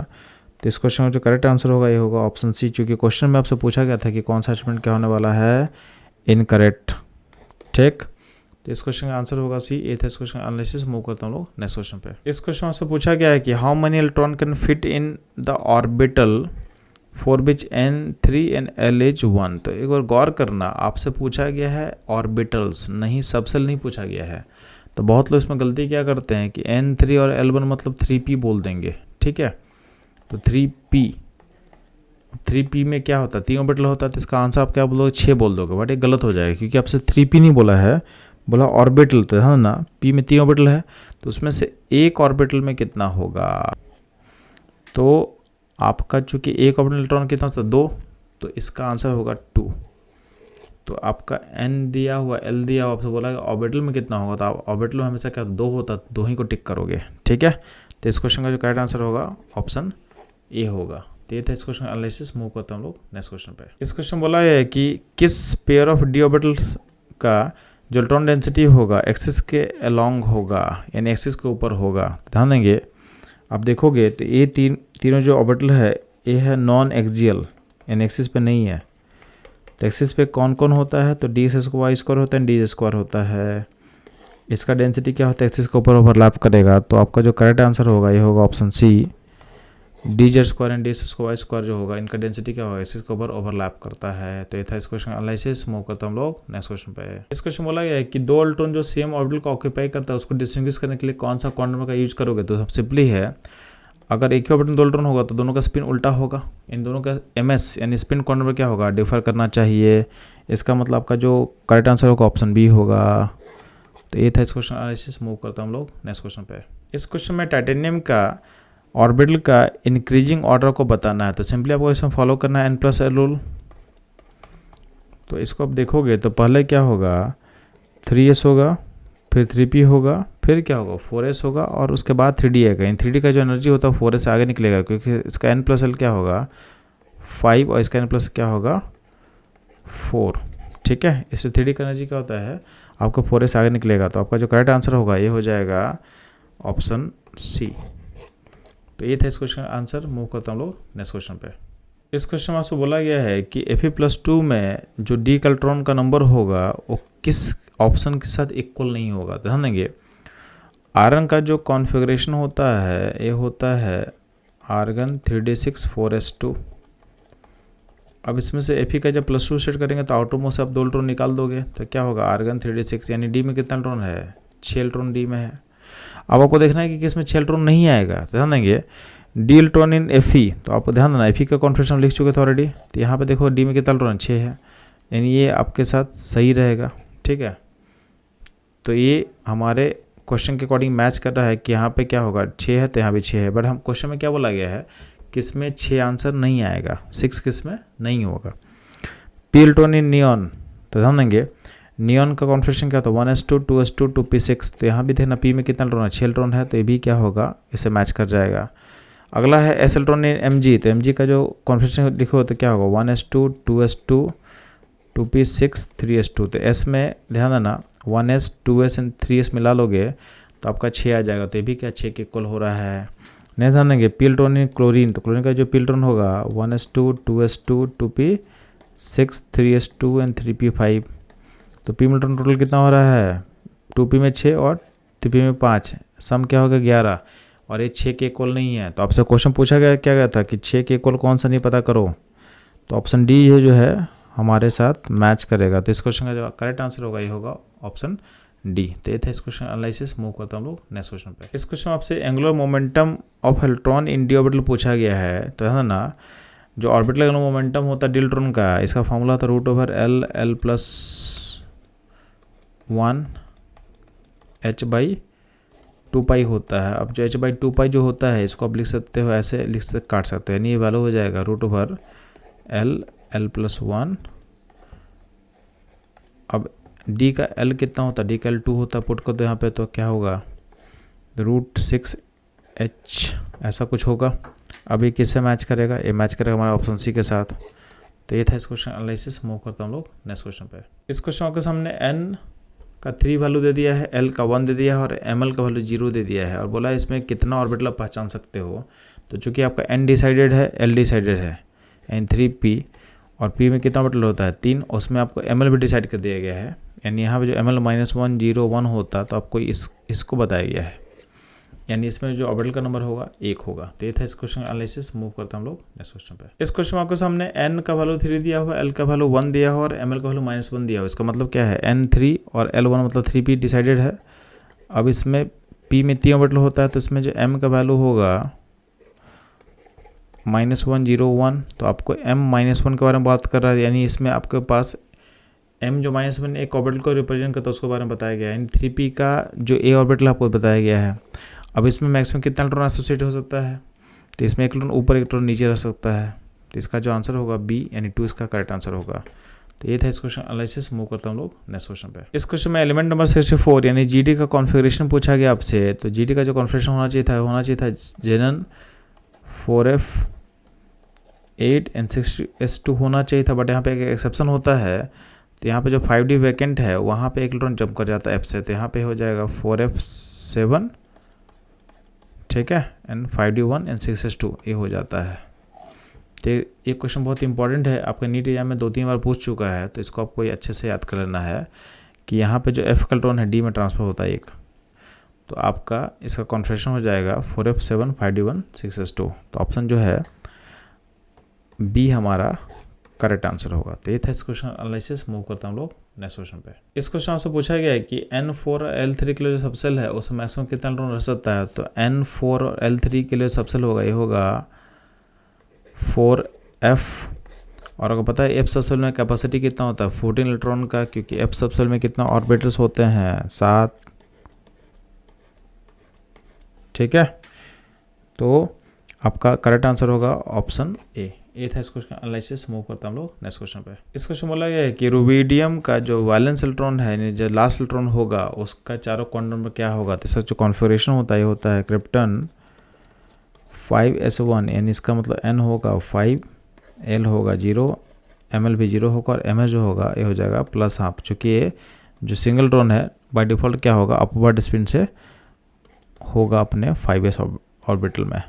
तो इस क्वेश्चन का जो करेक्ट आंसर होगा ये होगा ऑप्शन सी, क्योंकि क्वेश्चन में आपसे पूछा गया था कि कौन सा स्टेटमेंट क्या होने वाला है, इनकरेक्ट। ठीक, तो इस क्वेश्चन का आंसर होगा सी। ये था इस क्वेश्चन का एनालिसिस। मूव करता हूँ लोग नेक्स्ट क्वेश्चन पे। इस क्वेश्चन में आपसे पूछा गया है कि how many electron can fit in the orbital for which n3 and l is 1। तो एक बार गौर करना, आपसे पूछा गया है ऑर्बिटल्स, नहीं सबसेल नहीं पूछा गया है। तो बहुत लोग इसमें गलती क्या करते हैं कि n3 और l1 मतलब 3p बोल देंगे। ठीक है, तो 3p में क्या होता है, 3 ऑर्बिटल होता है, तो इसका आंसर आप क्या बोलोगे, 6 बोल दोगे। बट ये गलत हो जाएगा, क्योंकि आपसे 3p नहीं बोला है, बोला ऑर्बिटल। तो है ना, p में 3 ऑर्बिटल है, तो उसमें से एक ऑर्बिटल में कितना होगा, तो आपका चूंकि एक ऑर्बिटल इलेक्ट्रॉन कितना होता है, 2, तो इसका आंसर होगा 2। तो आपका n दिया हुआ, l दिया हुआ, आपसे बोला ऑर्बिटल में कितना होगा, तो आप ऑर्बिटल में हमेशा क्या 2 होता, 2 ही को टिक करोगे। ठीक है, तो इस क्वेश्चन का जो करेक्ट आंसर होगा ऑप्शन ए होगा। तो ये था इस क्वेश्चन एनालिसिस। मूव करते हैं हम लोग नेक्स्ट क्वेश्चन पे। इस क्वेश्चन बोला है कि किस पेयर ऑफ डी ऑर्बिटल्स का जो इलेक्ट्रॉन डेंसिटी होगा एक्सिस के अलोंग होगा, यानी एक्सिस के ऊपर होगा। ध्यान देंगे, आप देखोगे तो ये तीनों जो ऑर्बिटल है ये है नॉन एक्सियल, यानी एक्सिस पे नहीं है। तो एक्सिस पे कौन कौन होता है, तो डी स्क्वायर होता है, डी स्क्वायर होता है। इसका डेंसिटी क्या होता है, एक्सिस के ऊपर ओवरलैप करेगा। तो आपका जो करेक्ट आंसर होगा ये होगा option C, D Z square and D square जो होगा इनका डेंसिटी क्या होगा, एक्सिस के ऊपर ओवरलैप करता है। तो ये था इस क्वेश्चन एनालिसिस। मूव करता हम लोग नेक्स्ट क्वेश्चन पे। इस क्वेश्चन बोला गया है कि 2 इलेक्ट्रॉन जो सेम ऑर्बिटल को ऑक्यूपाई करता है उसको डिस्टिंग्विश करने के लिए कौन सा क्वांटम नंबर का यूज करोगे। तो सब सिंपली है, अगर एक ही ऑर्बिटल में 2 इलेक्ट्रॉन होगा तो दोनों का स्पिन उल्टा होगा, इन दोनों का ms यानी स्पिन क्वांटम नंबर क्या होगा, डिफर करना चाहिए। इसका मतलब आपका जो करेक्ट आंसर होगा ऑप्शन बी होगा। तो ये था इस क्वेश्चन एनालिसिस। मूव करता हम लोग नेक्स्ट क्वेश्चन पे। इस क्वेश्चन में टाइटेनियम का ऑर्बिटल का इंक्रीजिंग ऑर्डर को बताना है। तो सिंपली आपको इसमें फॉलो करना है n+l रूल। तो इसको आप देखोगे तो पहले क्या होगा, 3s होगा, फिर 3p होगा, फिर क्या होगा 4s होगा, और उसके बाद 3d आएगा। इन 3d का जो एनर्जी होता है 4s से आगे निकलेगा, क्योंकि इसका n+l क्या होगा 5 और इसका n+ क्या होगा 4। ठीक है, इससे 3d का एनर्जी क्या होता है आपका 4s आगे निकलेगा। तो आपका जो करेक्ट आंसर होगा ये हो जाएगा ऑप्शन सी। तो ये था इस क्वेश्चन का आंसर। मूव करता हूँ लोग नेक्स्ट क्वेश्चन पे। इस क्वेश्चन में आपसे बोला गया है कि Fe+2 में जो डी इलेक्ट्रॉन का नंबर होगा वो किस ऑप्शन के साथ इक्वल नहीं होगा। ध्यान देंगे, आयरन का जो कॉन्फ़िगरेशन होता है ये होता है आर्गन 3d6 4s2। अब इसमें से Fe का जब +2 सेट करेंगे तो आउटर मोस्ट से आप 2 इलेक्ट्रॉन निकाल दोगे तो क्या होगा, आर्गन 3d6 यानी डी में कितना इलेक्ट्रॉन है, 6 इलेक्ट्रॉन डी में है। अब आपको देखना है कि किसमें 6 इलेक्ट्रॉन नहीं आएगा, तो ध्यान देंगे डी इलेक्ट्रॉन इन Fe, तो आपको ध्यान देना Fe का कॉन्फ़िगरेशन लिख चुके थे ऑलरेडी, तो यहाँ पे देखो डी में कितना इलेक्ट्रॉन 6 है, यानी ये आपके साथ सही रहेगा। ठीक है, तो ये हमारे क्वेश्चन के अकॉर्डिंग मैच कर रहा है कि यहाँ पे क्या होगा, 6 है तो यहाँ भी 6 है, बट हम क्वेश्चन में क्या बोला गया है किसमें 6 आंसर नहीं आएगा, 6 किसमें नहीं होगा। पी इलेक्ट्रॉन इन नियॉन, तो ध्यान देंगे नियॉन का कॉन्फ़िगरेशन क्या था 1s2 2s2 2p6, तो यहाँ भी देखना पी में कितना इलेक्ट्रॉन है, 6 इलेक्ट्रॉन है, तो ये भी क्या होगा, इसे मैच कर जाएगा। अगला है एस इलेक्ट्रॉन इन mg, तो mg का जो कॉन्फ़िगरेशन लिखो तो क्या होगा 1s2 2s2 2p6 3s2, तो s में ध्यान देना 1s 2s एंड 3s मिला लोगे तो आपका 6 आ जाएगा, तो ये भी क्या 6 के इक्वल हो रहा है। नहीं ध्यान देंगे पी इलेक्ट्रॉन इन क्लोरीन, तो क्लोरीन का जो पी इलेक्ट्रॉन होगा 1s2 2s2 2p6 3s2 and 3p5, तो पी में इलेक्ट्रॉन टोटल कितना हो रहा है, 2p में 6 और 3p में 5, सम क्या होगा 11, और ये 6 के इक्वल नहीं है। तो आपसे क्वेश्चन पूछा गया क्या गया था कि 6 के इक्वल कौन सा नहीं पता करो, तो ऑप्शन डी ये जो है हमारे साथ मैच करेगा। तो इस क्वेश्चन का जो करेक्ट आंसर होगा ये होगा ऑप्शन डी। तो ये था इस क्वेश्चन एनालिसिस। मूव करता हम लोग नेक्स्ट क्वेश्चन पे। इस क्वेश्चन में आपसे angular momentum of electron in D orbital पूछा गया है। तो है ना, जो ऑर्बिटल एंगुलर मोमेंटम होता है डी इलेक्ट्रॉन का, इसका फॉर्मूला था √L+1 h/2π होता है। अब जो h/2π जो होता है इसको आप लिख सकते हो ऐसे, लिख सकते काट सकते हैं, यानी ये वैल्यू हो जाएगा √L+1। अब d का l कितना होता है, d का l 2 होता है, पुट कर दो यहाँ पे तो क्या होगा √6h ऐसा कुछ होगा। अब ये किससे मैच करेगा, ये मैच करेगा हमारा ऑप्शन सी के साथ। तो ये था इस क्वेश्चन एनालिसिस। मूव करता हूँ हम लोग नेक्स्ट क्वेश्चन पे। इस क्वेश्चन के सामने n का 3 वैल्यू दे दिया है, l का 1 दे दिया है और ml का वैल्यू 0 दे दिया है, और बोला इसमें कितना ऑर्बिटल आप पहचान सकते हो। तो चूंकि आपका n डिसाइडेड है, l डिसाइडेड है, n3p, और p में कितना ऑर्बिटल होता है 3, उसमें आपको ml भी डिसाइड कर दिया गया है, यानी यहाँ पे जो ml -1 0 1 होता तो आपको इसको बताया गया है, यानी इसमें जो ऑर्बिटल का नंबर होगा 1 होगा। तो ये था इस क्वेश्चन एनालिसिस। मूव करता हम लोग नेक्स्ट क्वेश्चन पे। इस क्वेश्चन में आपके सामने n का वैल्यू 3 दिया हुआ, l का वैल्यू 1 दिया हुआ और ml का वैल्यू -1 दिया हुआ। इसका मतलब क्या है, n3 और l1 मतलब 3p डिसाइडेड है। अब इसमें p में 3 ऑर्बिटल होता है, तो इसमें जो m का वैल्यू होगा -1 0 1, तो आपको m-1 के बारे में बात कर रहा है, यानी इसमें आपके पास m जो -1 एक ऑर्बिटल को रिप्रेजेंट करता है उसके बारे में बताया गया है, यानी 3p का जो a ऑर्बिटल आपको बताया गया है। अब इसमें मैक्सिमम कितना इलेक्ट्रॉन एसोसिएट हो सकता है, तो इसमें एक इलेक्ट्रॉन ऊपर एक इलेक्ट्रॉन नीचे रह सकता है, तो इसका जो आंसर होगा बी यानी 2 इसका करेक्ट आंसर होगा। तो ये था इस क्वेश्चन एनालिसिस। मूव करता हूँ लोग नेक्स्ट क्वेश्चन पे। इस क्वेश्चन में एलिमेंट नंबर 64 यानी जीडी का कॉन्फ़िगरेशन पूछा गया आपसे। तो जीडी का जो कॉन्फ़िगरेशन होना चाहिए था जेनन 4f8 एंड 6s2 होना चाहिए था, बट यहाँ पे एक एक्सेप्शन होता है। तो यहाँ पे जो 5d वैकेंट है वहाँ पे एक इलेक्ट्रॉन जंप कर जाता है f से, तो यहाँ पे हो जाएगा 4f7, ठीक है, एंड 5d1 एंड 6s2 ये हो जाता है। तो ये क्वेश्चन बहुत इंपॉर्टेंट है, आपका नीट एग्जाम में 2-3 बार पूछ चुका है, तो इसको आपको अच्छे से याद कर लेना है कि यहाँ पे जो f का इलेक्ट्रॉन है d में ट्रांसफर होता है एक, तो आपका इसका कॉन्फ़िगरेशन हो जाएगा 4f7 5d1 6s2। तो ऑप्शन जो है बी हमारा करेक्ट आंसर होगा। तो ये था इस क्वेश्चन एनालिसिस। मूव करता हूँ लोग नेक्स्ट क्वेश्चन पे। इस क्वेश्चन आपसे पूछा गया है कि n4 और l3 के लिए जो सबसेल है उसमें मैक्सिमम कितना इलेक्ट्रॉन रह सकता है। तो n4 और l3 के लिए सबसेल होगा, ये होगा 4f, और अगर पता है f सबसेल में कैपेसिटी कितना होता है 14 इलेक्ट्रॉन का, क्योंकि f सबसेल में कितना ऑर्बिटल्स होते हैं 7, ठीक है। तो आपका करेक्ट आंसर होगा ऑप्शन ए। ये था इस क्वेश्चन एनालिसिस। मूव करता हम लोग नेक्स्ट क्वेश्चन पे। इस क्वेश्चन बोला गया है कि रुबिडियम का जो वैलेंस इलेक्ट्रॉन है यानी जो लास्ट इलेक्ट्रॉन होगा उसका चारों क्वांटम नंबर क्या होगा। तो इसका जो कॉन्फ़िगरेशन होता है ये होता है क्रिप्टन 5s1, यानी इसका मतलब n होगा 5, l होगा 0, ml भी 0 होगा और ms जो होगा ये हो जाएगा +½ चूँकि ये जो सिंगल इलेक्ट्रॉन है बाय डिफ़ॉल्ट क्या होगा अपवर्ड स्पिन से होगा अपने 5s ऑर्बिटल में।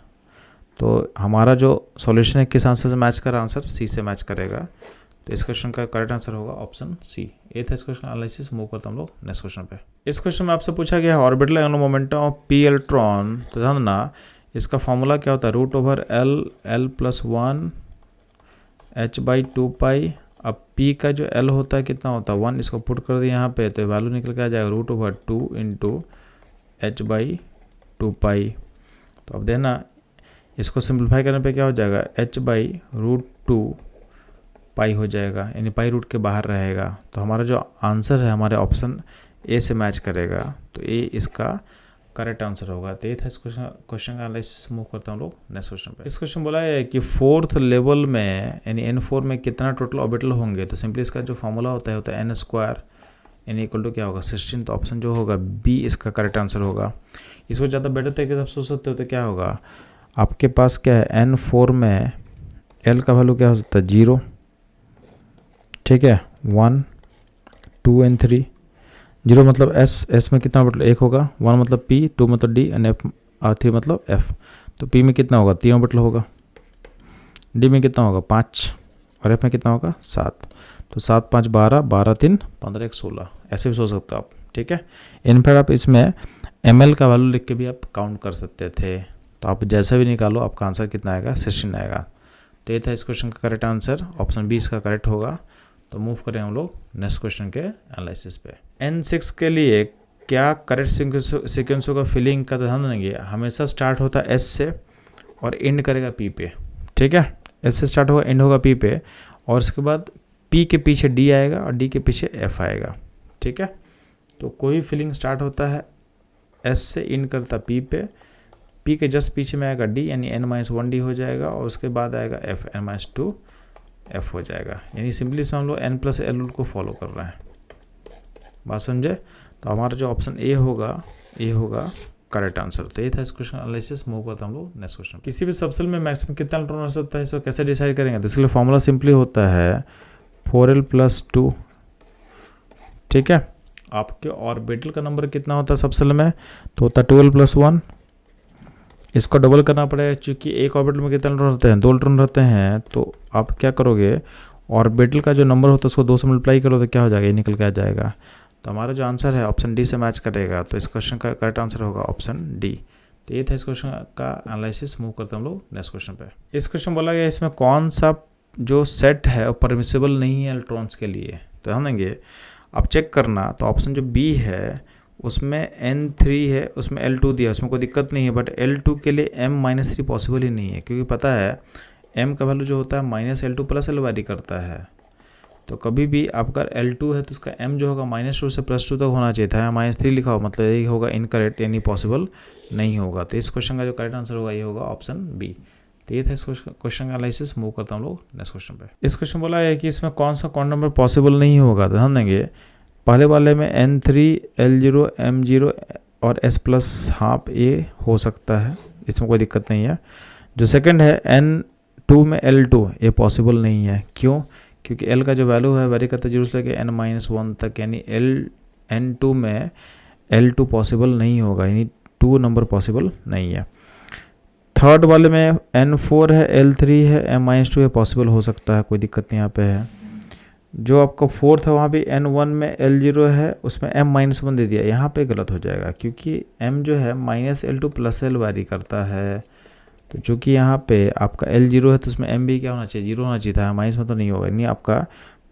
तो हमारा जो सॉल्यूशन है किस आंसर से मैच कर रहा है, आंसर सी से मैच करेगा। तो इस क्वेश्चन का करेक्ट आंसर होगा ऑप्शन सी। ये था इस क्वेश्चन एनालिसिस। मूव करते हम लोग नेक्स्ट क्वेश्चन पे। इस क्वेश्चन में आपसे पूछा गया है orbital angular momentum of P electron. तो ध्यान देना इसका फॉर्मूला क्या होता है, √L+1 h/2π। अब p का जो l होता है कितना होता है 1, इसको पुट कर दिया यहाँ पे तो वैल्यू निकल के आ जाएगा √2 × h/2π। तो अब देना इसको सिंप्लीफाई करने पे क्या हो जाएगा h/√2π हो जाएगा, यानी पाई रूट के बाहर रहेगा। तो हमारा जो आंसर है हमारे ऑप्शन ए से मैच करेगा। तो ए इसका करेक्ट आंसर होगा। तो ये था इस क्वेश्चन का एनालिसिस। मूव करता हूँ लोग नेक्स्ट क्वेश्चन पे। इस क्वेश्चन बोला है कि 4th लेवल में यानी N4 में कितना टोटल ऑर्बिटल होंगे। तो सिंपली इसका जो फॉर्मूला होता है n² यानी इक्वल टू क्या होगा 16। तो ऑप्शन जो होगा बी इसका करेक्ट आंसर होगा। इसको ज़्यादा बेटर तरीके से आप सोच सकते हो तो क्या होगा, आपके पास क्या है N4 में L का वैल्यू क्या हो सकता है 0, ठीक है, 1, 2 एंड 3। 0 मतलब S में कितना ऑर्बिटल 1 होगा, 1 मतलब P, 2 मतलब D एंड 3 मतलब F। तो P में कितना होगा 3 ऑर्बिटल होगा, D में कितना होगा 5 और F में कितना होगा 7। तो 7, 5, 12, 12, 3, 15, 1, 16 ऐसे भी सोच सकते हो आप, ठीक है। इनफैक्ट आप इसमें ml का वैल्यू लिख के भी आप काउंट कर सकते थे। तो आप जैसा भी निकालो आपका आंसर कितना आएगा 16 आएगा। तो ये था इस क्वेश्चन का करेक्ट आंसर, ऑप्शन बी इसका करेक्ट होगा। तो मूव करें हम लोग नेक्स्ट क्वेश्चन के एनालिसिस पे। N6 के लिए क्या करेक्ट सीक्वेंसों का फिलिंग का ध्यान देंगे, हमेशा स्टार्ट होता है S से और एंड करेगा P पे, ठीक है। S से स्टार्ट होगा एंड होगा P पे और उसके बाद P के पीछे D आएगा और D के पीछे F आएगा, ठीक है। तो कोई फिलिंग स्टार्ट होता है S से एंड करता P पे, P के जस्ट पीछे में आएगा D यानी n-1D हो जाएगा और उसके बाद आएगा F n-2 F हो जाएगा। यानी सिंपली इसमें हम लोग n+L रूल को फॉलो कर रहे हैं, बात समझे। तो हमारा जो ऑप्शन ए होगा ये होगा करेक्ट आंसर। तो ये था इस क्वेश्चन एनालिसिस। मूव करता हम लोग नेक्स्ट क्वेश्चन। किसी भी सबसेल में मैक्सिमम कितना इलेक्ट्रॉन रह सकता है, इसको कैसे डिसाइड करेंगे। तो इसके लिए फॉर्मूला सिंपली होता है 4l+2, ठीक है। आपके ऑर्बिटल का नंबर कितना होता है सबसेल में, तो होता है 12+1। इसको डबल करना पड़ेगा क्योंकि एक ऑर्बिटल में कितने इलेक्ट्रॉन रहते हैं 2 इलेक्ट्रॉन रहते हैं। तो आप क्या करोगे, ऑर्बिटल का जो नंबर होता है उसको 2 से मल्टीप्लाई करो तो क्या हो जाएगा, ये निकल के आ जाएगा। तो हमारा जो आंसर है ऑप्शन डी से मैच करेगा। तो इस क्वेश्चन का करेक्ट आंसर होगा ऑप्शन डी। तो ये था इस क्वेश्चन का एनालिसिस। मूव करते हैं हम लोग नेक्स्ट क्वेश्चन पे। इस क्वेश्चन बोला गया इसमें कौन सा जो सेट है वो परमिसिबल नहीं है इलेक्ट्रॉन्स के लिए। तो ध्यान देंगे आप चेक करना। तो ऑप्शन जो बी है उसमें N3 है, उसमें L2 दिया, उसमें कोई दिक्कत नहीं है। बट L2 के लिए M-3 पॉसिबल ही नहीं है क्योंकि पता है M का वैल्यू जो होता है -L2 + L वैरी करता है। तो कभी भी आपका L2 है तो उसका M जो होगा -2 से +2 तक होना चाहिए था, -3 लिखा हो मतलब यही होगा इनकरेक्ट यानी पॉसिबल नहीं होगा। तो इस क्वेश्चन का जो करेक्ट आंसर होगा ये होगा ऑप्शन बी। तो ये था इस क्वेश्चन का एनालिसिस। मूव करता हूँ लोग नेक्स्ट क्वेश्चन पे। इस क्वेश्चन बोला है कि इसमें कौन सा क्वांटम नंबर पॉसिबल नहीं होगा। ध्यान देंगे पहले वाले में N3, L0, M0 और S+½ A हो सकता है, इसमें कोई दिक्कत नहीं है। जो सेकंड है N2 में L2 ये पॉसिबल नहीं है। क्यों, क्योंकि L का जो वैल्यू है वेरी करता है 0 से लेकर n-1 तक, यानी N2 में L2 पॉसिबल नहीं होगा, यानी 2 नंबर पॉसिबल नहीं है। थर्ड वाले में N4 है, L3 है, M-2 है, पॉसिबल हो सकता है, कोई दिक्कत नहीं यहाँ पे है। जो आपका फोर्थ है वहाँ भी N1 में L0 है, उसमें M-1 दे दिया, यहाँ पे गलत हो जाएगा क्योंकि M जो है -L2 + L वैरी करता है। तो चूँकि यहाँ पे आपका L0 है तो उसमें M भी क्या होना चाहिए 0 होना चाहिए था, माइनस में तो नहीं होगा, नहीं आपका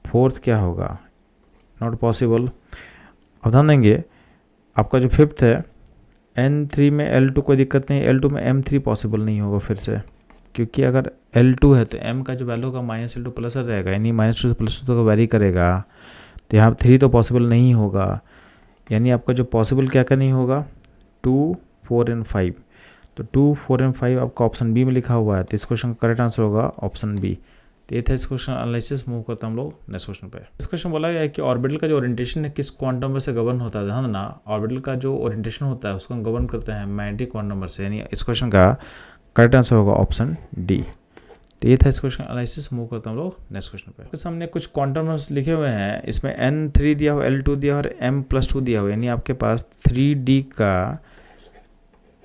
फोर्थ क्या होगा नॉट पॉसिबल। अब ध्यान देंगे आपका जो फिफ्थ है N3 में L2 कोई दिक्कत नहीं, L2 में M3 पॉसिबल नहीं होगा फिर से, क्योंकि अगर L2 है तो M का जो वैल्यू होगा -L2 + L रहेगा, यानी -2 से +2 तक वैरी करेगा। तो यहाँ 3 तो पॉसिबल नहीं होगा, यानी आपका जो पॉसिबल क्या क्या नहीं होगा 2, 4 एंड 5। तो 2, 4 एंड 5 आपका ऑप्शन बी में लिखा हुआ है। तो इस क्वेश्चन का करेक्ट आंसर होगा ऑप्शन बी। तो ये था इस क्वेश्चन एनालिसिस। मूव करते हम लोग नेक्स्ट क्वेश्चन पे। इस क्वेश्चन बोला गया है कि ऑर्बिटल का जो ओरिएंटेशन है किस क्वांटम नंबर से गवर्न होता है। ध्यान देना ऑर्बिटल का जो ओरिएंटेशन होता है उसको हम गवर्न करते हैं मैग्नेटिक क्वांटम नंबर से, यानी इस क्वेश्चन का करेक्ट आंसर होगा ऑप्शन डी। तो ये था इस क्वेश्चन एनालिसिस। मूव करते हम लोग नेक्स्ट क्वेश्चन पे। आपके सामने कुछ क्वांटम नंबर्स लिखे हुए हैं, इसमें N3 दिया हुआ, L2 दिया और M+2 दिया हुआ, यानी आपके पास 3D का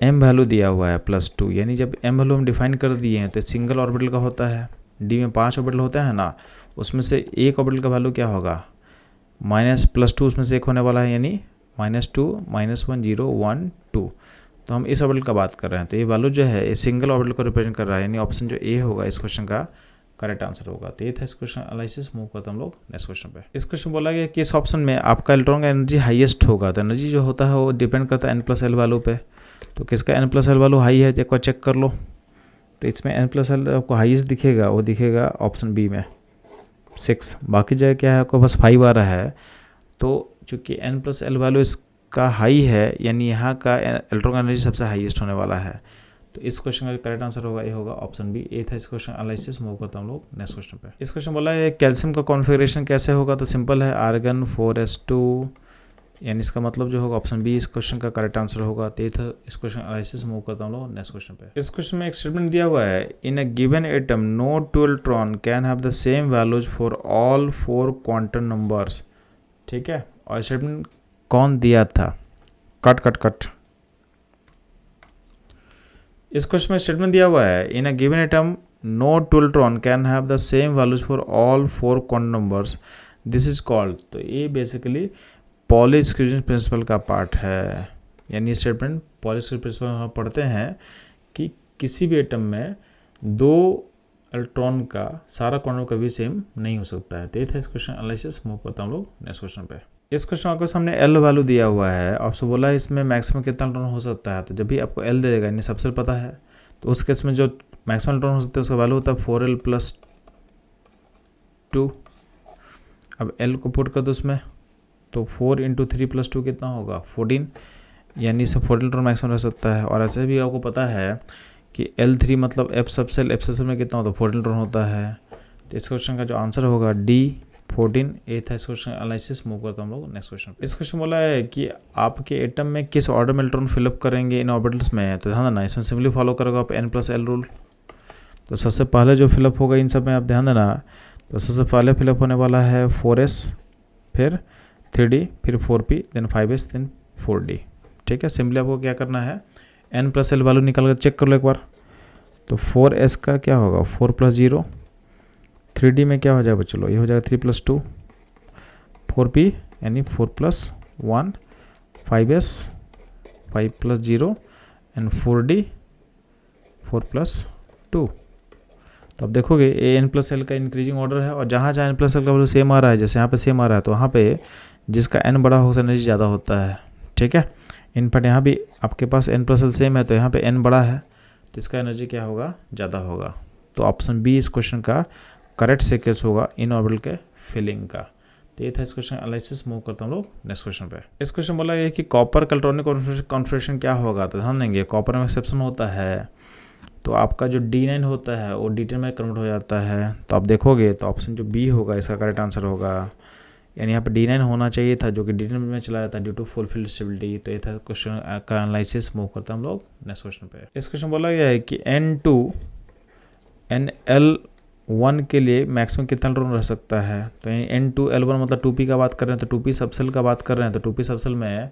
m वैल्यू दिया हुआ है +2, यानी जब m वैल्यू हम डिफाइन कर दिए हैं तो सिंगल ऑर्बिटल का होता है, d में 5 ऑर्बिटल होता है ना, उसमें से एक ऑर्बिटल का वैल्यू क्या होगा, -+2 उसमें से एक होने वाला है, यानी -2 -1 0 1 2। तो हम इस ऑर्बिटल का बात कर रहे हैं, तो ये वैल्यू जो है ये सिंगल ऑर्बिटल को रिप्रेजेंट कर रहा है, यानी ऑप्शन जो ए होगा इस क्वेश्चन का करेक्ट आंसर होगा। तो ये था इस क्वेश्चन एनालिसिस। मूव करते हम लोग नेक्स्ट क्वेश्चन पे। इस क्वेश्चन बोला गया कि इस ऑप्शन में आपका इलेक्ट्रॉन का एनर्जी हाईएस्ट होगा, तो एनर्जी जो होता है वो डिपेंड करता है n+l वैल्यू पे। तो किसका n+l वैल्यू हाई है, एक बार चेक कर लो। तो इसमें n+l आपको हाईएस्ट दिखेगा, वो दिखेगा ऑप्शन बी में 6, बाकी जगह क्या है आपको बस 5 आ रहा है। तो चूँकि n+l वैल्यू इसका हाई है, यानी यहाँ का इलेक्ट्रॉन का एनर्जी सबसे हाईएस्ट होने वाला है। तो इस क्वेश्चन का करेक्ट आंसर होगा ये होगा ऑप्शन बी। ए था इस क्वेश्चन एनालिसिस। मूव करता हम लोग नेक्स्ट क्वेश्चन पे। इस क्वेश्चन बोला है कैल्शियम का कॉन्फ़िगरेशन कैसे होगा, तो सिंपल है आर्गन 4s2, यानी इसका मतलब जो होगा ऑप्शन बी इस क्वेश्चन का करेक्ट आंसर होगा। तो ये था इस क्वेश्चन एनालिसिस। मूव करता हम लोग नेक्स्ट क्वेश्चन पे। इस क्वेश्चन में एक स्टेटमेंट दिया हुआ है, in a given atom no 2 electron can have the same values for all 4 quantum numbers. ठीक है, और स्टेटमेंट कौन दिया था, कट। इस क्वेश्चन में स्टेटमेंट दिया हुआ है, in a given atom no 2 electron can have the same values for all 4 quantum numbers, this is called. तो ये बेसिकली पॉली एक्सक्लूजन प्रिंसिपल का पार्ट है, यानी स्टेटमेंट पॉली एक्सक्लूजन प्रिंसिपल हम पढ़ते हैं कि किसी भी एटम में 2 इलेक्ट्रॉन का सारा क्वांटम कभी सेम नहीं हो सकता है। तो ये था इस क्वेश्चन एनालिसिस। मूव करता हम लोग नेक्स्ट क्वेश्चन पे। इस क्वेश्चन आपको सामने एल वैल्यू दिया हुआ है, आपसे बोला है इसमें मैक्सिमम कितना इलेक्ट्रॉन हो सकता है। तो जब भी आपको एल दे देगा, यानी सबसे पता है, तो उस केस में जो मैक्सिमम इलेक्ट्रॉन हो सकते हैं उसका वैल्यू होता है 4l+2। अब एल को पुट कर दो उसमें, तो 4 × 3+2 कितना होगा 14, यानी इससे 14 इलेक्ट्रॉन मैक्सिमम रह सकता है। और ऐसे भी आपको पता है कि L3 मतलब एफ सबसेल में कितना होता है 14 इलेक्ट्रॉन होता है। तो इस क्वेश्चन का जो आंसर होगा डी 14। ए था इस क्वेश्चन एनालिसिस। मूव करता हम लोग नेक्स्ट क्वेश्चन। इस क्वेश्चन बोला है कि आपके एटम में किस ऑर्डर में इलेक्ट्रॉन फिलअप करेंगे इन ऑर्बिटल्स में। तो ध्यान देना, इसमें सिंपली फॉलो करोगे आप n+l रूल। तो सबसे पहले जो फिलअप होगा इन सब में आप ध्यान देना, तो सबसे पहले फिलअप होने वाला है 4s, फिर 3d, फिर 4p, then 5s, then 4d। ठीक है, सिंपली आपको क्या करना है, n+l वैल्यू निकाल कर चेक कर लो एक बार। तो 4s का क्या होगा 4 + 0, 3d में क्या हो जाएगा, चलो ये हो जाएगा 3 + 2, 4p यानी 4 + 1, 5s 5 + 0 एंड 4d 4 + 2। तो अब देखोगे ए n+l का इंक्रीजिंग ऑर्डर है, और जहाँ जहाँ n+l का वैल्यू सेम आ रहा है, जैसे यहाँ पे सेम आ रहा है, तो वहाँ पे जिसका n बड़ा होगा एनर्जी ज़्यादा होता है। ठीक है, इनफैक्ट यहाँ भी आपके पास n+l सेम है, तो यहाँ पे n बड़ा है, तो इसका एनर्जी क्या होगा, ज़्यादा होगा। तो ऑप्शन बी इस क्वेश्चन का करेक्ट सीक्वेंस होगा इन ऑर्बिटल के फिलिंग का। तो ये था इस क्वेश्चन एनालिसिस। मूव करता हूँ लोग नेक्स्ट क्वेश्चन पे। इस क्वेश्चन बोला है कि कॉपर का इलेक्ट्रॉनिक कॉन्फ़िगरेशन क्या होगा। तो ध्यान देंगे, कॉपर में एक्सेप्शन होता है, तो आपका जो D9 होता है वो D10 में कन्वर्ट हो जाता है। तो आप देखोगे तो ऑप्शन जो बी होगा इसका करेक्ट आंसर होगा, यानी यहाँ पे D9 होना चाहिए था, जो कि D10 में चला जाता है ड्यू टू फुलफिल्ड स्टेबिलिटी। तो ये था क्वेश्चन का एनालिसिस। मूव करता हम लोग नेक्स्ट क्वेश्चन पे। इस क्वेश्चन बोला गया है कि N2 NL1 के लिए मैक्सिमम कितना इलेक्ट्रॉन रह सकता है। तो N2L1 मतलब 2p का बात कर रहे हैं, तो 2p सबसेल का बात कर रहे हैं, तो 2p सबसेल में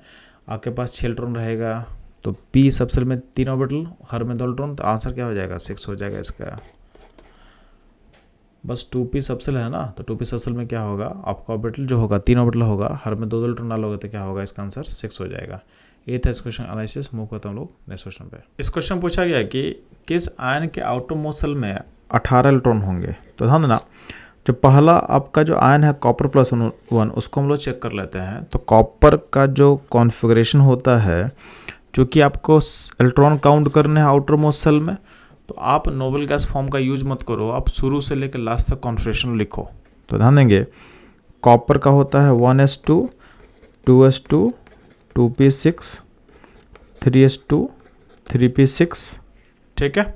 आपके पास 6 इलेक्ट्रॉन रहेगा। तो p सबसेल में 3 ऑर्बिटल, हर में 2 इलेक्ट्रॉन, तो आंसर क्या हो जाएगा 6 हो जाएगा इसका। बस 2p सबसेल है ना, तो 2p सबसेल में क्या होगा, आपका ऑर्बिटल जो होगा 3 ऑर्बिटल होगा, हर में 2 इलेक्ट्रॉन डालोगे तो क्या होगा, इसका आंसर 6 हो जाएगा। ये था इस क्वेश्चन एनालिसिस। मूव करते हम लोग नेक्स्ट क्वेश्चन पे। इस क्वेश्चन पूछा गया कि किस आयन के आउटर मोस्ट शेल में 18 इलेक्ट्रॉन होंगे। तो ध्यान देना, जो पहला आपका जो आयन है कॉपर +1, उसको हम लोग चेक कर लेते हैं। तो कॉपर का जो कॉन्फ़िगरेशन होता है, क्योंकि आपको इलेक्ट्रॉन काउंट करने हैं आउटर मोस्ट शेल में, तो आप नोबल गैस फॉर्म का यूज मत करो, आप शुरू से लेकर लास्ट तक कॉन्फ़िगरेशन लिखो। तो ध्यान देंगे, कॉपर का होता है 1s2, 2s2, 2p6, 3s2, 3p6। ठीक है,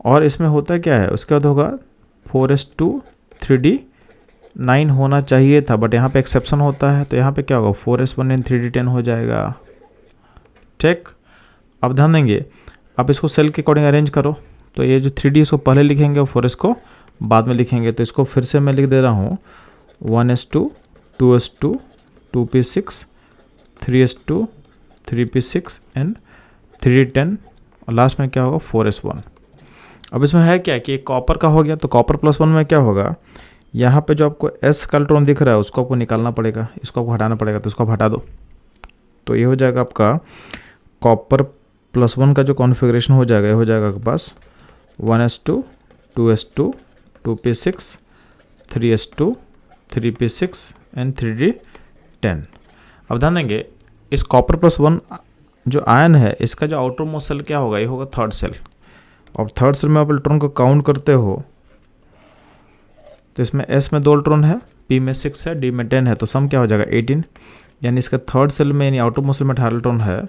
और इसमें होता क्या है, उसके बाद होगा 4s2, 3d9 होना चाहिए था, बट यहाँ पे एक्सेप्शन होता है, तो यहाँ पे क्या होगा 4s1 एंड 3d10 हो जाएगा। ठीक, अब ध्यान देंगे, आप इसको सेल के अकॉर्डिंग अरेंज करो। तो ये जो 3d इसको पहले लिखेंगे और 4s को बाद में लिखेंगे। तो इसको फिर से मैं लिख दे रहा हूँ 1s2, 2s2, 2p6, 3s2, 3p6 and 3d10 और लास्ट में क्या होगा 4s1। अब इसमें है क्या कि कॉपर का हो गया, तो कॉपर +1 में क्या होगा, यहाँ पे जो आपको s का इलेक्ट्रॉन दिख रहा है उसको आपको निकालना पड़ेगा, इसको आपको हटाना पड़ेगा, तो इसको आप हटा दो। तो ये हो जाएगा आपका कॉपर +1 का जो कॉन्फ़िगरेशन हो जाएगा, ये हो जाएगा आपके पास 1s2 2s2 2p6 3s2 3p6 and 3d10। अब ध्यान देंगे इस कॉपर +1 जो आयन है इसका जो आउटर मोस्ट सेल क्या होगा, ये होगा थर्ड सेल। और थर्ड सेल में आप इलेक्ट्रॉन को काउंट करते हो तो इसमें s में 2 इलेक्ट्रॉन है, p में 6 है, d में 10 है, तो सम क्या हो जाएगा 18। यानी इसका थर्ड सेल में यानी आउटर मोस्ट सेल में 18 इलेक्ट्रॉन है।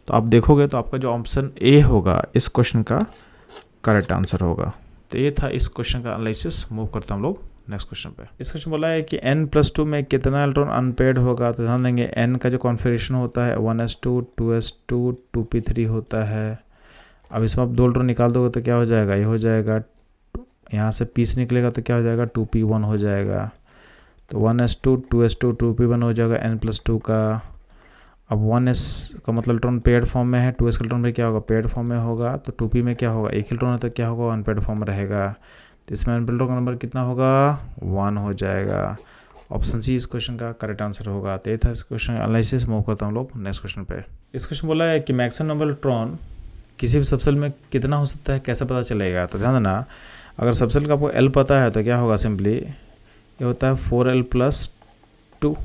तो आप देखोगे तो आपका जो ऑप्शन ए होगा इस क्वेश्चन का करेक्ट आंसर होगा। तो ये था इस क्वेश्चन का एनालिसिस। मूव करते हैं हम लोग नेक्स्ट क्वेश्चन पे। इस क्वेश्चन बोला है कि n+2 में कितना इलेक्ट्रॉन अनपेयर्ड होगा। तो ध्यान देंगे n का जो कॉन्फ़िगरेशन होता है 1s2 2s2 2p3 होता है। अब इसमें आप 2 इलेक्ट्रॉन निकाल दोगे तो क्या हो जाएगा, ये हो जाएगा, यहाँ से p से निकलेगा तो क्या हो जाएगा 2p1 हो जाएगा। तो 1s2 2s2 2p1 हो जाएगा n+2 का। अब 1s का मतलब इलेक्ट्रॉन पेयर्ड फॉर्म में है, 2s का इलेक्ट्रॉन में क्या होगा पेयर्ड फॉर्म में होगा, तो 2p में क्या होगा एक इलेक्ट्रॉन है तो क्या होगा अनपेयर्ड फॉर्म में रहेगा। तो इसमें अनपेयर्ड का नंबर कितना होगा 1 हो जाएगा। ऑप्शन सी इस क्वेश्चन का करेक्ट आंसर होगा। तो ये था इस क्वेश्चन एनालिसिस। मूव करता हूँ हम लोग नेक्स्ट क्वेश्चन पे। इस क्वेश्चन बोला है कि मैक्सिमम नंबर इलेक्ट्रॉन किसी भी सबसेल में कितना हो सकता है, कैसे पता चलेगा। तो ध्यान देना अगर सबसेल का आपको एल पता है तो क्या होगा, सिंपली ये होता है 4l+2,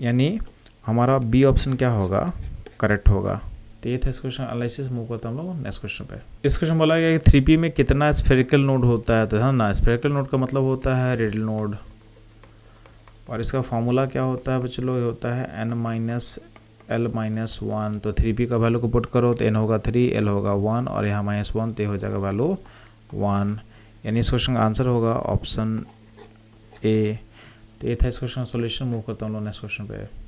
यानी हमारा बी ऑप्शन क्या होगा करेक्ट होगा। तो ये था इस क्वेश्चन एनालिसिस। मूव करता हम लोग नेक्स्ट क्वेश्चन पे। इस क्वेश्चन बोला गया कि 3p में कितना स्फेरिकल नोड होता है। तो ध्यान ना स्फेरिकल नोड का मतलब होता है रेडियल नोड, और इसका फॉर्मूला क्या होता है बच्चों, ये होता है n-l-1। तो 3p का वैल्यू को पुट करो तो n होगा 3, l होगा 1 और यहाँ -1, तो ये हो जाएगा वैल्यू 1। यानी इस क्वेश्चन का आंसर होगा ऑप्शन ए। तो ये था इस क्वेश्चन का सॉल्यूशन। मूव करता हूँ नेक्स्ट क्वेश्चन पे।